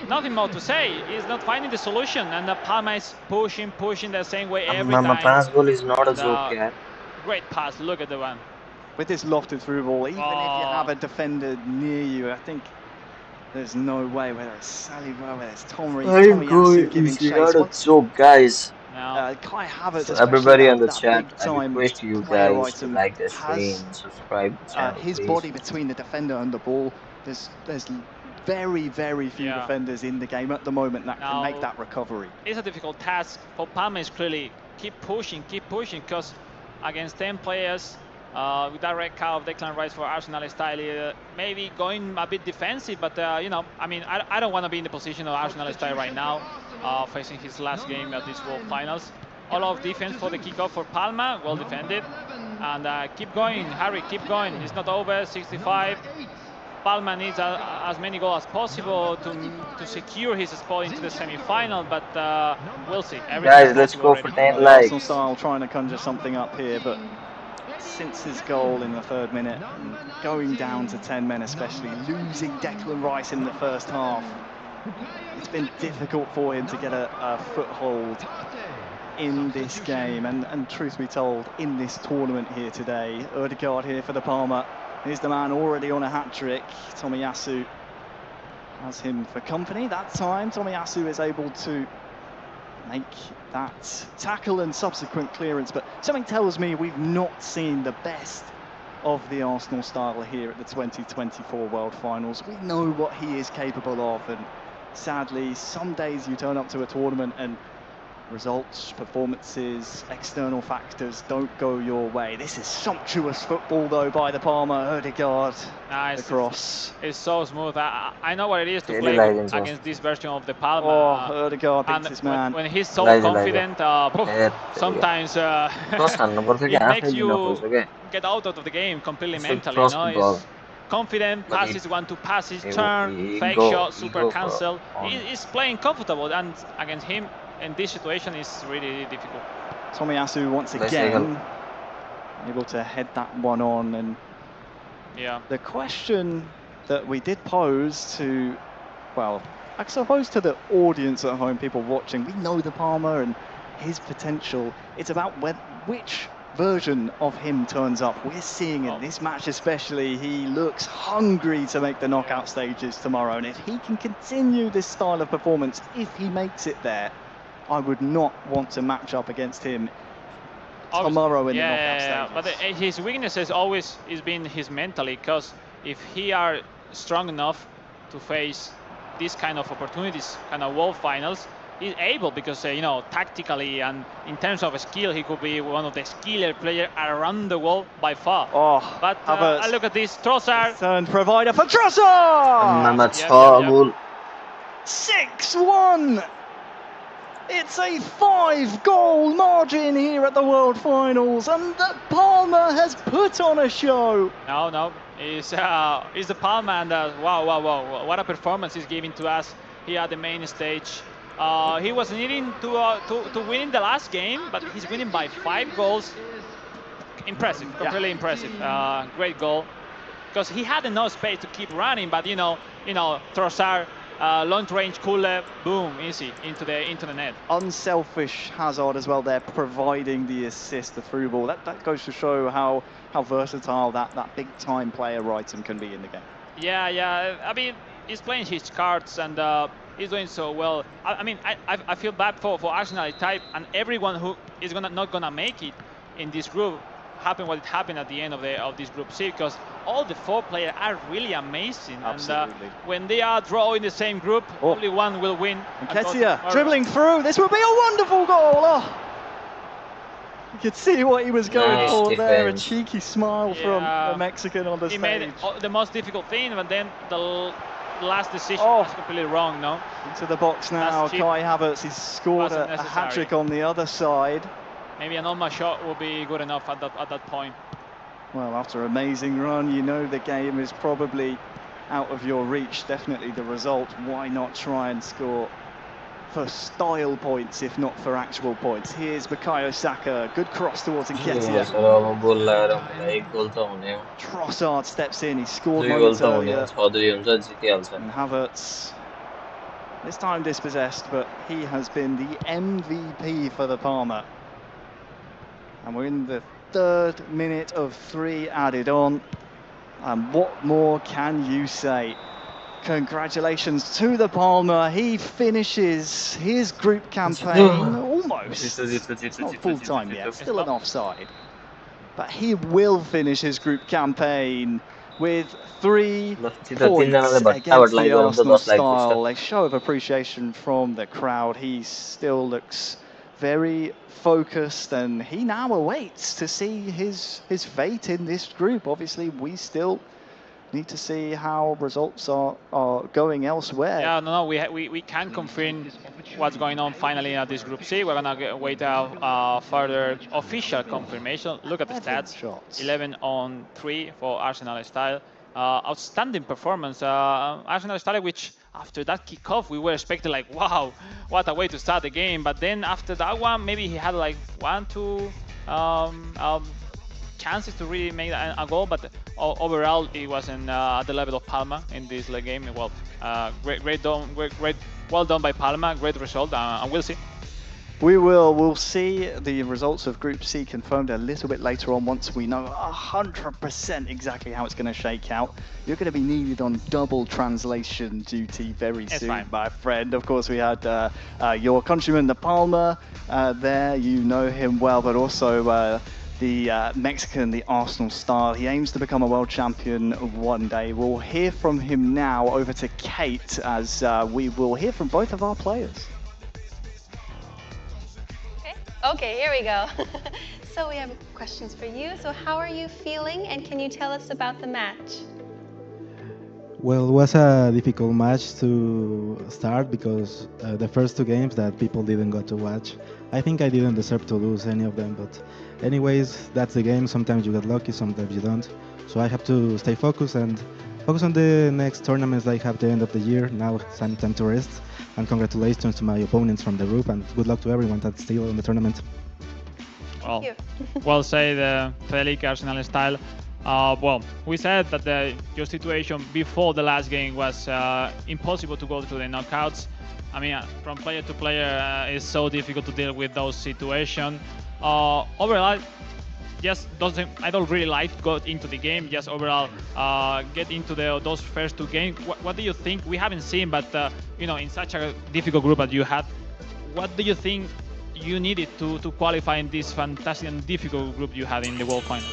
Nothing more to say. He's not finding the solution, and the Palma is pushing the same way every time. Pass goal is not a joke, yeah. Great pass, look at the one. With this lofted through ball, even if you have a defender near you, I think there's no way, whether it's Saliba, whether it's Tomiyasu giving chase. Not a joke, guys. Kai Havertz, so everybody on the chat, I request you guys to like the stream, subscribe to the channel, his body between the defender and the ball. There's very few defenders in the game at the moment that can make that recovery. It's a difficult task for Palma. Is clearly keep pushing, because against 10 players with that red card of Declan Rice for Arsenal style, maybe going a bit defensive, but you know, I mean, I don't want to be in the position of Arsenal style right now, facing his last game at these World Finals. All of defense for the kickoff for Palma, well defended, and keep going, Harry, keep going. It's not over. 65. Palma needs as many goals as possible to secure his spot into the semi-final, but we'll see. Guys, let's go for 10 likes. Arsenal style trying to conjure something up here, but since his goal in the 3rd minute, going down to 10 men especially, losing Declan Rice in the first half, it's been difficult for him to get a foothold in this game, and truth be told, in this tournament here today. Ødegaard here for the Palma. Here's the man already on a hat-trick. Tomiyasu has him for company that time. Tomiyasu is able to make that tackle and subsequent clearance, but something tells me we've not seen the best of the Arsenal style here at the 2024 World Finals. We know what he is capable of, and sadly, some days you turn up to a tournament and results, performances, external factors don't go your way. This is sumptuous football though by the Palma. Ødegaard across. It's so smooth. I know what it is to play against this version of the Palma. Ødegaard beats his man. When he's so confident, sometimes it makes you get out of the game completely mentally. You know? He's confident, passes, 1-2 passes, turn, fake shot, super cancel. He's playing comfortable, and against him in this situation is really difficult. Tomiyasu once again able to head that one on, and the question that we did pose to, well, I suppose to the audience at home, people watching, we know the Palma and his potential. It's about which version of him turns up. We're seeing in this match especially, he looks hungry to make the knockout stages tomorrow, and if he can continue this style of performance, if he makes it there, I would not want to match up against him tomorrow in the knockout stages. But his weakness has always been his mentally, because if he are strong enough to face these kind of opportunities, kind of world finals, he's able, because you know, tactically and in terms of skill, he could be one of the skilled players around the world by far. Oh, but look at this, Trossard. Turn provider for Trossard! 6-1! It's a 5-goal margin here at the World Finals, and the Palma has put on a show. No, it's the Palma, and wow, what a performance he's giving to us here at the main stage. He was needing to win in the last game, but he's winning by 5 goals. Impressive, completely impressive. Great goal, because he had enough space to keep running, but you know, Trossard, long range cooler, boom, easy into the net. Unselfish Hazard as well there, providing the assist, the through ball. That goes to show how versatile that big time player Wrighton can be in the game. Yeah. I mean, he's playing his cards, and he's doing so well. I feel bad for Arsenal type and everyone who is not gonna make it in this group. Happen what it happened at the end of this group C, because all the 4 players are really amazing. Absolutely. And when they are draw in the same group, only one will win. Nketiah dribbling through. This would be a wonderful goal. Oh. You could see what he was going for there. A cheeky smile from the Mexican on the stage. He made the most difficult thing, but then the last decision was completely wrong. No. Into the box now. Kai Havertz. He's scored a hat-trick on the other side. Maybe a normal shot will be good enough at that point. Well, after an amazing run, you know the game is probably out of your reach. Definitely the result. Why not try and score for style points, if not for actual points? Here's Bukayo Saka. Good cross towards Nketiah. Trossard steps in. He scored moments earlier. And Havertz, this time dispossessed, but he has been the MVP for the Palma. And we're in the 3rd minute of 3 added on. And what more can you say? Congratulations to the Palma. He finishes his group campaign almost. Not full time yet, still an offside. But he will finish his group campaign with 3 points against the Arsenal style. A show of appreciation from the crowd. He still looks very focused, and he now awaits to see his fate in this group. Obviously, we still need to see how results are going elsewhere. Yeah, no, we can confirm what's going on finally at this Group C. We're gonna wait out further official confirmation. Look at the stats: 11 on 3 for Arsenal style. Outstanding performance, Arsenal style, which after that kickoff we were expecting like, wow, what a way to start the game. But then after that one, maybe he had like 1-2 chances to really make a goal, but overall it wasn't at the level of Palma in this game. Well, well done by Palma, great result, and we'll see. We'll see the results of Group C confirmed a little bit later on once we know 100% exactly how it's going to shake out. You're going to be needed on double translation duty very soon, my friend. Of course, we had your countryman, the Palma, there. You know him well, but also the Mexican, the Arsenal star. He aims to become a world champion one day. We'll hear from him now. Over to Kate, as we will hear from both of our players. Okay, here we go. So we have questions for you. So how are you feeling, and can you tell us about the match? Well, it was a difficult match to start because the first 2 games that people didn't go to watch, I think I didn't deserve to lose any of them, but anyways, that's the game. Sometimes you get lucky, sometimes you don't. So I have to stay focused and focus on the next tournaments that I have at the end of the year. Now it's time to rest. And congratulations to my opponents from the group, and good luck to everyone that's still in the tournament. Well, well said, Felic, Arsenal style. Well, we said that your situation before the last game was impossible to go through the knockouts. I mean, from player to player, it's so difficult to deal with those situations. Overall, I don't really like to go into the game. Just overall, get into those first 2 games. What do you think? We haven't seen, but you know, in such a difficult group that you had, what do you think you needed to qualify in this fantastic and difficult group you had in the World Final?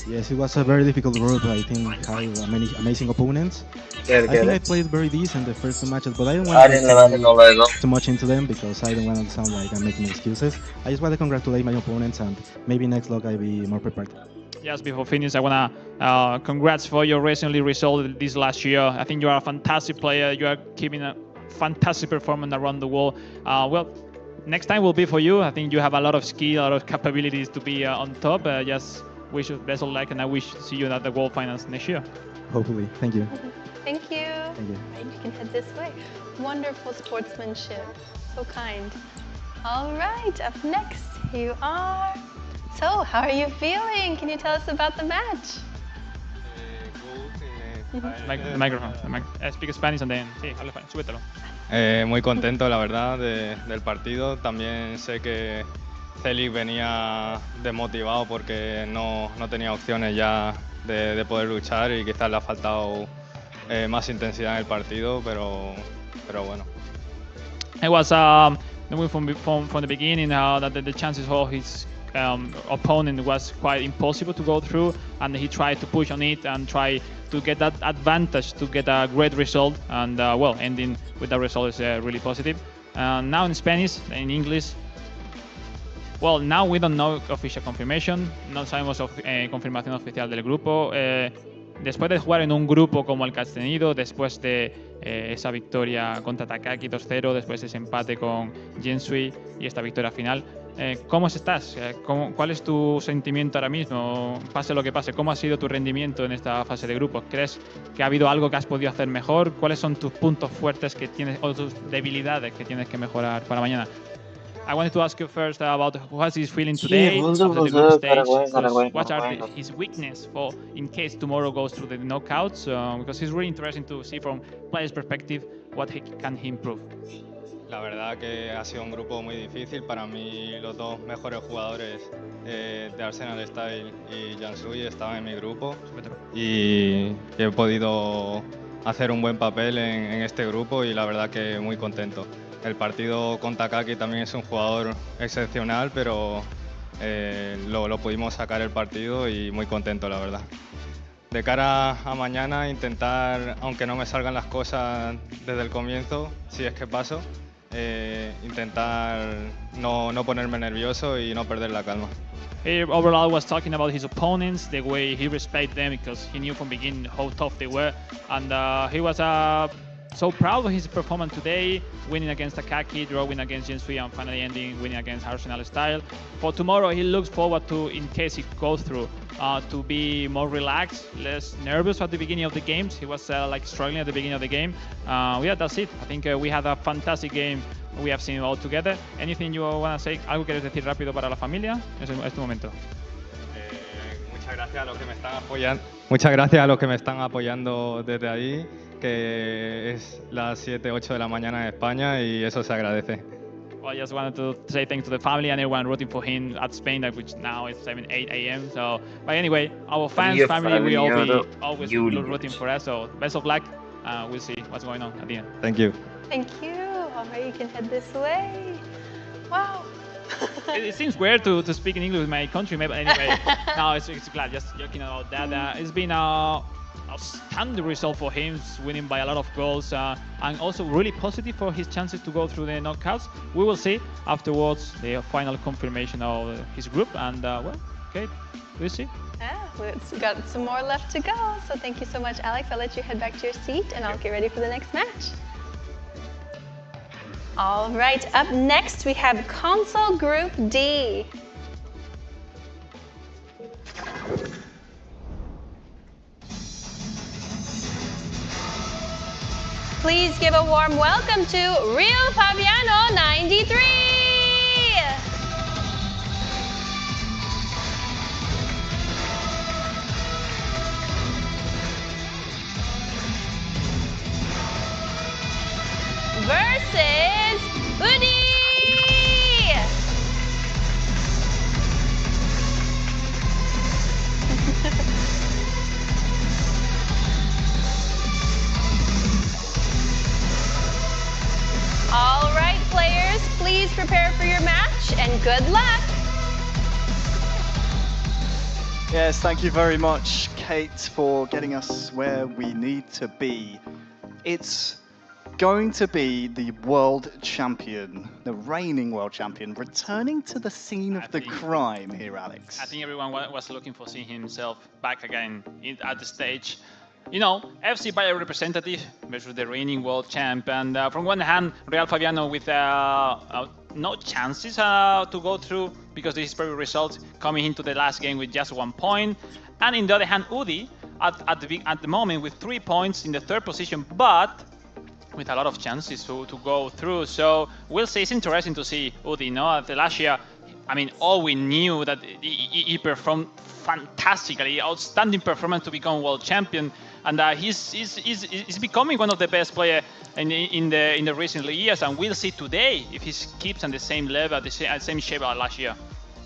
Yes, it was a very difficult group. I think had many amazing opponents. I think I played very decent the first two matches, but I don't want to get too much into them because I don't want to sound like I'm making excuses. I just want to congratulate my opponents and maybe next log I'll be more prepared. Just before finish, I want to congrats for your recently result this last year. I think you are a fantastic player. You are keeping a fantastic performance around the world. Well, next time will be for you. I think you have a lot of skill, a lot of capabilities to be on top. Just wish you best of luck, and I wish to see you at the World Finals next year. Hopefully. Thank you. Thank you. Thank you. Right, you can head this way. Wonderful sportsmanship. So kind. All right, up next, you are. So, how are you feeling? Can you tell us about the match? The microphone. Speak Spanish and then. Sí, habla español. Súbetelo. Muy contento, la verdad, del partido. También sé que Celik venía desmotivado porque no tenía opciones ya de poder luchar y quizás le ha faltado más intensidad en el partido, pero bueno. It was knowing from the beginning that the chances for his opponent was quite impossible to go through, and he tried to push on it and try to get that advantage to get a great result, and well, ending with that result is really positive. Now in Spanish, in English, well, now we don't know official confirmation, no sabemos confirmación oficial del grupo. Después de jugar en un grupo como el que has tenido, después de esa victoria contra Takaki 2-0, después de ese empate con Jensui y esta victoria final, ¿cómo estás? ¿Cuál es tu sentimiento ahora mismo? Pase lo que pase, ¿cómo ha sido tu rendimiento en esta fase de grupos? ¿Crees que ha habido algo que has podido hacer mejor? ¿Cuáles son tus puntos fuertes que tienes o tus debilidades que tienes que mejorar para mañana? I wanted to ask you first about what he's feeling today after the group stage. What are his weaknesses for in case tomorrow goes through the knockouts? Because it's really interesting to see from players' perspective what can he improve. La verdad que ha sido un grupo muy difícil. Para mí los dos mejores jugadores de Arsenal Style y Jansui estaban en mi grupo y he podido hacer un buen papel en este grupo y la verdad que muy contento. El partido con Takaki también es un jugador excepcional, pero lo pudimos sacar el partido y muy contento, la verdad. De cara a mañana, intentar, aunque no me salgan las cosas desde el comienzo, si es que paso, intentar no ponerme nervioso y no perder la calma. Overall, was talking about his opponents, the way he respected them because he knew from the beginning how tough they were, and he was so proud of his performance today, winning against Takaki, drawing against Jensui, and finally winning against Arsenal Style. For tomorrow, he looks forward to, in case he goes through, to be more relaxed, less nervous at the beginning of the games. He was like struggling at the beginning of the game. Yeah, that's it. I think we had a fantastic game. We have seen it all together. Anything you want to say? ¿Algo quieres decir rápido para la familia? Es tu momento. Muchas gracias a los que me están apoyando. Muchas gracias a los que me están apoyando desde ahí, que es las 7, 8 de la mañana en España y eso se agradece. Well, I just wanted to say thanks to the family and everyone rooting for him at Spain, which now it's 7, 8 a.m. So, but anyway, our fans, family, we all be always rooting for us. So, best of luck. We'll see what's going on at the end. Thank you. Thank you. All right, you can head this way. Wow. It seems weird to speak in English with my countrymen, but anyway, no, it's glad. Just joking about that. It's been a outstanding result for him, winning by a lot of goals, and also really positive for his chances to go through the knockouts. We will see afterwards the final confirmation of his group, and well, okay, we'll see. Yeah, we've got some more left to go. So thank you so much, Alex. I'll let you head back to your seat, and I'll get ready for the next match. All right, up next we have Console Group D. Please give a warm welcome to Real Fabiano 93. Versus Udi. All right, players, please prepare for your match and good luck. Yes, thank you very much, Kate, for getting us where we need to be. It's going to be the world champion, the reigning world champion, returning to the scene of the crime here, Alex. I think everyone was looking for seeing himself back again at the stage. You know, FC Bayern representative versus the reigning world champ. And from one hand, Real Fabiano with no chances to go through because this is very results coming into the last game with just 1 point. And in the other hand, Udi at the moment with 3 points in the third position, but with a lot of chances to go through. So we'll see. It's interesting to see Udi. No, the last year, I mean, all we knew that he performed fantastically, outstanding performance to become world champion, and he's becoming one of the best players in the recent years. And we'll see today if he keeps on the same level, the same shape as last year.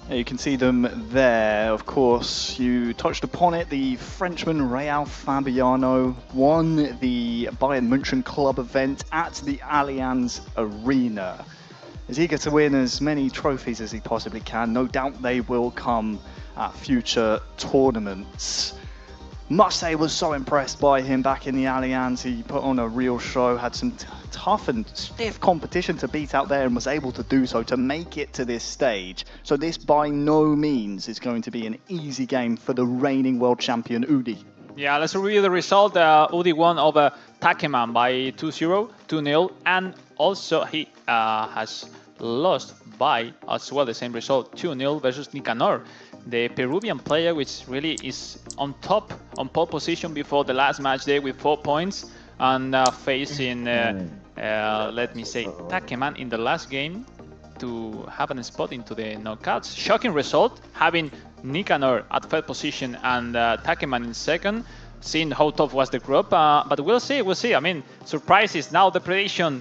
Yeah, you can see them there, of course. You touched upon it. The Frenchman Real Fabiano won the Bayern München club event at the Allianz Arena. Is eager to win as many trophies as he possibly can. No doubt they will come at future tournaments. Marseille was so impressed by him back in the Allianz. He put on a real show, had some tough and stiff competition to beat out there and was able to do so to make it to this stage. So this by no means is going to be an easy game for the reigning world champion Udi. Yeah, let's review the result. Udi won over Takeman by 2-0, 2-0, and also he has lost by as well the same result, 2-0 versus Nicanor, the Peruvian player, which really is on top, on pole position before the last match day with 4 points, and facing, let me say, Takeman in the last game to have a spot into the knockouts. Shocking result, having Nicanor at third position and Takeman in second, seeing how tough was the group, but we'll see. I mean, surprises. Now the prediction,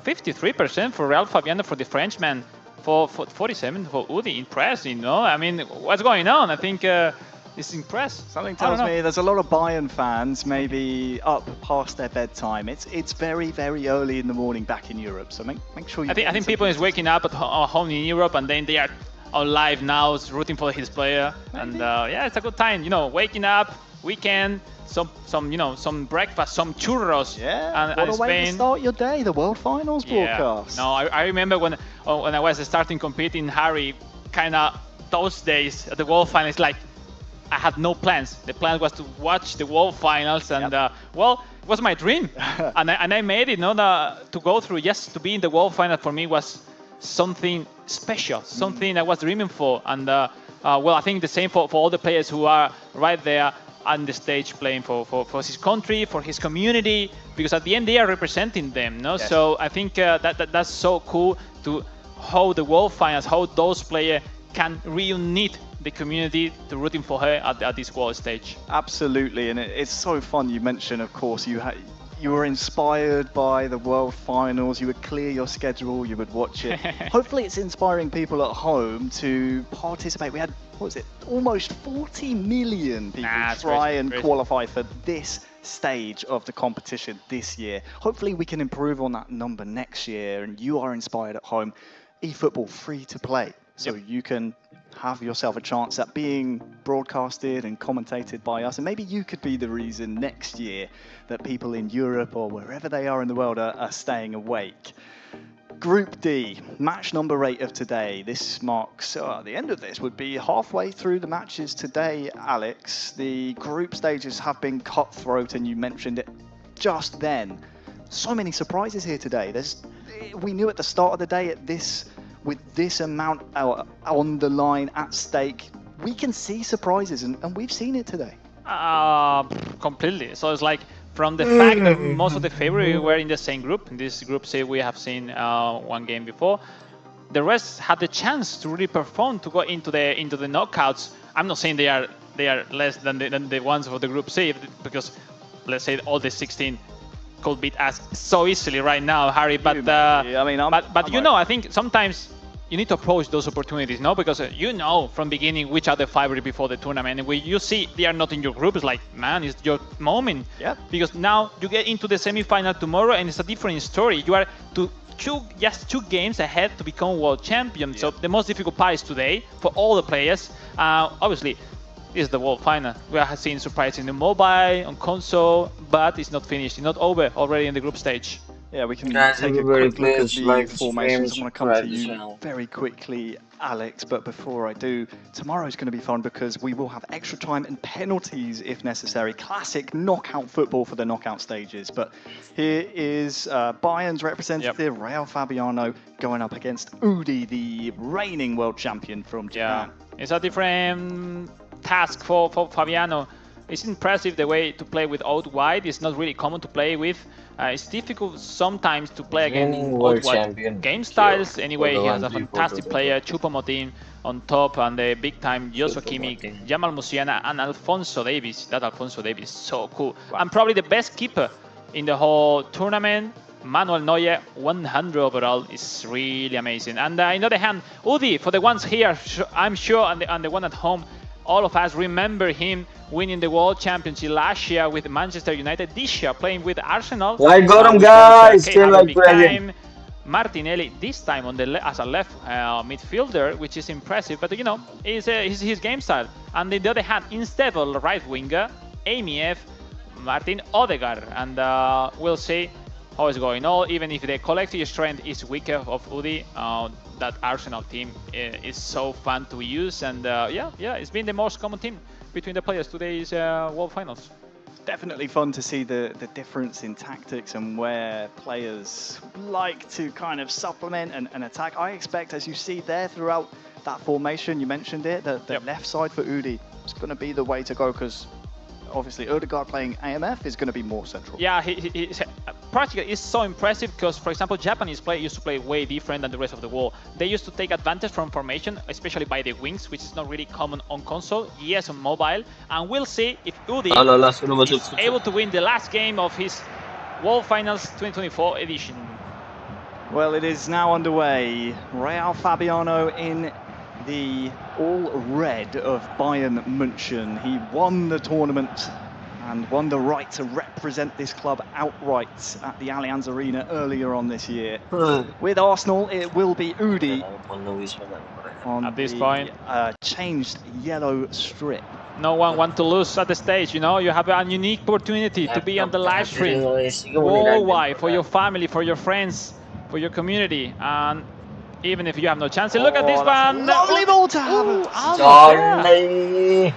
53% for Real Fabiano for the Frenchman, for 47 for Udi. Impressive, you know? I mean, what's going on? I think it's impressive. Something tells me there's a lot of Bayern fans maybe up past their bedtime. It's very, very early in the morning back in Europe, so make sure you... I think people is waking up at home in Europe, and then they are on live now rooting for his player. Maybe. And yeah, it's a good time, you know, waking up, weekend, some breakfast, some churros. Yeah, and what a way Spain. to start your day, the World Finals broadcast. No, I remember when I was starting competing, Harry, kind of those days at the World Finals, like I had no plans. The plan was to watch the World Finals, and well, it was my dream, and I made it. To go through, just to be in the World Final for me was something special, something I was dreaming for, and well, I think the same for all the players who are right there on the stage playing for his country, for his community, because at the end they are representing them, no? Yes. So I think that's so cool to how the World Finals, how those players can reunite the community to rooting for her at this world stage. Absolutely, and it's so fun. You mentioned, of course, you were inspired by the World Finals. You would clear your schedule, you would watch it. Hopefully it's inspiring people at home to participate. We had, what was it, almost 40 million people try and qualify for this stage of the competition this year. Hopefully we can improve on that number next year, and you are inspired at home. eFootball, free to play, so you can have yourself a chance at being broadcasted and commentated by us, and maybe you could be the reason next year that people in Europe or wherever they are in the world are staying awake. Group D, match number 8 of today. This marks, the end of this would be halfway through the matches today, Alex. The group stages have been cutthroat, and you mentioned it just then. So many surprises here today. We knew at the start of the day with this amount on the line at stake, we can see surprises, and we've seen it today. Completely. So it's like, from the fact that most of the favorites were in the same group, in this group say we have seen one game before, the rest had the chance to really perform, to go into the knockouts. I'm not saying they are less than the ones for the group C, because let's say all the 16 could beat us so easily right now, Harry. But I think sometimes you need to approach those opportunities, no? Because you know from beginning which are the favorites before the tournament, and when you see they are not in your group, it's like, man, it's your moment. Yeah. Because now you get into the semi-final tomorrow, and it's a different story. You are just two games ahead to become world champion. Yeah. So the most difficult part is today for all the players. Obviously, is the World Final. We have seen surprises in the mobile, on console, but it's not finished. It's not over already in the group stage. Yeah, we can Guys, take a everybody quick look at please the like the formations. I stream, want to come to subscribe the you channel. very quickly, Alex, but before I do, tomorrow's going to be fun because we will have extra time and penalties if necessary. Classic knockout football for the knockout stages. But here is Bayern's representative, Real Fabiano, going up against Udi, the reigning world champion from Japan. Yeah, it's a different task for Fabiano. It's impressive the way to play with out wide. It's not really common to play with. It's difficult sometimes to play again in out wide game styles. Anyway, he has a fantastic player, Choupo-Moting on top, and the big time Joshua Kimmich, Jamal Musiala, and Alphonso Davies. That Alphonso Davies is so cool. And probably the best keeper in the whole tournament. Manuel Neuer, 100 overall, is really amazing. And on the other hand, Udi, for the ones here, I'm sure, and the one at home, all of us remember him winning the World Championship last year with Manchester United. This year playing with Arsenal. I got him, guys. Still like time. Martinelli this time on the as a left midfielder, which is impressive. But you know, is his game style. And on the other hand, instead of right winger, AMF, Martin Odegaard, and we'll see how it's going on. Even if the collective strength is weaker of Udi, that Arsenal team is so fun to use, and yeah, it's been the most common team between the players today's World Finals. Definitely fun to see the difference in tactics and where players like to kind of supplement and attack. I expect, as you see there throughout that formation, you mentioned it, that the left side for Udi is going to be the way to go, because obviously Odegaard playing AMF is going to be more central. Yeah, he's practically is so impressive because, for example, Japanese players used to play way different than the rest of the world. They used to take advantage from formation, especially by the wings, which is not really common on console, yes on mobile. And we'll see if Udi is able to win the last game of his World Finals 2024 edition. Well, it is now underway. Real Fabiano in the all red of Bayern München. He won the tournament and won the right to represent this club outright at the Allianz Arena earlier on this year. With Arsenal, it will be Udi on at this point. Changed yellow strip. No one wants to lose at the stage, you know. You have a unique opportunity to be on the live stream worldwide for your family, for your friends, for your community, and even if you have no chance. Look at this one! Lovely ball to Havertz! Darling.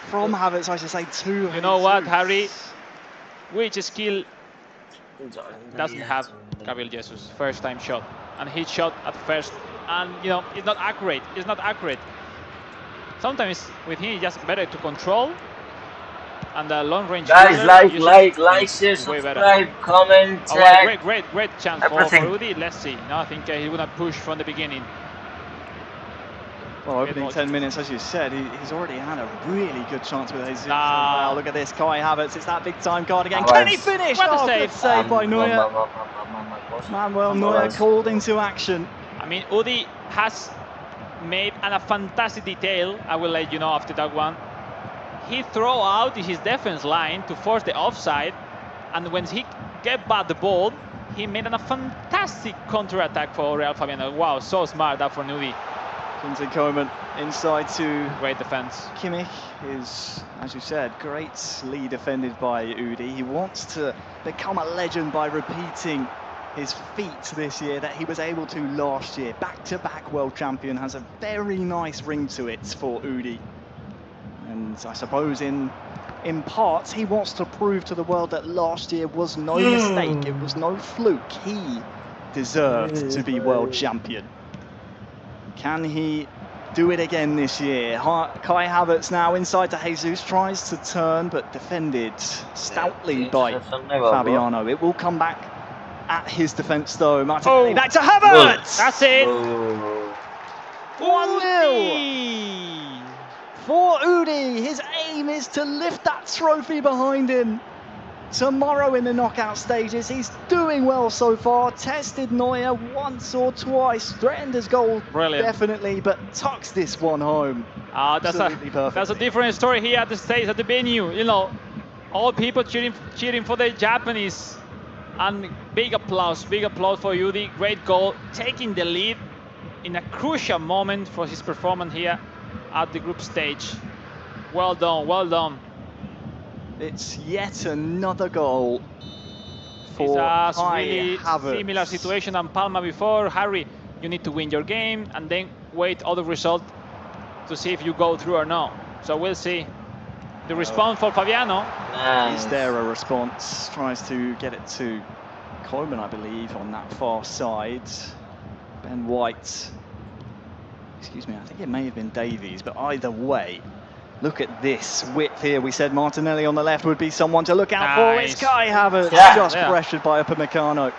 From Havertz, I should say, to You know what, Harry? Which skill doesn't have Gabriel Jesus? First time shot, and he shot at first, and you know, it's not accurate. It's not accurate. Sometimes with him, it's just better to control. And the long range. Guys, like, share, subscribe, comment, tag. Great chance for Udi. Let's see. No, I think he's gonna push from the beginning. Well, opening 10 minutes, as you said, he's already had a really good chance with Jesus. Wow, look at this, Kai Havertz. It's that big time card again. Can he finish? What a save. Good save by Neuer. Manuel Neuer called into action. I mean, Udi has made a fantastic detail. I will let you know after that one. He throw out his defense line to force the offside, and when he get back the ball, he made a fantastic counter-attack for Real Fabiano. Wow, so smart that for Udi. Kingsley Coman inside to great defense. Kimmich is, as you said, greatly defended by Udi. He wants to become a legend by repeating his feat this year that he was able to last year. Back-to-back world champion has a very nice ring to it for Udi. And I suppose in parts, he wants to prove to the world that last year was no mistake. It was no fluke. He deserved to be world champion. Can he do it again this year? Kai Havertz now inside to Jesus, tries to turn, but defended stoutly by Fabiano. It will come back at his defence though. Martinelli back to Havertz! That's it! 1-0 for Udi. His aim is to lift that trophy behind him tomorrow in the knockout stages. He's doing well so far. Tested Neuer once or twice. Threatened his goal, definitely, but tucks this one home. That's a different story here at the stage, at the venue. You know, all people cheering for the Japanese. And big applause for Udi. Great goal, taking the lead in a crucial moment for his performance here at the group stage. Well done, well done. It's yet another goal for It's a Kai really Havertz. similar situation than Palma before. Harry, you need to win your game and then wait other result to see if you go through or not. So we'll see. The response for Fabiano. Is there a response? Tries to get it to Coleman, I believe, on that far side. Ben White. Excuse me, I think it may have been Davies, but either way, look at this width here. We said Martinelli on the left would be someone to look out for. It's Kai Havertz, just pressured by Upamecano.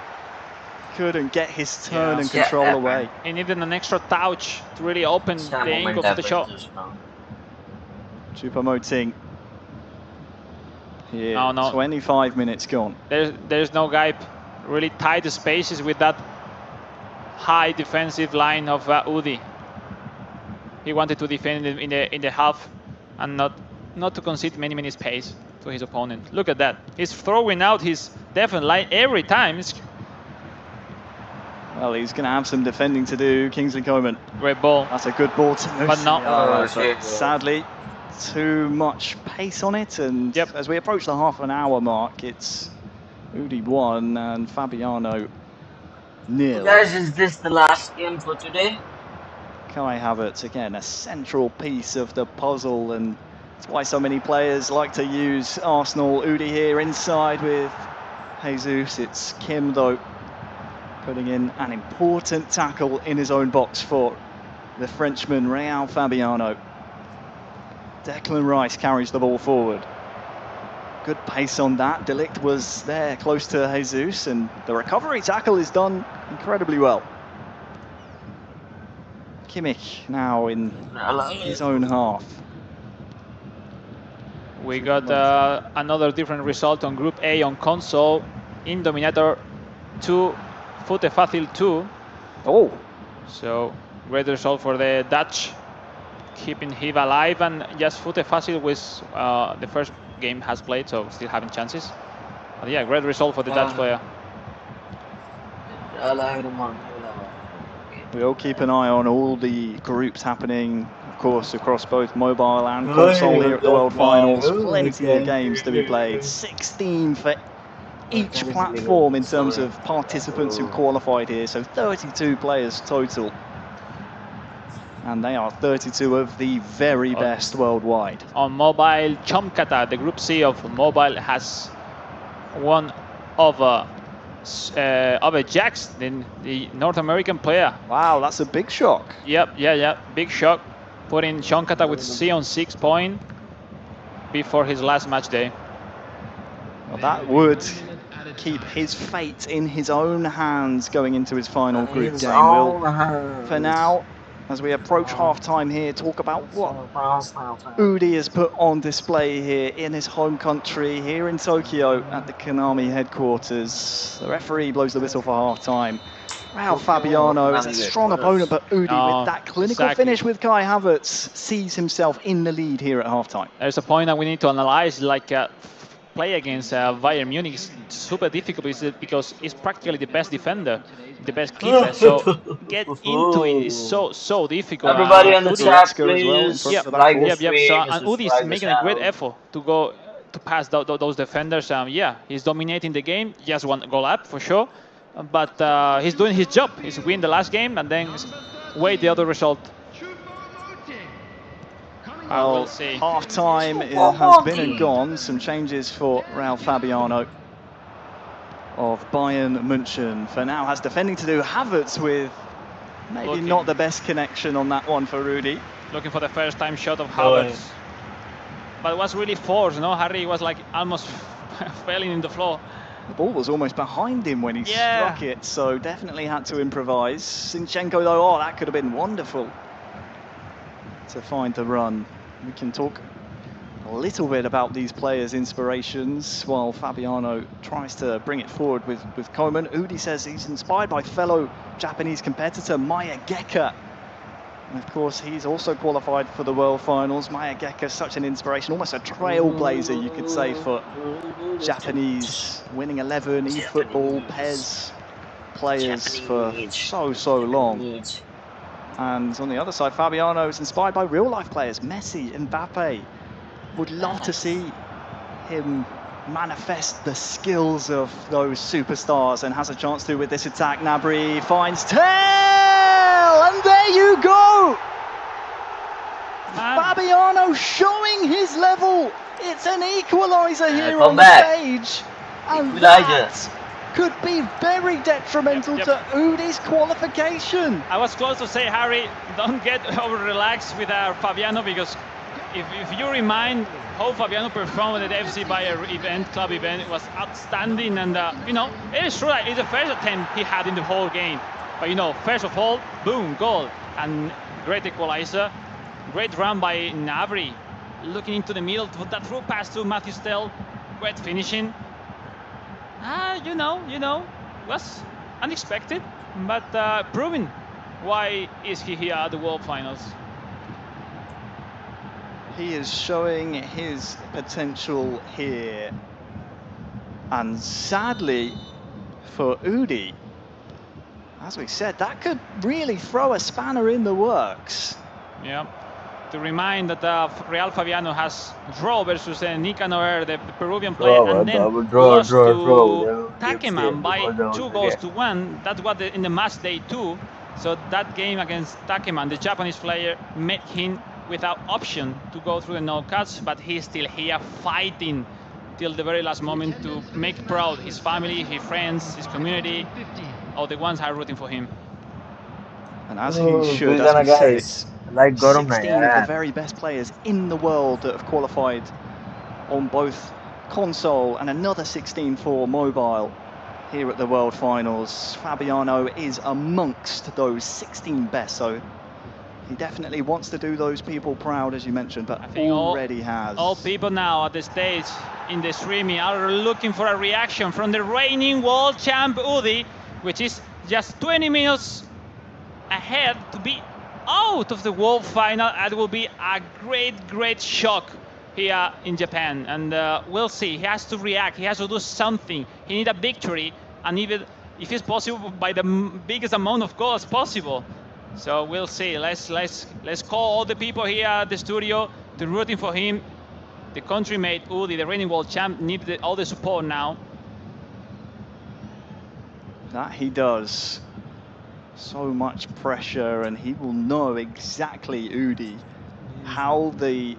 Couldn't get his turn and control away. He needed an extra touch to really open the angle of the shot. Choupo-Moting. Here, No. 25 minutes gone. There's no guy really tight the spaces with that high defensive line of Udi. He wanted to defend in the half and not to concede many space to his opponent. Look at that. He's throwing out his defense line every time. Well, he's going to have some defending to do. Kingsley Coman. Great ball. That's a good ball to But not. but sadly, too much pace on it. And as we approach the half an hour mark, it's Udi 1 and Fabiano 0. Guys, is this the last game for today? Kai Havertz, again, a central piece of the puzzle, and that's why so many players like to use Arsenal. Udi here inside with Jesus. It's Kim, though, putting in an important tackle in his own box for the Frenchman, Real Fabiano. Declan Rice carries the ball forward. Good pace on that. De Ligt was there close to Jesus, and the recovery tackle is done incredibly well. Kimmich now in his own half. We got another different result on Group A on console. Indominator 2, Fute Fácil 2. Oh. So great result for the Dutch, keeping him alive, and just Fute Fácil was the first game has played, so still having chances. But yeah, great result for the Dutch player. We'll keep an eye on all the groups happening, of course, across both mobile and console here at the World Finals. Plenty of games to be played. 16 for each platform in terms of participants who qualified here, so 32 players total. And they are 32 of the very best worldwide. On mobile, Chomkata, the Group C of mobile, has won over Jax, the North American player. Wow, that's a big shock. Yep, big shock. Putting Chomkata with C on 6 point before his last match day. Well, that would keep his fate in his own hands going into his final group game. We'll, for now, as we approach half-time here, talk about what Udi has put on display here in his home country, here in Tokyo at the Konami headquarters. The referee blows the whistle for half-time. Raul Fabiano is a strong opponent, but Udi, with that clinical finish with Kai Havertz, sees himself in the lead here at half-time. There's a point that we need to analyze, like play against Bayern Munich is super difficult because he's practically the best defender, the best keeper. So get into it is so difficult. Everybody on the chat, please. Yep. So and Udi is making a great effort to pass those defenders. Yeah, he's dominating the game. Just one goal up for sure, but he's doing his job. He's win the last game and then wait the other result. Well, half-time has been and gone. Some changes for Raul Fabiano of Bayern München. For now, has defending to do. Havertz with maybe not the best connection on that one for Udi. Looking for the first time shot of Havertz. But it was really forced, no? Harry was like almost falling in the floor. The ball was almost behind him when he struck it, so definitely had to improvise. Zinchenko, though, that could have been wonderful to find the run. We can talk a little bit about these players' inspirations while Fabiano tries to bring it forward with Koeman. Udi says he's inspired by fellow Japanese competitor Maya Geka. And of course, he's also qualified for the World Finals. Maya Geka, such an inspiration, almost a trailblazer, you could say, for Japanese winning 11 eFootball PES players for so long. And on the other side, Fabiano is inspired by real-life players, Messi, Mbappe, would love to see him manifest the skills of those superstars, and has a chance to with this attack. Gnabry finds Tell, and there you go! Fabiano showing his level. It's an equaliser here on the stage, and that could be very detrimental to Udi's qualification. I was close to say, Harry, don't get over-relaxed with Fabiano, because if you remind how Fabiano performed at the FC Bayer event, club event, it was outstanding. And, you know, it is true that it's the first attempt he had in the whole game. But, you know, first of all, boom, goal. And great equalizer. Great run by Gnabry. Looking into the middle, to put that through pass to Matthew Stell. Great finishing. You know, was unexpected, but proving why is he here at the World Finals. He is showing his potential here, and sadly for Udi, as we said, that could really throw a spanner in the works. Yeah. To remind that Real Fabiano has draw versus Nicanor, the Peruvian player, and then lost to Takeman by 2-1. That's what in the match day 2. So that game against Takeman, the Japanese player, made him without option to go through the knockouts, but he's still here fighting till the very last moment to make proud his family, his friends, his community, all the ones who are rooting for him. And as he should, as we said, like 16 of the very best players in the world that have qualified on both console, and another 16 for mobile here at the World Finals. Fabiano is amongst those 16 best, so he definitely wants to do those people proud, as you mentioned, but already has. All people now at the stage in the streaming are looking for a reaction from the reigning world champ Udi, which is just 20 minutes ahead to be out of the world final. It will be a great shock here in Japan, and we'll see. He has to react, he has to do something. He needs a victory, and even if it's possible by the biggest amount of goals possible. So we'll see. Let's call all the people here at the studio to rooting for him. The country-mate Udi, the reigning world champ, needs all the support now. That he does. So much pressure, and he will know exactly, Udi, how the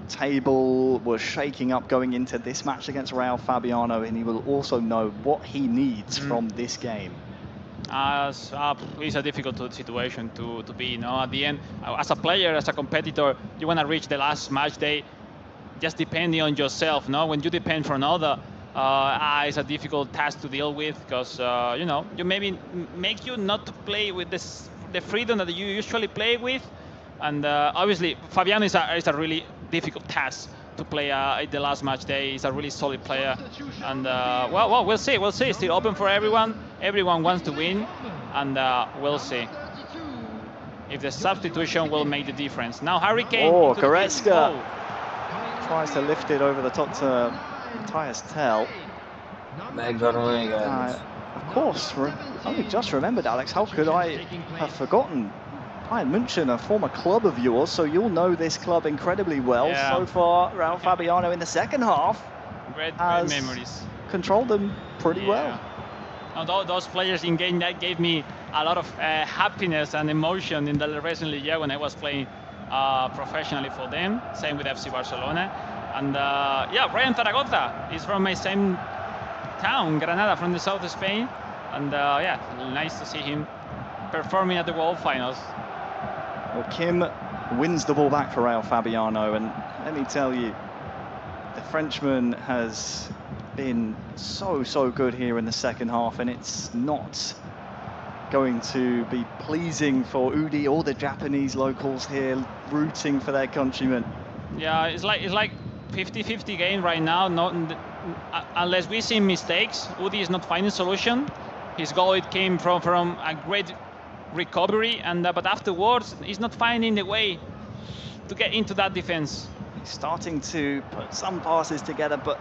table was shaking up going into this match against Real Fabiano, and he will also know what he needs from this game. It's a difficult situation to be, you know. At the end, as a player, as a competitor, you want to reach the last match day, just depending on yourself, no? When you depend on another, it's a difficult task to deal with, because you know, you maybe make you not to play with the freedom that you usually play with, and obviously Fabiano is a really difficult task to play at the last match day. He's a really solid player, and well, we'll see. It's still open for everyone. Everyone wants to win, and we'll see if the substitution will make the difference. Now Harry Kane. Oh, Goretzka tries to lift it over the top to Matthias Tell. Of course, I only just remembered, Alex. How could I have forgotten? Bayern München, a former club of yours, so you'll know this club incredibly well. Yeah. So far, Real Fabiano in the second half great memories. Controlled them pretty well. Although those players in game, that gave me a lot of happiness and emotion in the recent year when I was playing professionally for them. Same with FC Barcelona. And yeah, Brian Zaragoza is from my same town, Granada, from the south of Spain. And yeah, nice to see him performing at the World Finals. Well, Kim wins the ball back for Real Fabiano, and let me tell you, the Frenchman has been so good here in the second half, and it's not going to be pleasing for Udi or the Japanese locals here rooting for their countrymen. Yeah, it's like 50-50 game right now. Unless we see mistakes, Udi is not finding solution. His goal, it came from a great recovery, and but afterwards he's not finding the way to get into that defense. He's starting to put some passes together, but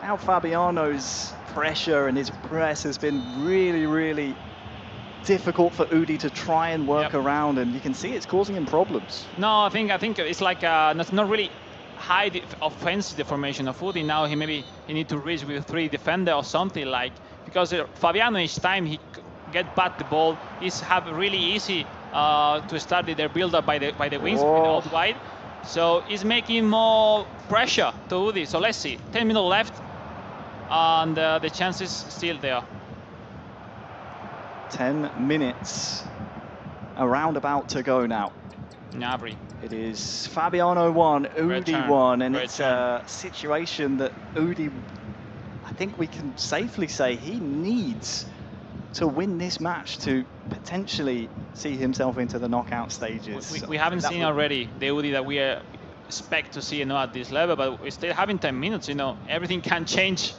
now Fabiano's pressure and his press has been really difficult for Udi to try and work around, and you can see it's causing him problems. No, I think it's like it's not really high offensive formation of Udi. Now he need to reach with 3 defender or something like, because Fabiano each time he get back the ball is have really easy to start their build up by the wings out wide. So it's making more pressure to Udi. So let's see, 10 minutes left, and the chance is still there. 10 minutes around about to go now. Gnabry. It is Fabiano 1, Udi 1, and it's a situation that Udi, I think we can safely say he needs to win this match to potentially see himself into the knockout stages. We haven't seen already the Udi that we expect to see, at this level, but we're still having 10 minutes. Everything can change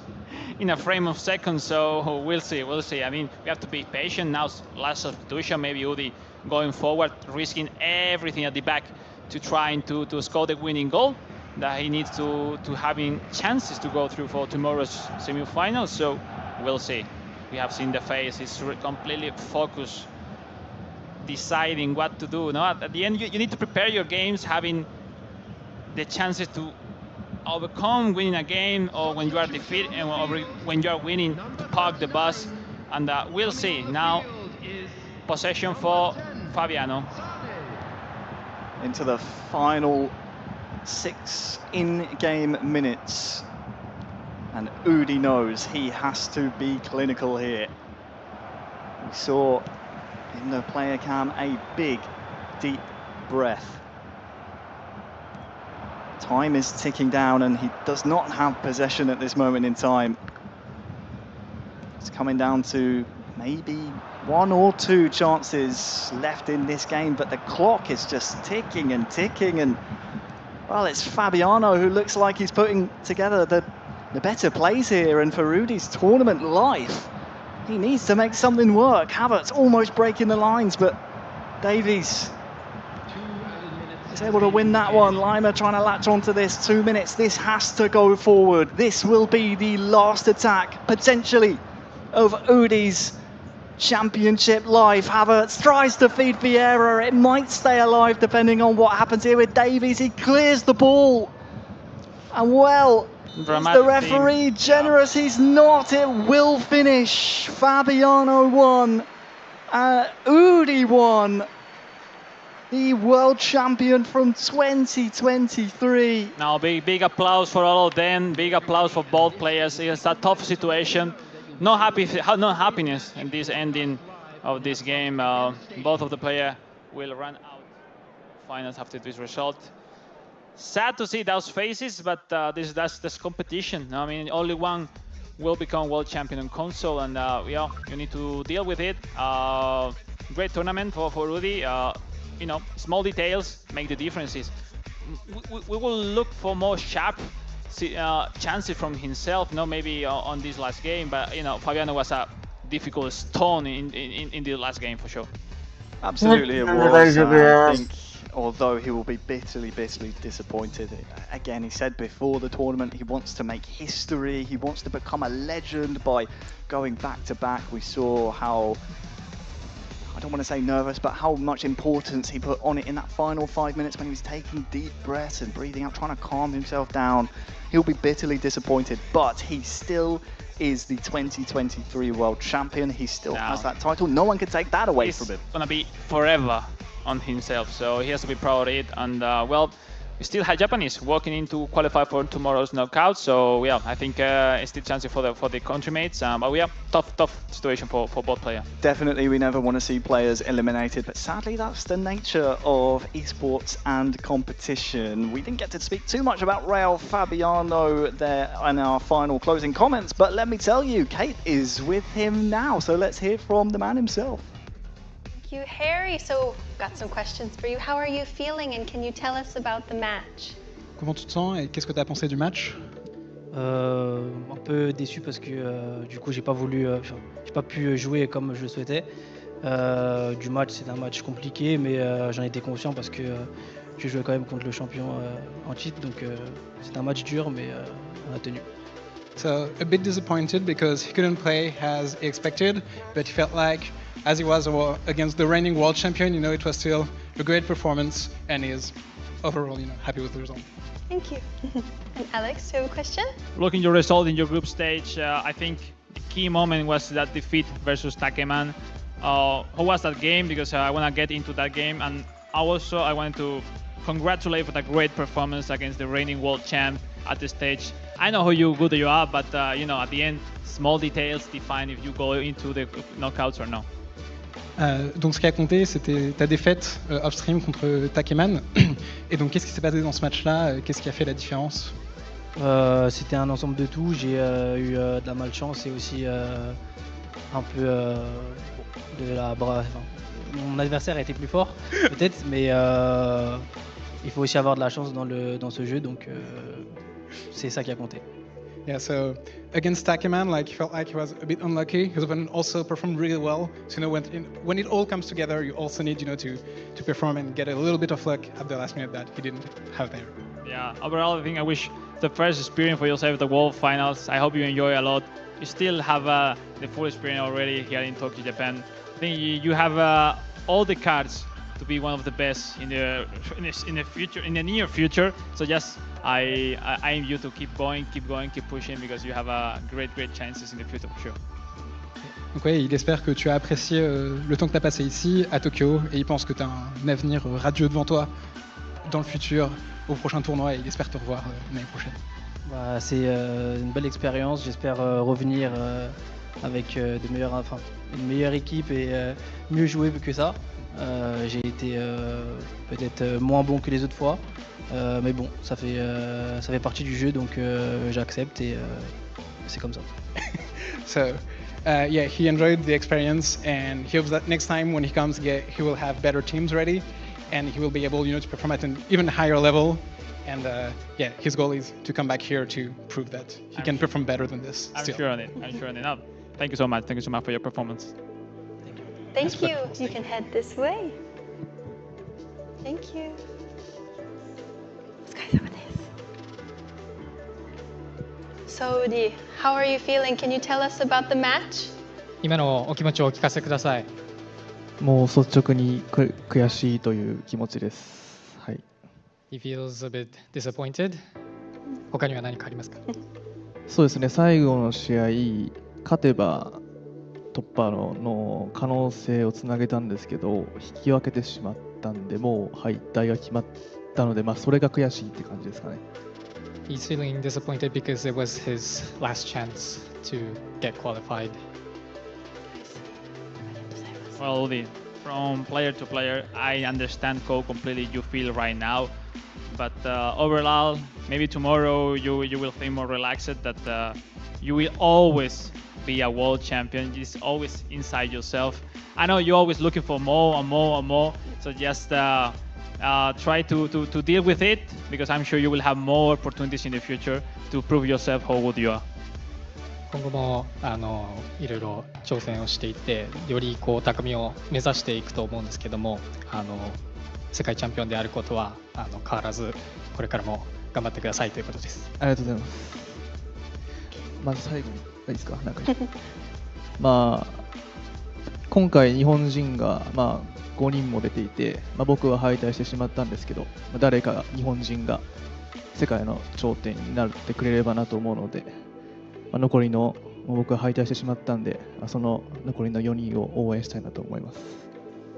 in a frame of seconds, so we'll see. I mean, we have to be patient now. Last substitution, maybe Udi going forward, risking everything at the back to trying to score the winning goal that he needs to having chances to go through for tomorrow's semi-finals. So we'll see. We have seen the face; it's completely focused, deciding what to do. At the end, you need to prepare your games, having the chances to overcome winning a game, or when you are defeated and when you are winning, to park the bus. And we'll see. Now possession for Fabiano. Into the final 6 in-game minutes, and Udi knows he has to be clinical here. We saw in the player cam a big, deep breath. Time is ticking down, and he does not have possession at this moment in time. It's coming down to maybe 1 or 2 chances left in this game, but the clock is just ticking and ticking, and well, it's Fabiano who looks like he's putting together the better plays here, and for Udi's tournament life, he needs to make something work. Havertz almost breaking the lines, but Davies is able to win that one. Lima trying to latch onto this. 2 minutes. This has to go forward. This will be the last attack, potentially, of Udi's championship life. Havertz tries to feed Vieira. It might stay alive depending on what happens here with Davies. He clears the ball. And well, is the referee generous? He's not. It will finish. Fabiano 1. Udi 1. The world champion from 2023. Now, big applause for all of them. Big applause for both players. It's a tough situation. No happiness in this ending of this game. Both of the players will run out finals after this result. Sad to see those faces, but that's this competition. I mean, only one will become world champion on console, and yeah, you need to deal with it. Great tournament for Udi. Small details make the differences. We will look for more sharp chances from himself, maybe on this last game, but Fabiano was a difficult stone in the last game for sure. Absolutely, it was. I think, although he will be bitterly disappointed. Again, he said before the tournament he wants to make history. He wants to become a legend by going back to back. We saw how, I don't want to say nervous, but how much importance he put on it in that final 5 minutes when he was taking deep breaths and breathing out, trying to calm himself down. He'll be bitterly disappointed, but he still is the 2023 world champion. He still has that title. No one can take that away from him. It's going to be forever on himself, so he has to be proud of it. And well, we still have Japanese walking in to qualify for tomorrow's knockout, so yeah, I think it's still chance for the country mates. But we have tough situation for both players. Definitely, we never want to see players eliminated, but sadly that's the nature of esports and competition. We didn't get to speak too much about Real Fabiano there in our final closing comments, but let me tell you, Kate is with him now, so let's hear from the man himself. Thank you, Harry. So, got some questions for you. How are you feeling, and can you tell us about the match? Comment tu te sens et qu'est-ce que tu as pensé du match? Un peu déçu parce que du coup j'ai pas pu jouer comme je le souhaitais. Du match, c'est un match compliqué, mais j'en étais conscient parce que je jouais quand même contre le champion en titre, donc c'est un match dur, mais on a tenu. So a bit disappointed because he couldn't play as he expected, but he felt like as he was against the reigning world champion, it was still a great performance, and he is overall, happy with the result. Thank you. And Alex, do you have a question? Looking your result in your group stage, I think the key moment was that defeat versus Takeman. How was that game? Because I want to get into that game, and also I wanted to congratulate for the great performance against the reigning world champ at the stage. I know how good you are, but at the end, small details define if you go into the knockouts or no. Donc ce qui a compté, c'était ta défaite off-stream contre Takeman. Et donc qu'est-ce qui s'est passé dans ce match-là? Qu'est-ce qui a fait la différence? C'était un ensemble de tout. J'ai eu de la malchance et aussi un peu de la mon adversaire a été plus fort, peut-être, mais il faut aussi avoir de la chance dans ce jeu, donc c'est ça qui a compté. Yeah, so against Takeman, like, you felt like he was a bit unlucky. His opponent also performed really well. So, when it all comes together, you also need, to perform and get a little bit of luck at the last minute that he didn't have there. Yeah, overall, I think I wish the first experience for yourself, the World Finals. I hope you enjoy a lot. You still have the full experience already here in Tokyo, Japan. I think you have all the cards to be one of the best in the future, in the near future. So just I aim you to keep going, keep pushing, because you have great chances in the future for sure. Donc ouais, il espère que tu as apprécié le temps que tu as passé ici à Tokyo, et il pense que tu as un avenir radieux devant toi dans le futur, au prochain tournoi, et il espère te revoir l'année prochaine. C'est une belle expérience. J'espère revenir avec une meilleure équipe et mieux jouer que ça. J'ai été peut-être moins bon que les autres fois, mais bon, ça fait partie du jeu, donc j'accepte et c'est comme ça. So, yeah, he enjoyed the experience, and he hopes that next time when he comes, he will have better teams ready, and he will be able, to perform at an even higher level. And yeah, his goal is to come back here to prove that he can perform better than this. I'm sure on it. No, thank you so much. Thank you so much for your performance. Thank you. You can head this way. Thank you. So, Udi, how are you feeling? Can you tell us about the match? 今のお気持ちをお聞かせください。もう率直に悔しいという気持ちです。はい。He feels a bit disappointed. 他には何かありますか？そうですね。最後の試合勝てば突破の可能性をつなげたんですけど、引き分けてしまったんで、もう敗退が決まったので、それが悔しいって感じですかね。He's feeling disappointed because it was his last chance to get qualified. Well, Udi, from player to player, I understand how completely you feel right now. But overall, maybe tomorrow you will feel more relaxed that you will always be a world champion. It's always inside yourself. I know you're always looking for more and more and more. So just try to deal with it, because I'm sure you will have more opportunities in the future to prove yourself how good you are. 今後もいろいろ挑戦をしていって、より高みを目指していくと思うんですけども、世界チャンピオンであることは変わらず、これからも頑張ってくださいということです。ありがとうございます。まず最後にいいですか？今回日本人が5人も出ていて、僕は敗退してしまったんですけど、誰か日本人が世界の頂点になってくれればなと思うので、残りの僕は敗退してしまったんで、その残りの4人を応援したいなと思います。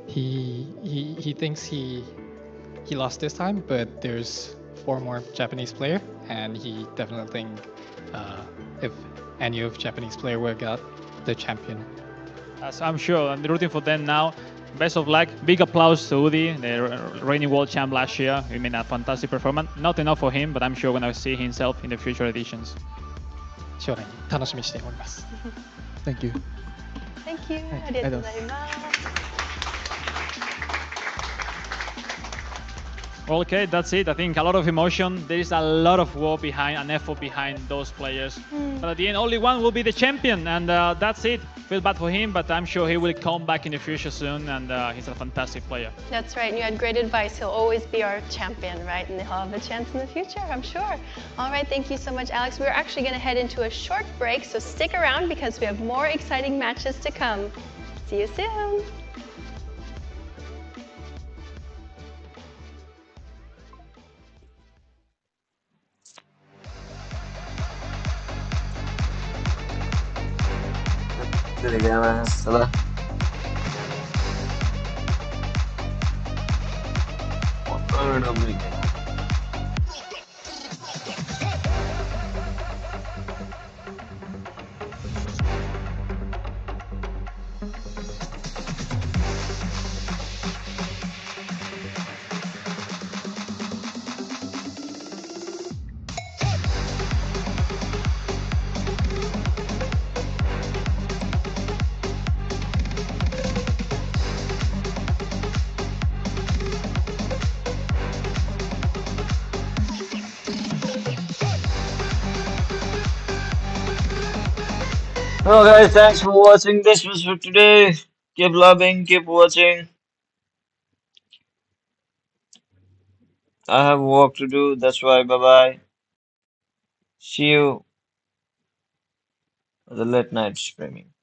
He thinks he lost this time, but there's 4 more Japanese player, and he definitely think if any of Japanese player will get the champion. So I'm sure I'm rooting for them now. Best of luck. Big applause to Udi, the reigning world champ last year. He made a fantastic performance. Not enough for him, but I'm sure we're going to see himself in the future editions. 将来に楽しみにしております。Thank you. Thank you. ありがとうございます。Well, okay, that's it. I think a lot of emotion. There is a lot of work behind, an effort behind those players. But at the end, only one will be the champion, and that's it. Feel bad for him, but I'm sure he will come back in the future soon, and he's a fantastic player. That's right. And you had great advice. He'll always be our champion, right? And he'll have a chance in the future, I'm sure. All right, thank you so much, Alex. We're actually going to head into a short break, so stick around because we have more exciting matches to come. See you soon. telegramas, salah. Well guys, thanks for watching. This was for today. Keep loving, keep watching. I have work to do, that's why bye bye. See you at the late night streaming.